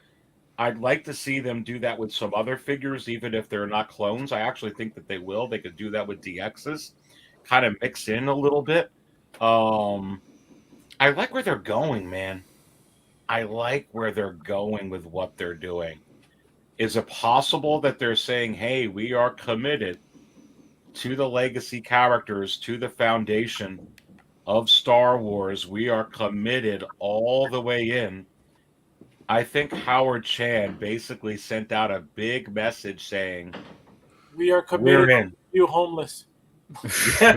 I'd like to see them do that with some other figures, even if they're not clones. I actually think that they will. They could do that with DXs, kind of mix in a little bit. I like where they're going, man. I like where they're going with what they're doing. Is it possible that they're saying, hey, we are committed to the legacy characters, to the foundation of Star Wars? We are committed all the way in. I think Howard Chan basically sent out a big message saying, we are committed we're in. to you homeless. You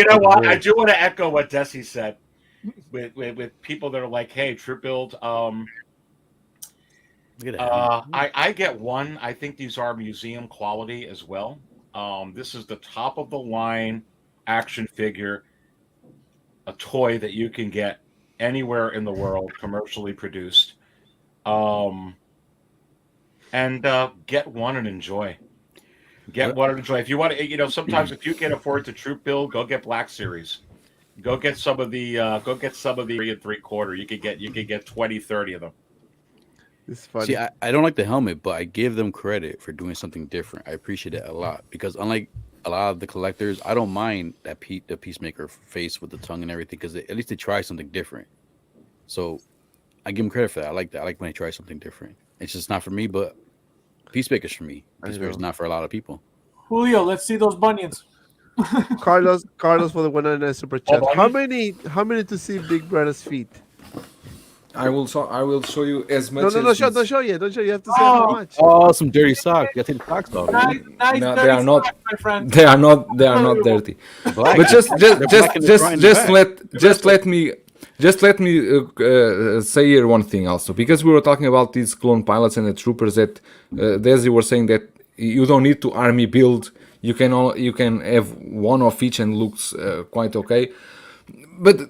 know what? I do want to echo what Desi said with people that are like, hey, Trip Build, I get one. I think these are museum quality as well. This is the top of the line action figure, a toy that you can get anywhere in the world, commercially produced. And get one and enjoy. Get one and enjoy. If you want to, sometimes if you can't afford to Troop Build, go get Black Series. Go get some of the 3 3/4. You could get 20, 30 of them. It's funny. See, I don't like the helmet, but I give them credit for doing something different. I appreciate it a lot because unlike a lot of the collectors, I don't mind that the Peacemaker face with the tongue and everything because at least they try something different. So I give them credit for that. I like that. I like when they try something different. It's just not for me, but Peacemaker's for me. Peacemaker's not for a lot of people. Julio, let's see those bunions. Carlos for the 199 super chat. How many to see Big Brother's feet? I will show you as much. Don't show yet. You have to say how much. Oh, some dirty socks. You got to take the socks off. Nice No, dirty they are not. socks, my friend. They are not dirty. Black. But just let me say here one thing also, because we were talking about these clone pilots and the troopers that Desi were saying that you don't need to army build. You can have one of each and looks quite okay. But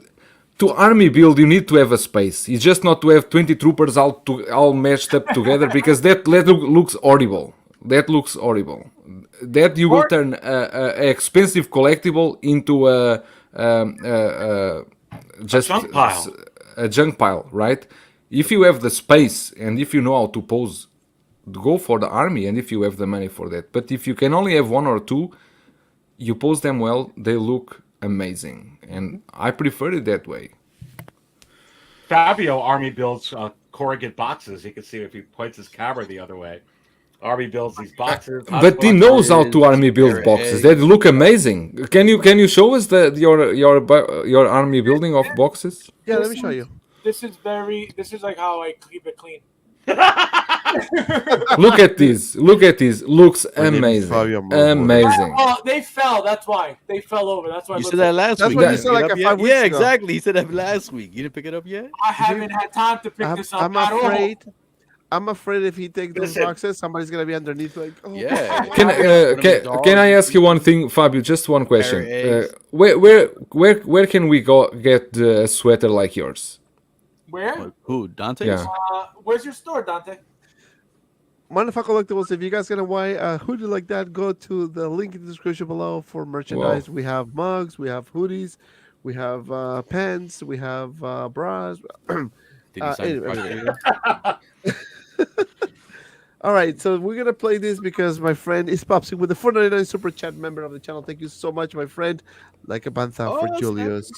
to army build, you need to have a space. It's just not to have 20 troopers all meshed up together because that looks horrible. That looks horrible. That you will turn an expensive collectible into just a junk pile, right? If you have the space and if you know how to pose, go for the army, and if you have the money for that. But if you can only have one or two, you pose them well, they look amazing, and I prefer it that way. Fabio Army builds corrugate boxes. You can see if he points his camera the other way. Army builds these boxes. But he knows how to army build boxes. They look amazing. Can you show us your army building of boxes? Yeah, let me show you. This is like how I keep it clean. Look at this. Looks amazing. Amazing. Oh, they fell. That's why they fell over. That's why. You said that last week. That's what you said like 5 weeks ago. Exactly. You said that last week. You didn't pick it up yet. I haven't had time to pick this up. I'm afraid if he takes those boxes, somebody's gonna be underneath. Like, oh. Yeah. Can I ask you one thing, Fabio? Just one question. Where can we go get a sweater like yours? Where? Who? Dante? Yeah. Where's your store, Dante? Manufactured Collectibles. If you guys gonna buy a hoodie like that, go to the link in the description below for merchandise. Wow. We have mugs, we have hoodies, we have pants, we have bras. All right, so we're gonna play this because my friend is Popsy with the 499 super chat member of the channel. Thank you so much, my friend. Like a bantha for Julius.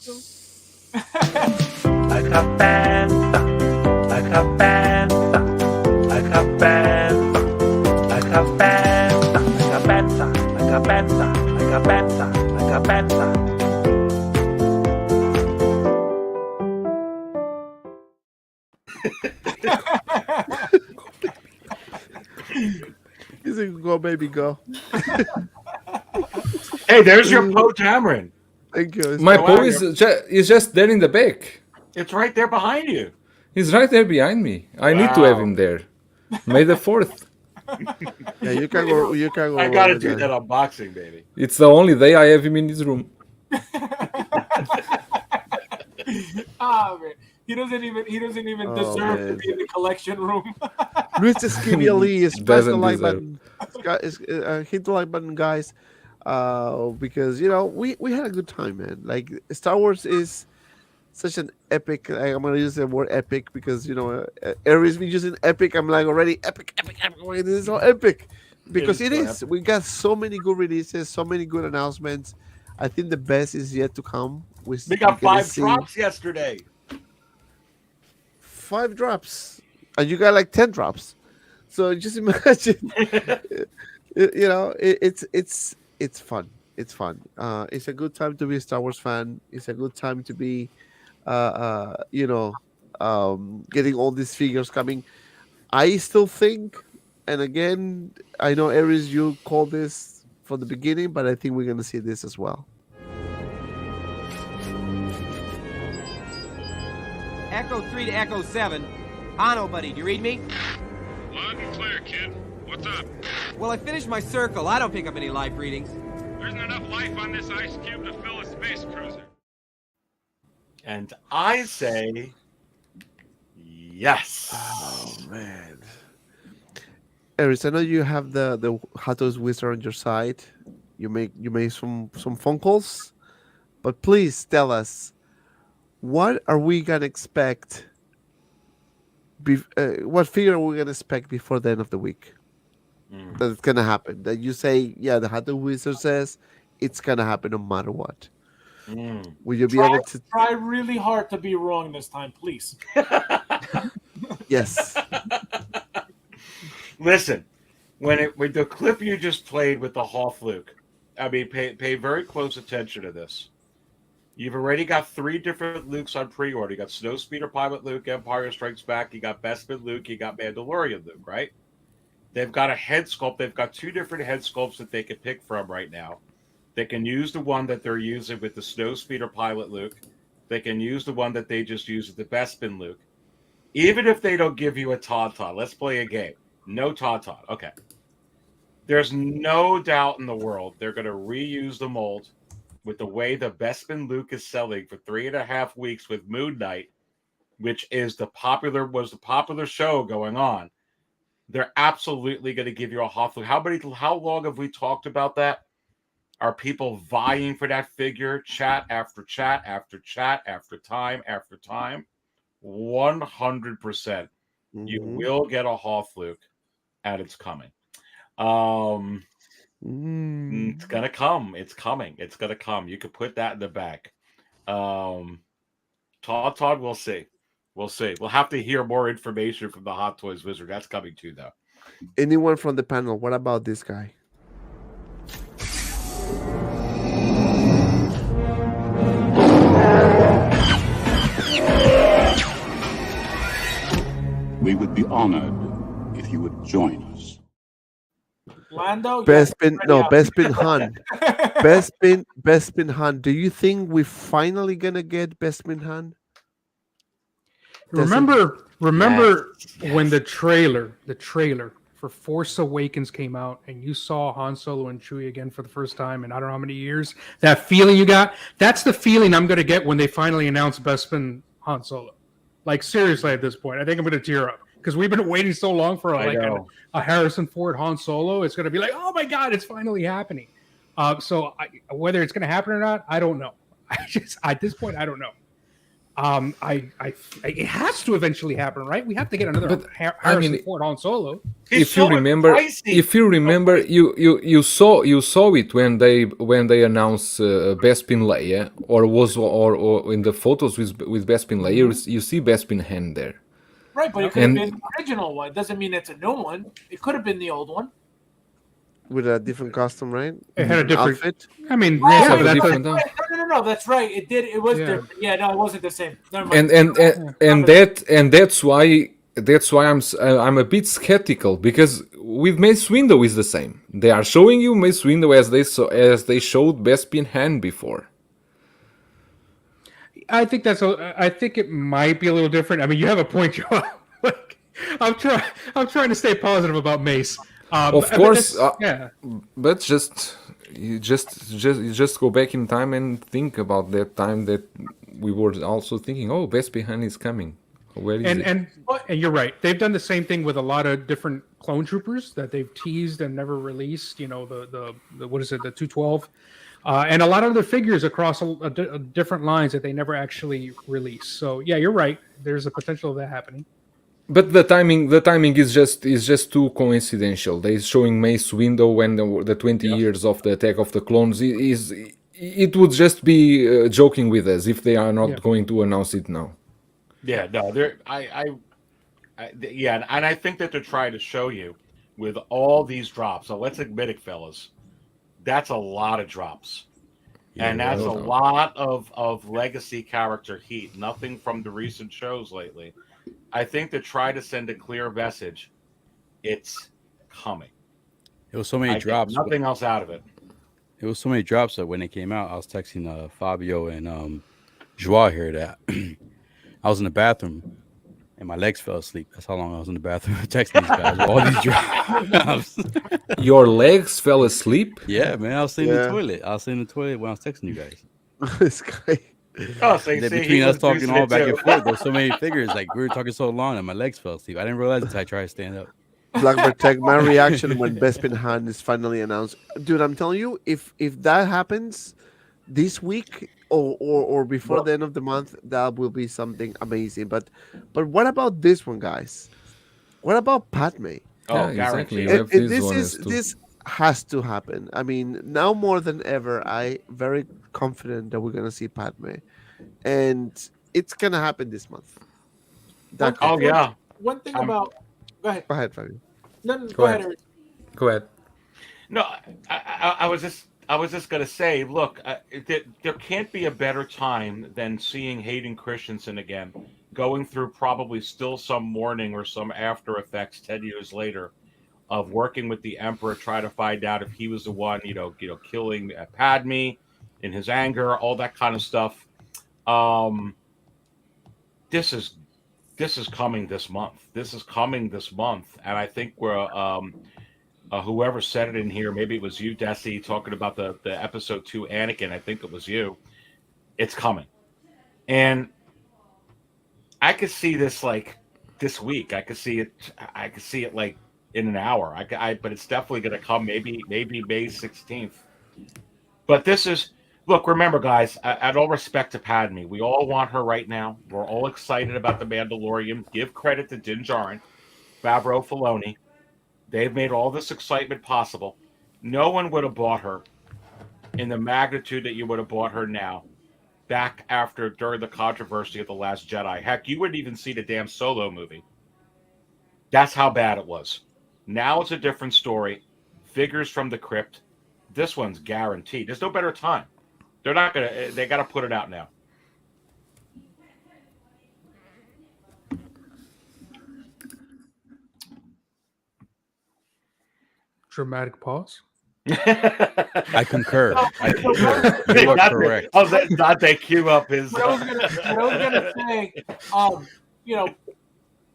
Like a bantha, like a bantha, like a bantha, like a bantha, like a bantha, like a bantha, like a bantha, like a bantha. He's like, go, baby, go. Hey, there's your Poe Dameron. Thank you. My Poe is just there in the back. It's right there behind you. He's right there behind me. I need to have him there. May the 4th. Yeah, you can go. You can go. I gotta do that unboxing, baby. It's the only day I have him in this room. Ah, man. He doesn't even deserve to be in the collection room. Mr. Skibby Ali is press the Doesn't like deserve. button. Hit the like button, guys. Because we had a good time, man. Like Star Wars is such an epic. I'm gonna use the word epic because Aries been using epic. I'm like already epic. This is so epic because it is. We got so many good releases, so many good announcements. I think the best is yet to come. We got 5 drops yesterday. 5 drops, and you got like 10 drops. So just imagine, it's fun. It's fun. It's a good time to be a Star Wars fan. It's a good time to be, getting all these figures coming. I still think, and again, I know Aries, you called this from the beginning, but I think we're gonna see this as well. Echo 3 to Echo 7. Hano, buddy, do you read me? Loud and clear, kid. What's up? Well, I finished my circle. I don't pick up any live readings. There isn't enough life on this ice cube to fill a space cruiser. And I say yes. Oh man. Aries, I know you have the Hot Toys Wizard on your side. You made some phone calls, but please tell us, what are we gonna expect? What figure are we gonna expect before the end of the week? That it's gonna happen. That you say, yeah, the Hot Toys Wizard says it's gonna happen no matter what. Will you be able to try really hard to be wrong this time, please? Yes. Listen, with the clip you just played with the Hoth Luke, I mean, pay very close attention to this. You've already got 3 different Lukes on pre-order. You got Snowspeeder Pilot Luke, Empire Strikes Back. You got Bespin Luke. You got Mandalorian Luke, right? They've got a head sculpt. They've got 2 different head sculpts that they can pick from right now. They can use the one that they're using with the Snowspeeder Pilot Luke. They can use the one that they just used with the Bespin Luke. Even if they don't give you a Tauntaun, let's play a game. No Tauntaun. Okay. There's no doubt in the world they're going to reuse the mold with the way the Bespin Luke is selling for 3.5 weeks with Moon Knight, which is the popular show going on. They're absolutely going to give you a Hoth Luke. How long have we talked about that? Are people vying for that figure? Chat after chat after chat after time after time. 100%. You will get a Hoth Luke, and it's coming. It's gonna come. It's coming. It's gonna come. You could put that in the back. Todd, we'll see. We'll see. We'll have to hear more information from the Hot Toys Wizard. That's coming too, though. Anyone from the panel? What about this guy? We would be honored if you would join us. Lando? Bespin Han. Bespin Han. Do you think we're finally gonna get Bespin Han? Remember when the trailer for Force Awakens came out and you saw Han Solo and Chewie again for the first time in I don't know how many years? That feeling you got? That's the feeling I'm gonna get when they finally announce Bespin Han Solo. Like seriously, at this point, I think I'm gonna tear up because we've been waiting so long for a Harrison Ford Han Solo. It's gonna be like, oh my god, it's finally happening. Whether it's gonna happen or not, I don't know. At this point, I don't know. It has to eventually happen, right? We have to get another Harrison Ford Han Solo. If you remember, you saw it when they announced Bespin Leia, or in the photos with Bespin Leia, you see Bespin Han there. Right, but it could have been the original one. It doesn't mean it's a new one. It could have been the old one. With a different costume, right? It had a different outfit. I mean, No, that's right. It did. It was different. Yeah, no, it wasn't the same. Never mind. And that's why I'm a bit skeptical, because with Mace Windu is the same. They are showing you Mace Windu as they showed Bespin Han before. I think I think it might be a little different. I mean, you have a point, Joe. Like, I'm trying to stay positive about Mace. Of course, but just go back in time and think about that time that we were also thinking, oh, Bespin Han is coming. Where is it? And you're right. They've done the same thing with a lot of different clone troopers that they've teased and never released. You know, the what is it, the 212. and a lot of the figures across different lines that they never actually released. So yeah, you're right. There's a potential of that happening. But the timing is just too coincidental. They're showing Mace Windu when the 20 years of the Attack of the Clones it would just be joking with us if they are not going to announce it now. Yeah, no, yeah, and I think that they're trying to show you with all these drops. So let's admit it, fellas, that's a lot of drops, and that's a lot of legacy character heat. Nothing from the recent shows lately. I think to try to send a clear message, it's coming. It was so many drops. Nothing else out of it. It was so many drops that when they came out, I was texting Fabio and Joao here that I was in the bathroom and my legs fell asleep. That's how long I was in the bathroom texting these guys. All these drops. Your legs fell asleep? Yeah, man. I was sitting in the toilet. I was sitting in the toilet when I was texting you guys. This guy. Oh, so between us talking all back and forth, there's so many figures. Like we were talking so long, and my legs fell asleep. I didn't realize until I tried to stand up. Blackbird Tech, my reaction when Bespin Han is finally announced, dude. I'm telling you, if that happens this week or before the end of the month, that will be something amazing. But what about this one, guys? What about Padme? Oh, exactly. This has to happen. I mean, now more than ever, I very confident that we're gonna see Padme, and it's gonna happen this month. One thing about. Go ahead, Fabio. No, go ahead. Eric. Go ahead. No, I was just gonna say, look, there can't be a better time than seeing Hayden Christensen again, going through probably still some mourning or some after effects 10 years later of working with the Emperor, trying to find out if he was the one, killing Padme in his anger, all that kind of stuff. This is coming this month. And I think we're whoever said it in here, maybe it was you, Desi, talking about the episode 2 Anakin. I think it was you. It's coming, and I could see this like this week. I could see it like in an hour. But it's definitely going to come. Maybe May 16th. But this is. Look, remember, guys, at all respect to Padme, we all want her right now. We're all excited about The Mandalorian. Give credit to Din Djarin, Favreau, Filoni. They've made all this excitement possible. No one would have bought her in the magnitude that you would have bought her now, back during the controversy of The Last Jedi. Heck, you wouldn't even see the damn Solo movie. That's how bad it was. Now it's a different story. Figures from the crypt. This one's guaranteed. There's no better time. They're not gonna. They got to put it out now. Dramatic pause. I concur. You are correct. Oh, Dante, cue up his. I was gonna say,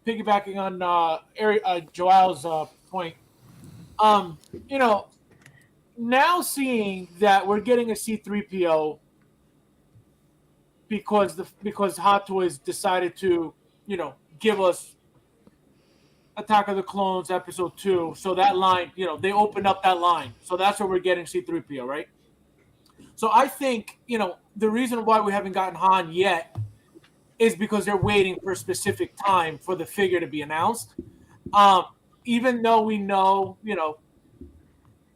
piggybacking on Joel's point, now seeing that we're getting a C3PO because Hot Toys decided to, give us Attack of the Clones Episode 2. So that line, they opened up that line. So that's where we're getting C3PO, right? So I think, the reason why we haven't gotten Han yet is because they're waiting for a specific time for the figure to be announced. Even though we know,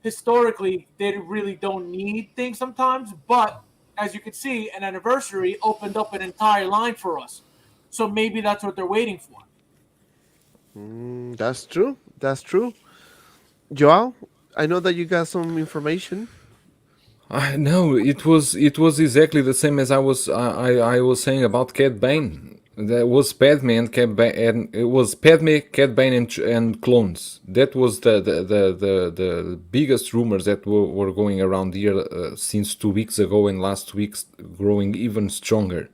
historically, they really don't need things sometimes. But as you can see, an anniversary opened up an entire line for us. So maybe that's what they're waiting for. That's true. Joao, I know that you got some information. No, it was exactly the same as I was saying about Cad Bane. There was Padme and Cad Bane, and it was Padme, Cad Bane, and clones. That was the biggest rumors that were going around here since 2 weeks ago, and last week's growing even stronger.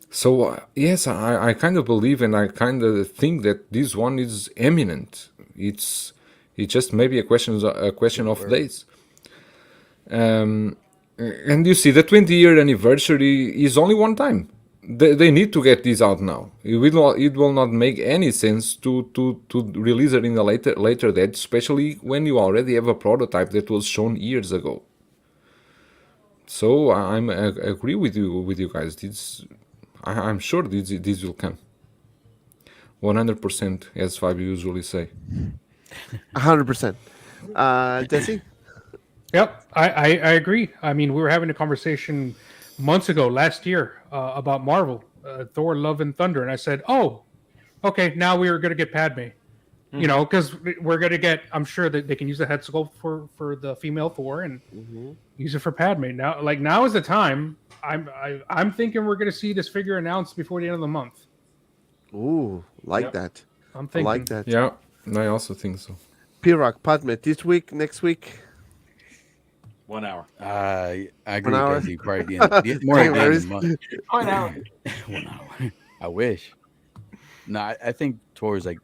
So yes, I kind of believe and I kind of think that this one is imminent. It's just maybe a question of days. And you see, the 20-year anniversary is only one time. They need to get this out now. It will not make any sense to release it in a later date, especially when you already have a prototype that was shown years ago. So I agree with you guys. I'm sure this will come. 100%, as Fabio usually say. 100%. Jesse? Yep, I agree. I mean, we were having a conversation months ago, last year, about Marvel, Thor: Love and Thunder, and I said, "Oh, okay, now we are going to get Padme." You know, because we're going to get. I'm sure that they can use the head sculpt for the female Thor and use it for Padme. Now is the time. I'm thinking we're going to see this figure announced before the end of the month. Ooh, that. I'm I thinking. like that. Yeah, I also think so. P-Rock, Padme, this week, next week? 1 hour. I agree 1 hour? with Jesse. Probably more at the end of the month. 1 hour. 1 hour. I wish. No, I think towards like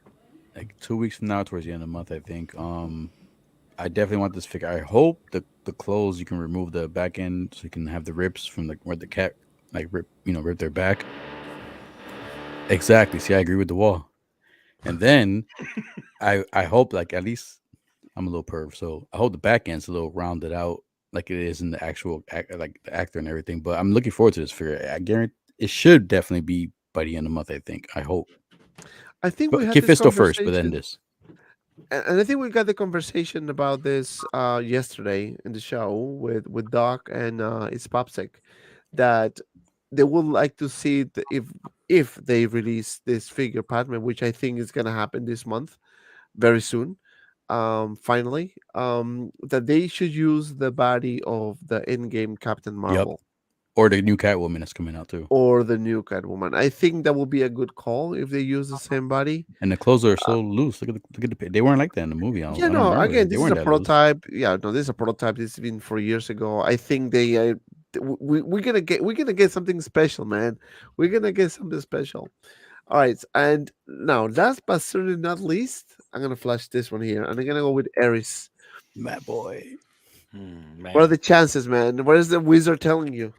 2 weeks from now, towards the end of the month, I think. I definitely want this figure. I hope the clothes you can remove the back end so you can have the rips from where the cat rip their back. Exactly. See, I agree with the wall. And then I hope at least I'm a little perv, so I hope the back end's a little rounded out like it is in the actual the actor and everything. But I'm looking forward to this figure. I guarantee it should definitely be by the end of the month. I think. I hope. I think but we had Kid this Fisto first, but then conversation- this. And I think we got the conversation about this yesterday in the show with Doc and it's Popsic, that they would like to see if they release this figure Padme, which I think is gonna happen this month, very soon. Finally, that they should use the body of the Endgame Captain Marvel. Or the new Catwoman that's coming out too. Or the new Catwoman. I think that would be a good call if they use the same body. And the clothes are so loose. Look at the. They weren't like that in the movie. I don't remember. Again, They this is weren't a that loose. prototype. Yeah, no, this is a prototype. This has been 4 years ago. I think we're gonna get something special, man. We're gonna get something special. All right, and now last but certainly not least, I'm gonna flash this one here, and I'm gonna go with Ares. Matt boy. Man. What are the chances, man? What is the wizard telling you?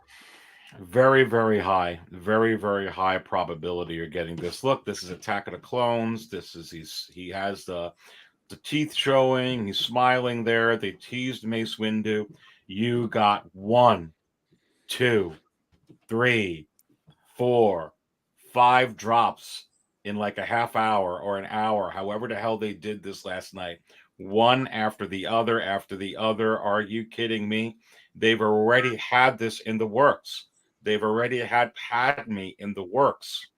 Very, very high. Very, very high probability you're getting this. Look, this is Attack of the Clones. He has the teeth showing. He's smiling there. They teased Mace Windu. You got 1, 2, 3, 4, 5 drops in like a half hour or an hour, however the hell they did this last night. One after the other after the other. Are you kidding me? They've already had this in the works. They've already had Padme in the works.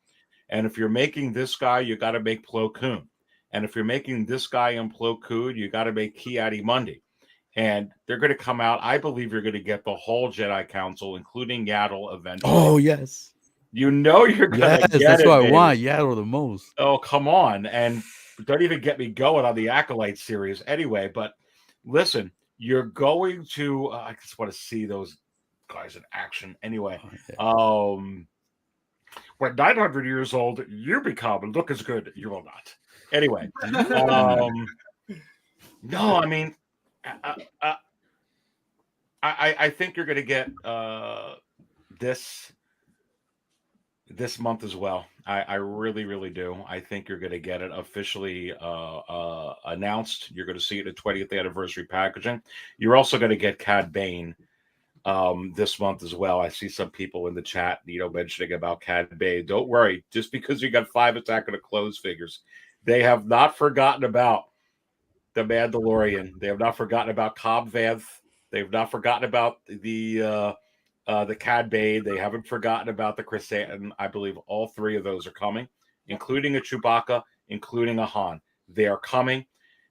And if you're making this guy, you got to make Plo Koon. And if you're making this guy in Plo Koon, you got to make Ki-Adi-Mundi. And they're going to come out. I believe you're going to get the whole Jedi Council, including Yaddle, eventually. Oh, yes. You know you're going to get that's it. what I baby. want. Yaddle the most. Oh, come on. And don't even get me going on the Acolyte series anyway. But listen, you're going to, I just want to see those guys in action anyway. When 900 years old, you become and look as good. You will not. Anyway. No, I mean, I think you're going to get this month as well. I really, really do. I think you're going to get it officially announced. You're going to see it at 20th anniversary packaging. You're also going to get Cad Bane this month as well. I see some people in the chat, mentioning about Cad Bane. Don't worry. Just because you got 5 Attack of the Clones figures, they have not forgotten about the Mandalorian. They have not forgotten about Cobb Vanth. They've not forgotten about the Cad Bane. They haven't forgotten about the Chrysanthemum. I believe all 3 of those are coming, including a Chewbacca, including a Han. They are coming.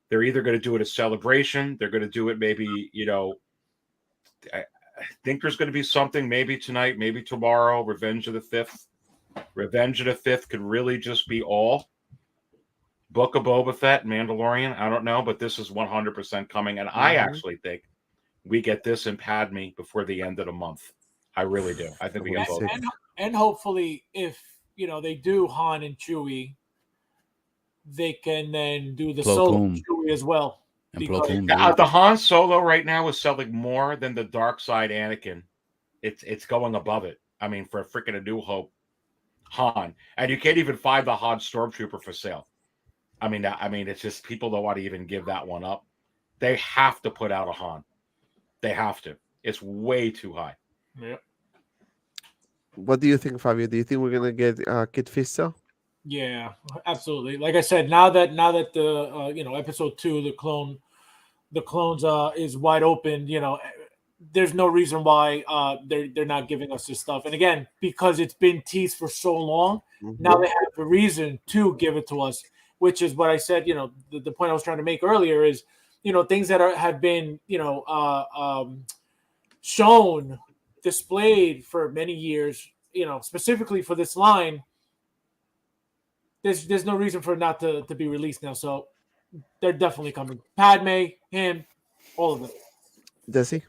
They're either going to do it as Celebration. They're going to do it maybe, I think there's going to be something maybe tonight, maybe tomorrow, Revenge of the 5th. Revenge of the 5th could really just be all Book of Boba Fett, Mandalorian. I don't know, but this is 100% coming. And I actually think we get this in Padme before the end of the month. I really do. I think we get both. And hopefully, if they do Han and Chewie, they can then do the Solo Chewie as well. The Han Solo right now is selling more than the Dark Side Anakin. It's going above it. I mean, for a freaking A New Hope Han, and you can't even find the Han Stormtrooper for sale. I mean, it's just people don't want to even give that one up. They have to put out a Han. They have to. It's way too high. Yeah. What do you think, Fabio? Do you think we're gonna get Kid Fisto? Yeah, absolutely. Like I said, now that the episode 2, the clones is wide open, there's no reason why they're not giving us this stuff. And again, because it's been teased for so long, now they have a reason to give it to us, which is what I said. The point I was trying to make earlier is, things that have been shown, displayed for many years, specifically for this line. There's no reason for it not to be released now. So they're definitely coming. Padme, him, all of them. Desi?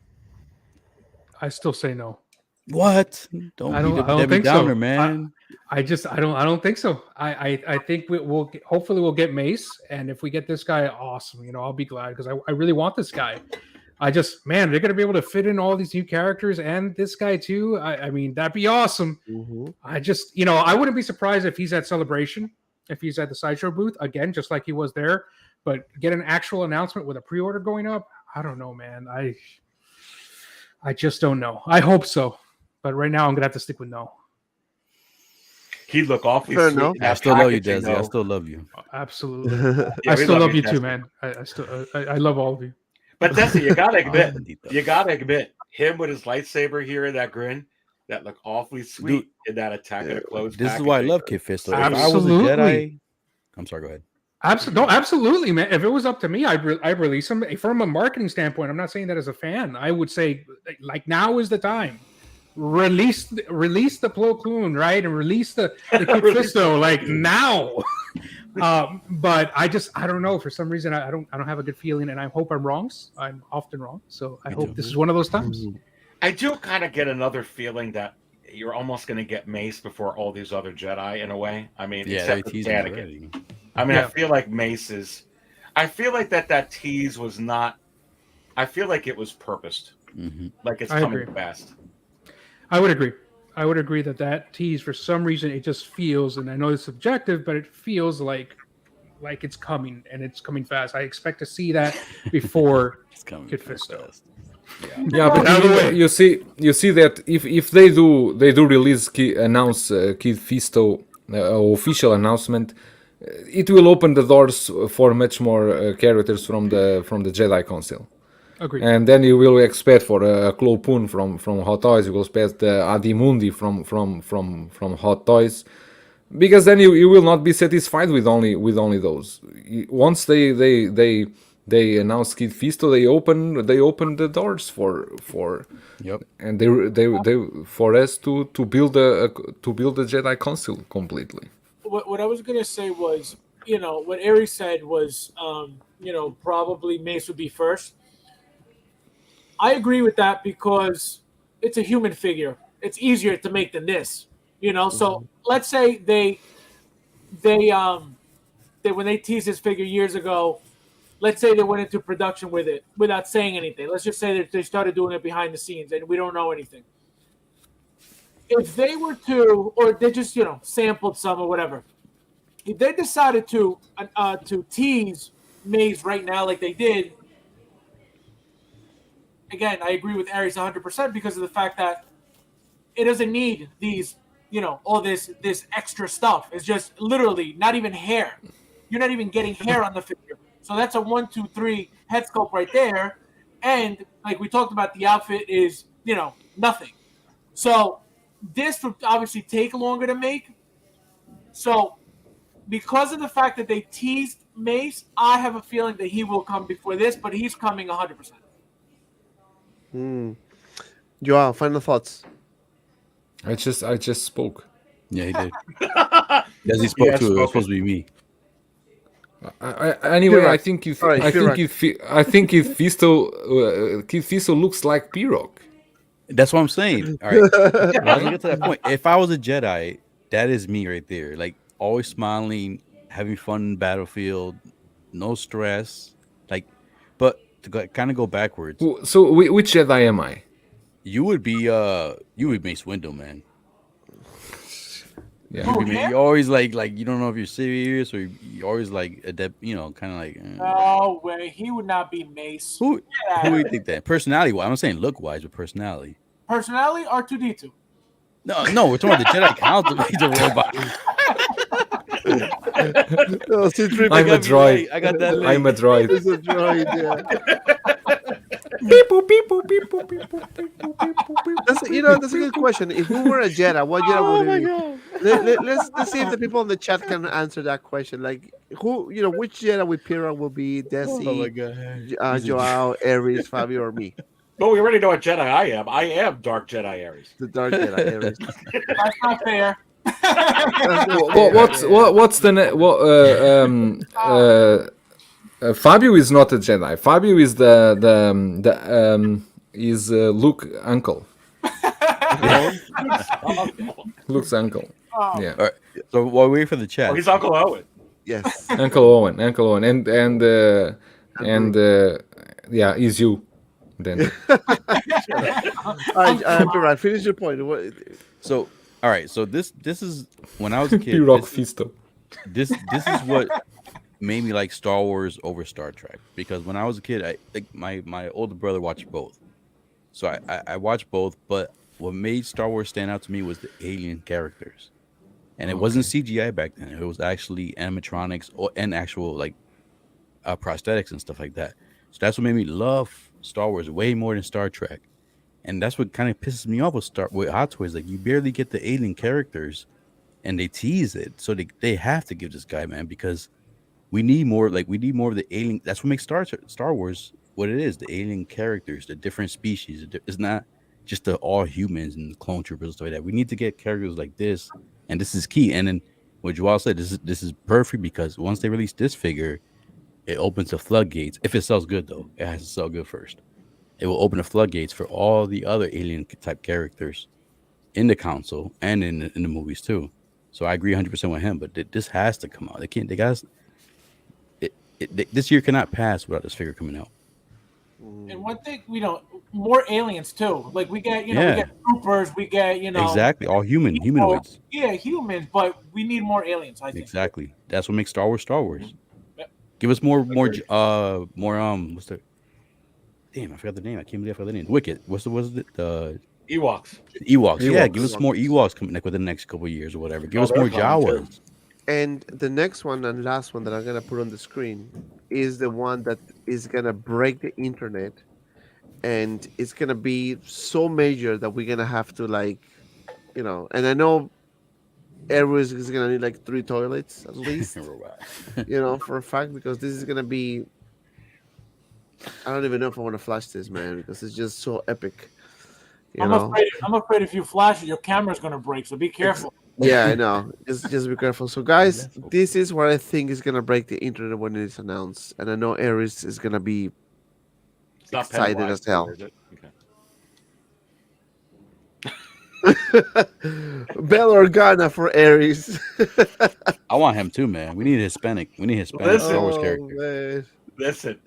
I still say no. What? I don't think Downer, so, man. I don't think so. I think hopefully we'll get Mace, and if we get this guy, awesome. I'll be glad because I really want this guy. Man, they're gonna be able to fit in all these new characters and this guy too. I mean, that'd be awesome. I wouldn't be surprised if he's at Celebration, if he's at the Sideshow booth again, just like he was there. But get an actual announcement with a pre-order going up. I don't know, man. I just don't know. I hope so, but right now I'm gonna have to stick with no. He'd look awfully Fair sweet. enough. in I that still love you, packaging, Desi. I though. still love you. Absolutely. Yeah, I we still love you Desi. too, man. I love all of you. But Desi, you gotta admit, Bendito. him with his lightsaber here and that grin, that look awfully sweet in that Attack of the Clones. This is why I packaging. love Kid Fisto. If I was a Absolutely. Jedi, I'm sorry. Go ahead. Absolutely, man. If it was up to me, I'd release him. From a marketing standpoint, I'm not saying that as a fan. I would say, like, now is the time. Release the Plo Koon, right, and release the Kid Fisto, like now. But I don't know. For some reason, I don't have a good feeling, and I hope I'm wrong. I'm often wrong, so I hope this is one of those times. I do kind of get another feeling that you're almost going to get Mace before all these other Jedi in a way. I mean, Yeah, except for they teased him Anakin. already. I mean, Yeah. I feel like Mace is. I feel like that tease was not. I feel like it was purposed. Like it's I coming agree. fast. I would agree that tease, for some reason, it just feels, and I know it's subjective, but it feels like it's coming, and it's coming fast. I expect to see that before It's coming Kid fast. Fisto. Yeah, but you see that if they do release announce Kid Fisto official announcement, it will open the doors for much more characters from the Jedi Council. Agreed. And then you will expect for a Plo Koon from Hot Toys. You will expect Adi Mundi from Hot Toys, because then you will not be satisfied with only those. Once they announce Kid Fisto, they open the doors for Yep. and they for us to build the Jedi Council completely. What I was gonna say was, what Ari said was, probably Mace would be first. I agree with that because it's a human figure. It's easier to make than this, So let's say they when they teased this figure years ago, let's say they went into production with it without saying anything. Let's just say that they started doing it behind the scenes and we don't know anything. If they were to, or they just sampled some or whatever, if they decided to tease Maze right now like they did. Again, I agree with Aries 100% because of the fact that it doesn't need these, all this extra stuff. It's just literally not even hair. You're not even getting hair on the figure. So that's a 1, 2, 3 head sculpt right there. And like we talked about, the outfit is, nothing. So this would obviously take longer to make. So because of the fact that they teased Mace, I have a feeling that he will come before this, but he's coming 100%. Joao, final thoughts. I just spoke. Yeah, he did. As he spoke to, it was supposed to be me. Anyway, P-Rock. I think Kid All right, P-Rock. Fisto looks like P-Rock. That's what I'm saying. All right. When I was gonna get to that point. If I was a Jedi, that is me right there. Like always smiling, having fun in battlefield, no stress. Like, but to kind of go backwards. So which Jedi am I? You would be Mace Windu, man. Yeah. You always like you don't know if you're serious or you always like adept, kind of like. No way, he would not be Mace. Who do you think that? Personality wise, I'm not saying look wise, but personality. Personality, R2D2. No, we're talking about the Jedi Council. He's a robot. No, C3PO. I'm a droid. I got that. I'm a droid. It's a droid, yeah. That's a good question. If we were a Jedi, what Jedi would we be? Let's see if the people in the chat can answer that question. Like, which Jedi with Pira will be Desi, Joao, Ares, Fabio, or me? Well, we already know what Jedi I am. I am Dark Jedi Ares. The Dark Jedi Ares. That's not fair. What's the Fabio is not a Jedi. Fabio is is Luke uncle. Luke's uncle. Oh. Yeah. All right. So while we wait for the chat, He's Uncle Owen. Yes. Uncle Owen, and yeah, is you. Then. All right, finish your point. So all right, so this is when I was a kid. You rock Fisto. This is what made me like Star Wars over Star Trek, because when I was a kid, my older brother watched both, so I watched both. But what made Star Wars stand out to me was the alien characters, and it wasn't CGI back then. It was actually animatronics and actual like prosthetics and stuff like that. So that's what made me love Star Wars way more than Star Trek. And that's what kind of pisses me off with Hot Toys. Like, you barely get the alien characters, and they tease it. So they have to give this guy, man, because we need more. Like, we need more of the alien. That's what makes Star Wars what it is. The alien characters, the different species. It's not just the all humans and clone troopers and stuff like that. We need to get characters like this, and this is key. And then what Joel said, this is perfect, because once they release this figure, it opens the floodgates. If it sells good, though, it has to sell good first. It will open the floodgates for all the other alien type characters in the console and in the movies too. So I agree 100% with him. But this has to come out. They guys. This year cannot pass without this figure coming out. And one thing, more aliens too. Like we get, we get troopers, we get, exactly all humanoids. Yeah, humans, but we need more aliens. I think exactly. That's what makes Star Wars Star Wars. Give us more. What's the? Damn, I forgot the name. I can't believe I forgot the name. Wicked. What's it? The Ewoks. Ewoks. Yeah, give us more Ewoks coming like within the next couple of years or whatever. Give us more Jawas. And the next one and last one that I'm gonna put on the screen is the one that is gonna break the internet, and it's gonna be so major that we're gonna have to and I know Ares is gonna need like 3 toilets at least, for a fact, because this is gonna be. I don't even know if I want to flash this, man, because it's just so epic. I'm afraid if you flash it, your camera's gonna break. So be careful. Yeah, I know. Just be careful. So, guys, this is what I think is gonna break the internet when it's announced, and I know Ares is gonna be excited as hell. Bail Organa for Ares. I want him too, man. We need Hispanic. Star Wars character. Man. Listen.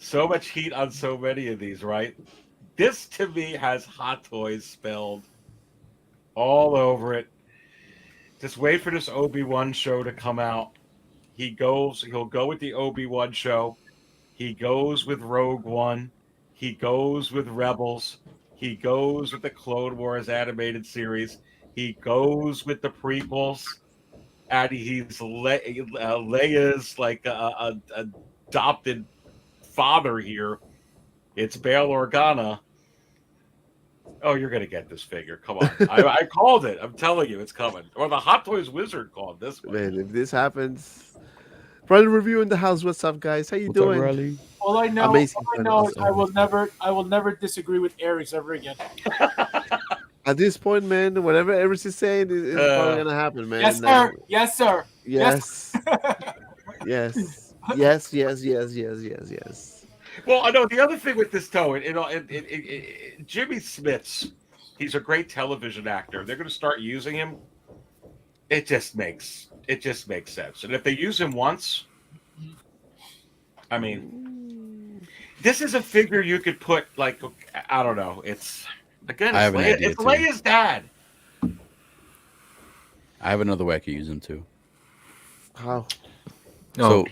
So much heat on so many of these, right? This to me has Hot Toys spelled all over it. Just wait for this Obi-Wan show to come out. He'll go with the Obi-Wan show. He goes with Rogue One. He goes with Rebels. He goes with the Clone Wars animated series. He goes with the prequels. And he's Leia's like adopted father here. It's Bail Organa. Oh, you're gonna get this figure. Come on. I called it. I'm telling you, it's coming. Or the Hot Toys Wizard called this one. Man, if this happens, Riley Review in the house. What's up, guys? How you doing? Up, Riley? All I know is I will never disagree with Ares ever again. At this point, man, whatever Ares is saying is probably gonna happen, man. Yes, sir. Yes, sir. Yes. Yes. Yes. Well, I know the other thing with this toe, Jimmy Smits, he's a great television actor. They're going to start using him. It just makes sense. And if they use him once, I mean, this is a figure you could put like, I don't know. It's Leia's dad. I have another way I could use him too. How? So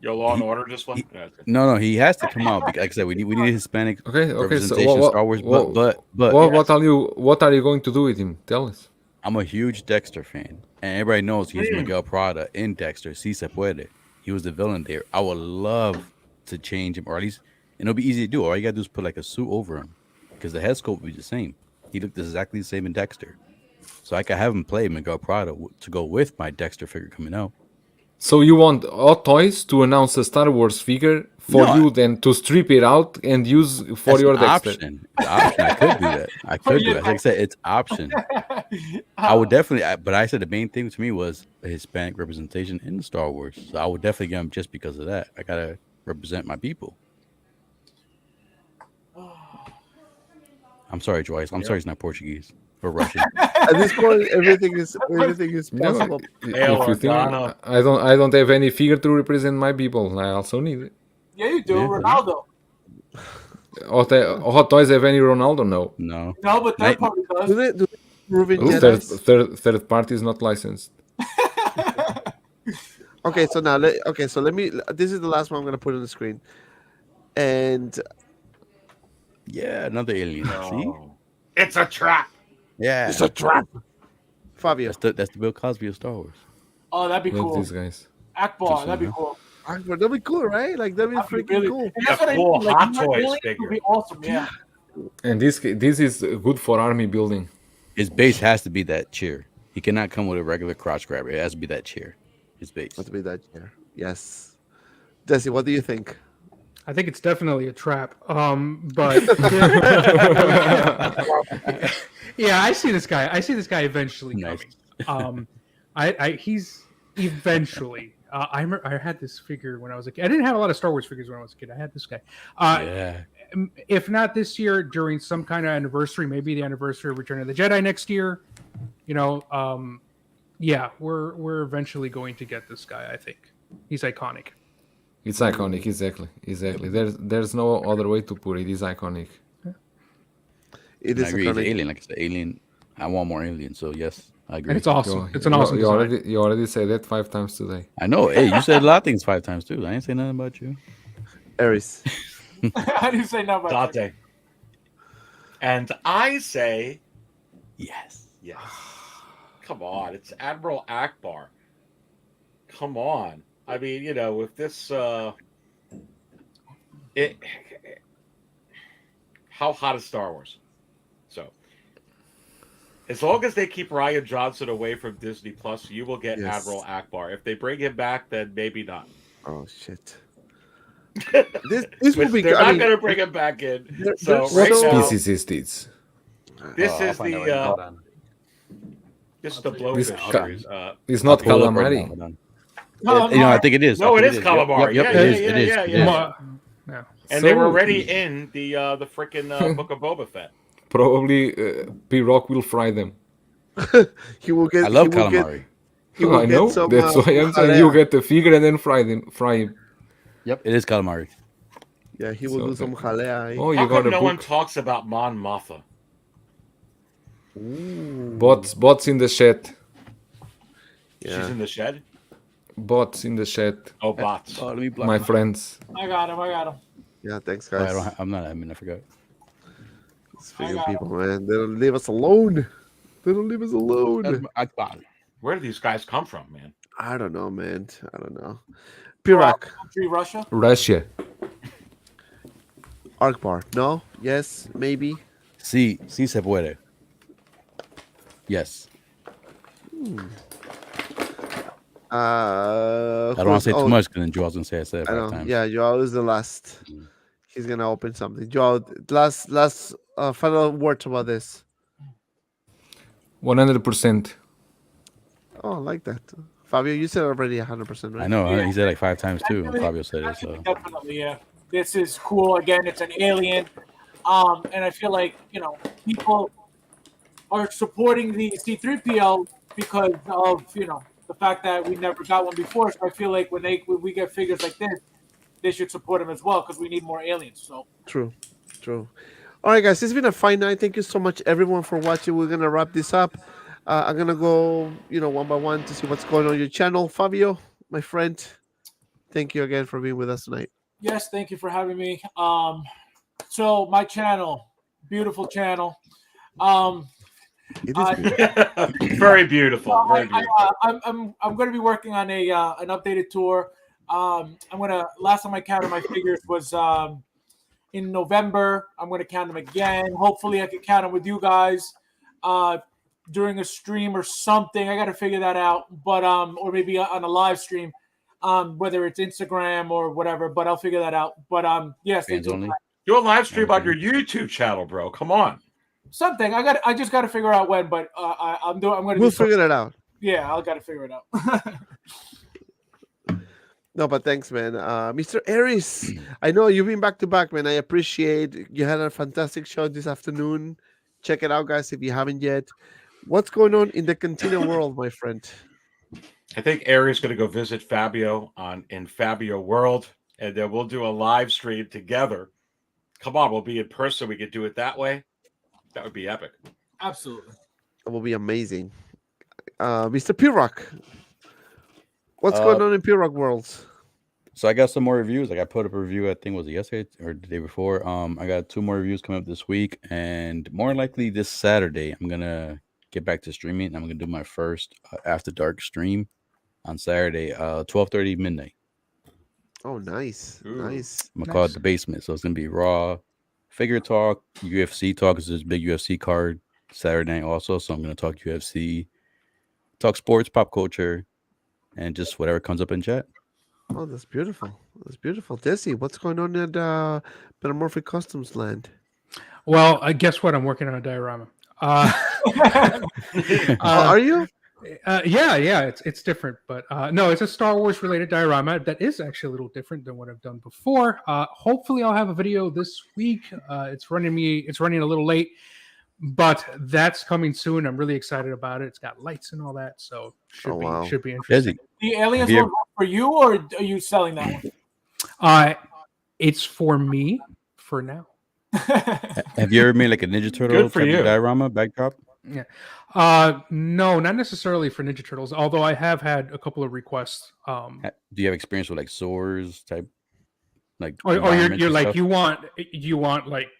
Your Law and Order just one. No, he has to come out. Like I said, we need Hispanic Okay. So representation in Star Wars. But what are you going to do with him? Tell us. I'm a huge Dexter fan, and everybody knows he's Miguel Prada in Dexter. Si se puede. He was the villain there. I would love to change him, or at least, and it'll be easy to do. All you gotta do is put like a suit over him, because the head sculpt will be the same. He looked exactly the same in Dexter, so I could have him play Miguel Prada to go with my Dexter figure coming out. So you want Hot Toys to announce a Star Wars figure for you, then to strip it out and use for your Dexter? Option. The option. I could do that. I could do that. Like I said, it's option. I would definitely. But I said the main thing to me was a Hispanic representation in the Star Wars. So I would definitely get him just because of that. I gotta represent my people. I'm sorry, Joyce. I'm sorry, it's not Portuguese or Russian. At this point, everything is possible. If you think I don't have any figure to represent my people, I also need it. Yeah, you do, Ronaldo. Hot Toys have any Ronaldo? No. No, but third party does. Do they Ruben third party is not licensed. Okay, so now let me. This is the last one I'm gonna put on the screen, and yeah, another alien. See, it's a trap. Yeah, it's a trap. Fabio, that's the Bill Cosby of Star Wars. Oh, that'd be cool. These guys. Akbar, that'd be cool. Akbar, that'd be cool, right? Like that'd be freaking cool. And that's what I mean. Like, Hot Toys figure would be awesome. Yeah. And this is good for army building. His base has to be that chair. He cannot come with a regular crotch grabber. It has to be that chair. His base has to be that chair. Yes. Jesse, what do you think? I think it's definitely a trap. But yeah, I see this guy. I see this guy eventually coming. He's eventually. I remember I had this figure when I was a kid. I didn't have a lot of Star Wars figures when I was a kid. I had this guy. If not this year, during some kind of anniversary, maybe the anniversary of Return of the Jedi next year. You know, yeah, we're eventually going to get this guy. I think he's iconic. It's iconic, exactly. There's no other way to put it. It's iconic. It is iconic. Alien, like I said, alien. I want more aliens. So yes, I agree. And it's awesome. It's an awesome. You already said that 5 times today. I know. Hey, you said a lot of things 5 times too. I didn't say nothing about you. Aries. I didn't say nothing about Dante. And I say yes. Yes. Come on, it's Admiral Akbar. Come on. I mean, you know, with this, how hot is Star Wars? So, as long as they keep Rian Johnson away from Disney Plus, you will get Admiral Akbar. If they bring him back, then maybe not. Oh shit! this will be. They're not going to bring him back in. So right now, species is this? This is the. This is the Blowfish series. It's not calamari. I think it is. No, it is calamari. Yep, it is. And they were already in the freaking Book of Boba Fett. Probably P-Rock will fry them. He will get. I love calamari. I know. That's why I'm saying you get the figure and then fry him. Yep, it is calamari. Yeah, he will do some jalea. Oh, how come no one talks about Mon Mothma? Bots in the shed. Yeah. She's in the shed? Bots in the shed. Oh, bots. Oh, let me block my friends. I got him. Yeah, thanks, guys. I'm not admin. I forgot. Speaking of people, man, they don't leave us alone. Where do these guys come from, man? I don't know, man. I don't know. P-Rock. Russia? Akbar. No? Yes? Maybe? Sí se puede. Yes. I don't want to say too much because then Joel's going to say I said it 5 times. Yeah, Joel is the last. He's going to open something. Joel, last final words about this. 100%. Oh, I like that. Fabio, you said already 100%, right? I know. He said like 5 times too. Fabio said it. So. Definitely, yeah. This is cool. Again, it's an alien. And I feel like, people are supporting the C-3PO because of, the fact that we never got one before. So I feel like when we get figures like this, they should support them as well because we need more aliens. So True. All right, guys, it's been a fine night. Thank you so much, everyone, for watching. We're going to wrap this up. I'm going to go, one by one to see what's going on your channel. Fabio, my friend, thank you again for being with us tonight. Yes, thank you for having me. So my channel, beautiful channel. It is beautiful. Very beautiful. Very beautiful. I'm going to be working on an updated tour. Last time I counted my figures was in November. I'm going to count them again. Hopefully I can count them with you guys during a stream or something. I got to figure that out, but or maybe on a live stream, whether it's Instagram or whatever, but I'll figure that out. But yes, do a live stream on your YouTube channel, bro. Come on. Something I just got to figure out when, but I'm going to. We'll figure it out. Yeah, I'll got to figure it out. No, but thanks, man. Mr. Aries, I know you've been back to back, man. I appreciate you had a fantastic show this afternoon. Check it out, guys, if you haven't yet. What's going on in the Cantina world, my friend? I think Aries going to go visit Fabio in Fabio World, and then we'll do a live stream together. Come on, we'll be in person. We could do it that way. That would be epic. Absolutely. That will be amazing. Mr. P-Rock, what's going on in P-Rock Worlds? So I got some more reviews. Like I put up a review, I think was it yesterday or the day before. I got 2 more reviews coming up this week, and more likely this Saturday, I'm gonna get back to streaming. And I'm gonna do my first After Dark stream on Saturday, 12:30 midnight. Oh, nice. Nice. I'm gonna call it The Basement. So it's gonna be raw figure talk, UFC talk, because there's a big UFC card Saturday night also. So I'm gonna talk UFC, talk sports, pop culture, and just whatever comes up in chat. Oh, that's beautiful. That's beautiful. Desi, what's going on at Metamorphic Customs land? Well, guess what? I'm working on a diorama. Are you? Yeah, it's different, but no, it's a Star Wars related diorama that is actually a little different than what I've done before. Hopefully, I'll have a video this week. It's running a little late, but that's coming soon. I'm really excited about it. It's got lights and all that, so should be interesting. The aliens one for you, or are you selling that one? It's for me for now. Have you ever made like a Ninja Turtle type of diorama backdrop? Yeah. No, not necessarily for Ninja Turtles, although I have had a couple of requests. Do you have experience with like swords type? Like you're like you want like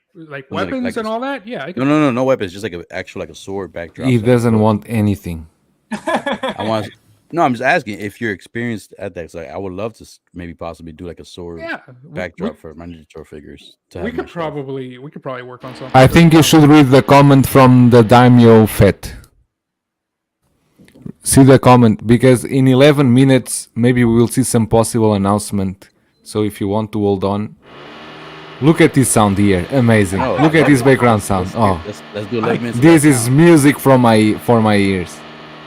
weapons and all that? Yeah. No weapons, just like an actual like a sword backdrop. He doesn't want anything. I'm just asking if you're experienced at that. Like, I would love to maybe possibly do like a sword backdrop for my Ninja Turtle figures. We could probably work on something. I think you should read the comment from the Daimyo Fett. See the comment, because in 11 minutes maybe we will see some possible announcement. So if you want to hold on, look at this sound here, amazing. Look at this background sound. Let's do 11 minutes. This is music for my ears.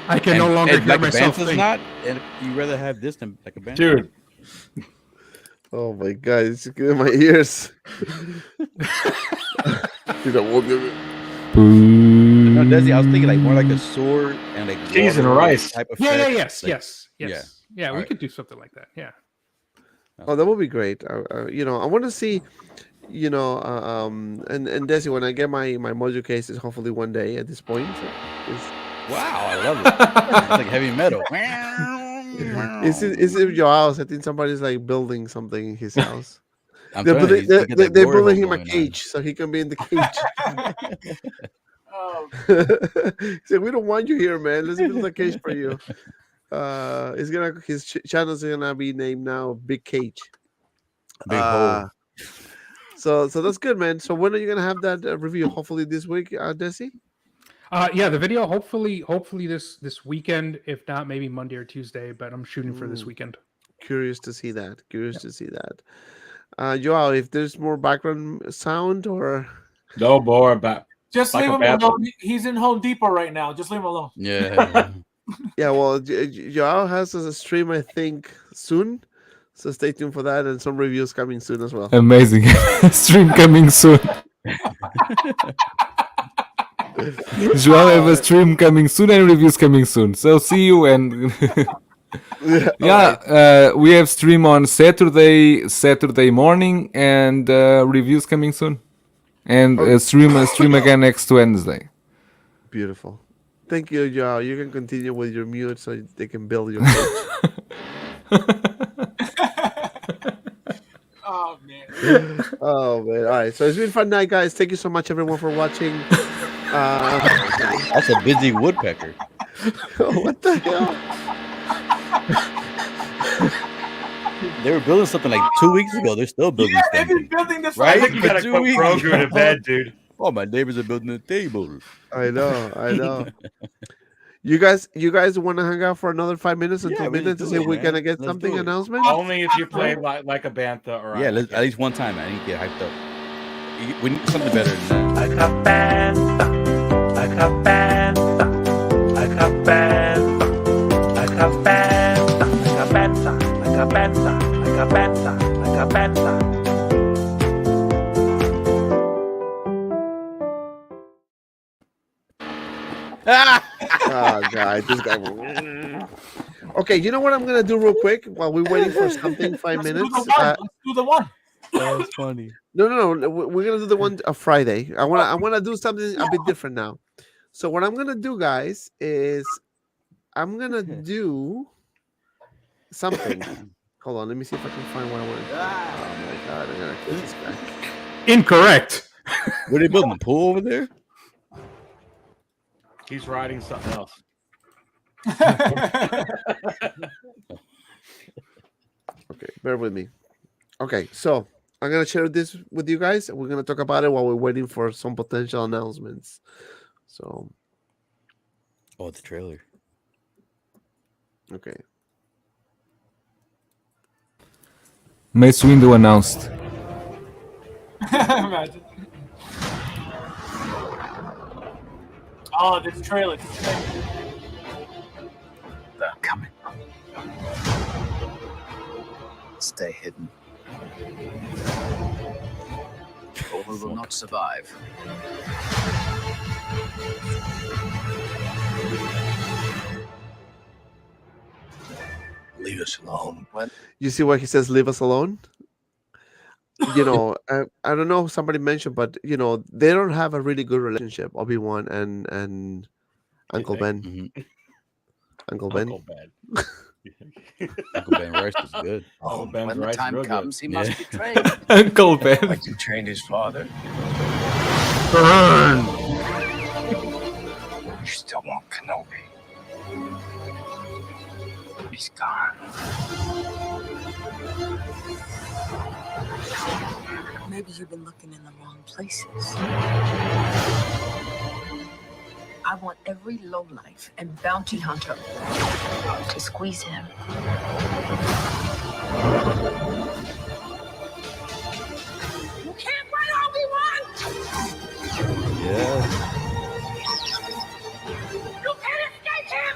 I can no longer hear myself think. And you rather have this than like a band? Dude. Oh my god, it's good in my ears. No, Desi, I was thinking like more like a sword and like cheese and rice type of yes. Yeah, we right. could do something like that. Yeah. Oh, that would be great. I want to see, and Desi, when I get my module cases, hopefully one day at this point. Wow, I love it. It's like heavy metal. Is it your house? I think somebody's like building something in his house. They're building him a cage so he can be in the cage. So we don't want you here, man. Let's build a cage for you. His channel's gonna be named now Big Cage. Big hole. So that's good, man. So when are you gonna have that review? Hopefully this week, Desi. Yeah, the video hopefully this weekend, if not maybe Monday or Tuesday, but I'm shooting for this weekend. Curious to see that. Joao, if there's more background sound or no more back. Just leave him alone. He's in Home Depot right now. Just leave him alone. Yeah. Yeah, well, Joao has a stream, I think, soon. So stay tuned for that, and some reviews coming soon as well. Amazing. Stream coming soon. Joao have a stream coming soon and reviews coming soon. So see you and we have stream on Saturday morning and reviews coming soon. And stream again next Wednesday. Beautiful. Thank you, Joao. You can continue with your mute so they can build your page. Oh man. Oh man! All right, so it's been a fun night, guys. Thank you so much, everyone, for watching. That's a busy woodpecker. What the hell? They were building something like 2 weeks ago. They're still building They've something. been building this Right? like You gotta put Grogu to bed, dude. Oh, my neighbors are building a table. I know. You guys want to hang out for another 5 minutes until Yeah, midnight to do see it, if we're man. gonna get Let's something do it. announcement? Only if you play like a bantha or Yeah, at least one time. I need to get hyped up. We need something better than that. I got bantha. I got bantha. I got bantha. I got bantha. I got bantha. I got bantha. I got bantha. I got bantha. Oh god, this guy. Okay, you know what I'm gonna do real quick while we're waiting for something. 5 minutes. Let's do the one. That's funny. No. We're gonna do the one Friday. I wanna do something a bit different now. So what I'm gonna do, guys, is I'm gonna do something. Hold on, let me see if I can find what I want. Oh my god, I'm gonna kill this guy. Incorrect. Were they building a pool over there? He's riding something else. Okay, bear with me. Okay, so I'm gonna share this with you guys. We're gonna talk about it while we're waiting for some potential announcements. So, Oh, the trailer. okay. Mace Windu announced. Imagine. Oh, this trailer. They're coming. Stay hidden, or we will not survive. Leave us alone. What? You see why he says leave us alone? You know, I don't know if somebody mentioned, but you know, they don't have a really good relationship, Obi-Wan and Uncle Ben. Mm-hmm. Uncle Ben. Uncle Ben. Uncle Ben rice is good. Oh, Ben's when the rice is time real good. comes, he must Yeah. be trained. Uncle Ben. Like he trained his father. Burn. You still want Kenobi. He's gone. Maybe you've been looking in the wrong places. I want every lowlife and bounty hunter to squeeze him. You can't run, Obi-Wan! Yeah. You can't escape him!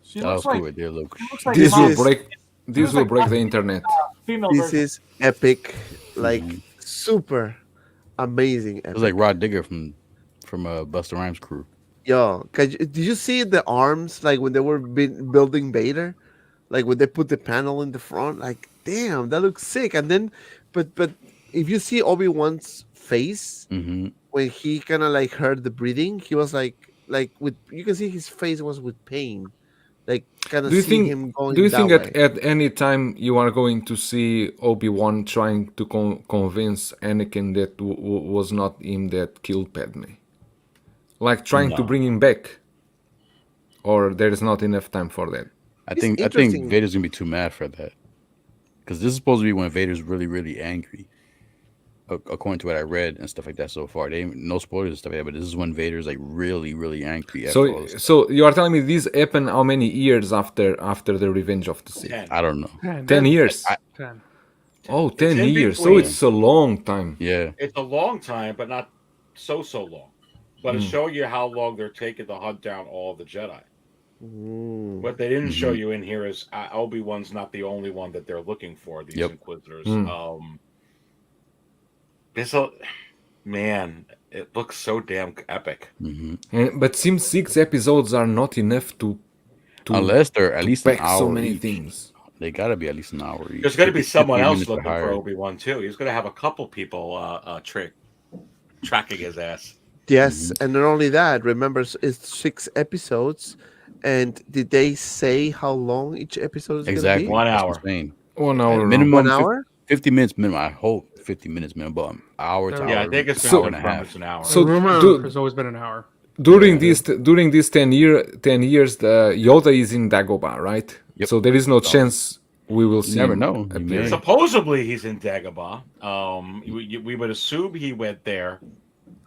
She That looks was like, cool right there, Luke. she looks like This will is- break. This will break the internet. female This version. is epic, like super amazing. It Epic. was like Rod Digger from Busta Rhymes crew. Yo, did you see the arms like when they were building Vader? Like when they put the panel in the front, like damn, that looks sick. And then, but if you see Obi-Wan's face Mm-hmm. when he kind of like heard the breathing, he was like with you can see his face was with pain, like kind of Do you seeing think? him going. Do you that think way. at any time you are going to see Obi-Wan trying to convince Anakin that was not him that killed Padme? Like trying to No. bring him back, or there is not enough time for that. I It's think interesting. Vader's gonna be too mad for that, because this is supposed to be when Vader's really, really angry. According to what I read and stuff like that so far, they ain't, no spoilers and stuff like that. But this is when Vader's like really, really angry. After all this stuff. So you are telling me this happened how many years after the Revenge of the Sith? 10. I don't know. 10 years. 10. Oh, 10 in years. So between. it's a long time. Yeah, It's a long time, but not so long. But it's showing you how long they're taking to hunt down all the Jedi. Mm. What they didn't show you in here is Obi-Wan's not the only one that they're looking for. These Inquisitors. This, man, it looks so damn epic. But seems 6 episodes are not enough to unless they're at least an pack so hour many each. things. They gotta be at least an hour. There's going to be 50 someone else minutes or looking for higher. Obi-Wan too. He's going to have a couple people tracking his ass. Yes, and not only that, remember it's 6 episodes, and did they say how long each episode is Exactly. going to be? 1 hour. 1 hour. Minimum. 1 hour? 50 minutes minimum. I hope 50 minutes minimum, but hour to Yeah, hour. I think it's So- going to hour and a half. it's an hour. So The rumor do- has always been an hour. During these 10 years, the Yoda is in Dagobah, right? Yep. So there is no chance we will see never him know. He appear. may. Supposedly he's in Dagobah. We would assume he went there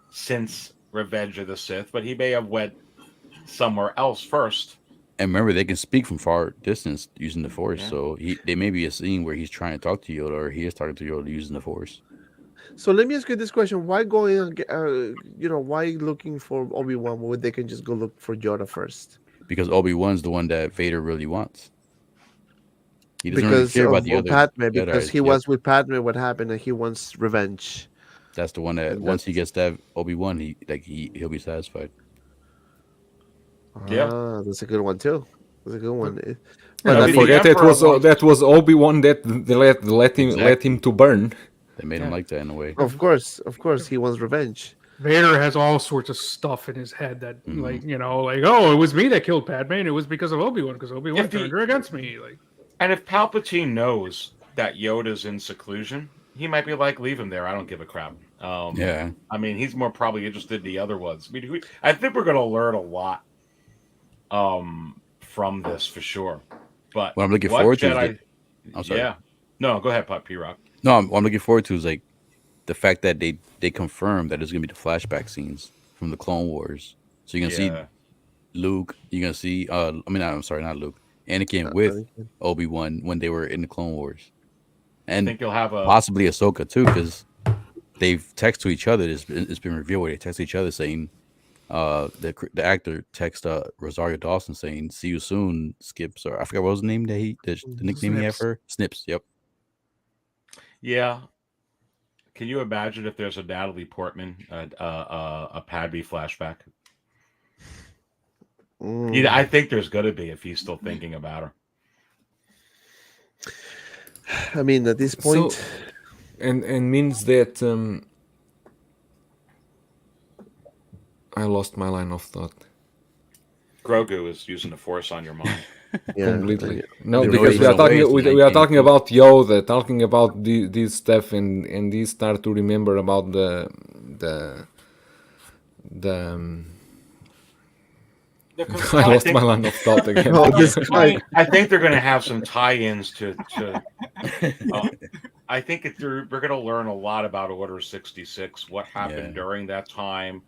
since Revenge of the Sith, but he may have went somewhere else first. And remember, they can speak from far distance using the Force. Yeah. So they may be a scene where he's trying to talk to Yoda, or he is talking to Yoda using the Force. So let me ask you this question: why going, why looking for Obi-Wan when they can just go look for Yoda first? Because Obi-Wan's the one that Vader really wants. He doesn't really Because care about of the other Padme, because Jedis. he was with Padme. What happened? And he wants revenge. That's the one that And once he gets that Obi-Wan, he'll be satisfied. Yeah. Ah, that's a good one too. That's a good one. Yeah, But I I mean, forget that was Obi-Wan that they let him to burn. They made him like that in a way. of course, he wants revenge. Vader has all sorts of stuff in his head that, oh, it was me that killed Padme, and it was because of Obi-Wan, because Obi-Wan If he- turned her against me. Like, And if Palpatine knows that Yoda's in seclusion, he might be like, leave him there. I don't give a crap. Yeah. I mean, he's more probably interested in the other ones. I think we're going to learn a lot from this for sure. But What I'm looking forward to is Jedi- I'm sorry. Yeah. No, go ahead, P-Rock. No, what I'm looking forward to is like the fact that they confirmed that there's gonna be the flashback scenes from the Clone Wars. So you're gonna see Luke. You're gonna see I'm sorry, not Luke. Anakin with Obi-Wan when they were in the Clone Wars, and think you'll have a possibly Ahsoka too, because they've texted to each other. It's been revealed where they text each other saying, the actor text Rosario Dawson saying, "See you soon, Skips," or I forgot what was the name that the nickname he had Snips. for her. Snips. Yep. Yeah. Can you imagine if there's a Natalie Portman, a Padme flashback? Yeah, I think there's going to be if he's still thinking about her. I mean, at this point, So, and means that I lost my line of thought Grogu is using the Force on your mind. completely. No, There because is we are no talking way to we are 19. talking about Yoda, talking about this stuff, and these start to remember about the I lost my line of thought again. I think they're going to have some tie-ins to I think we're going to learn a lot about Order 66, what happened during that time.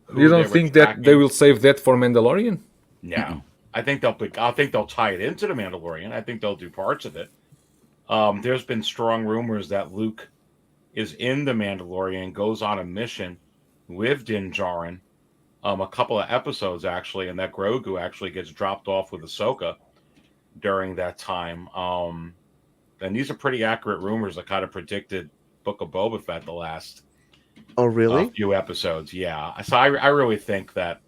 who You they don't were think that they tracking. will save that for Mandalorian? No, I think they'll tie it into the Mandalorian. I think they'll do parts of it. There's been strong rumors that Luke is in the Mandalorian, goes on a mission with Din Djarin, a couple of episodes actually, and that Grogu actually gets dropped off with Ahsoka during that time. And these are pretty accurate rumors that kind of predicted Book of Boba Fett the last oh really? few episodes. Yeah, so I really think that.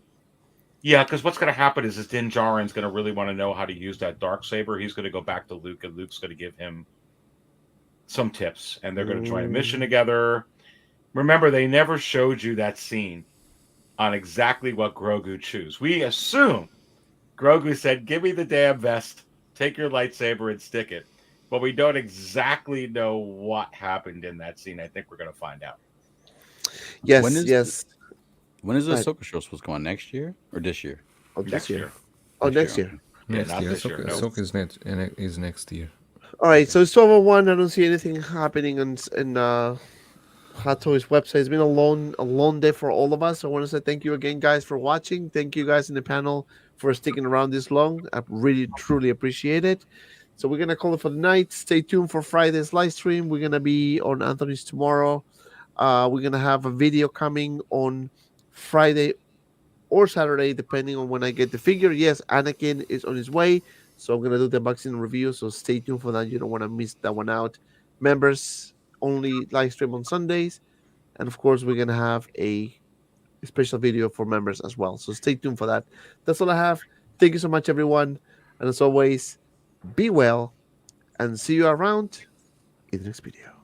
Yeah, because what's going to happen is Din Djarin's going to really want to know how to use that Darksaber. He's going to go back to Luke, and Luke's going to give him some tips, and they're going to join a mission together. Remember, they never showed you that scene on exactly what Grogu chose. We assume Grogu said, "Give me the damn vest, take your lightsaber, and stick it." But we don't exactly know what happened in that scene. I think we're going to find out. Yes, When is yes. When is the Right. Ahsoka show supposed to go on? Next year or this year? Oh, this Next year. year. Oh, next year. Next not year. this year, no. Ahsoka is next year. All right, so it's 12:01. I don't see anything happening in Hot Toys website. It's been a long day for all of us. I want to say thank you again, guys, for watching. Thank you guys in the panel for sticking around this long. I really, truly appreciate it. So we're gonna call it for the night. Stay tuned for Friday's live stream. We're gonna be on Anthony's tomorrow. We're gonna have a video coming on Friday or Saturday, depending on when I get the figure. Yes, Anakin is on his way, so I'm gonna do the unboxing review. So stay tuned for that. You don't want to miss that one out. Members only live stream on Sundays, and of course we're gonna have a special video for members as well. So stay tuned for that. That's all I have. Thank you so much, everyone, and as always, be well and see you around in the next video.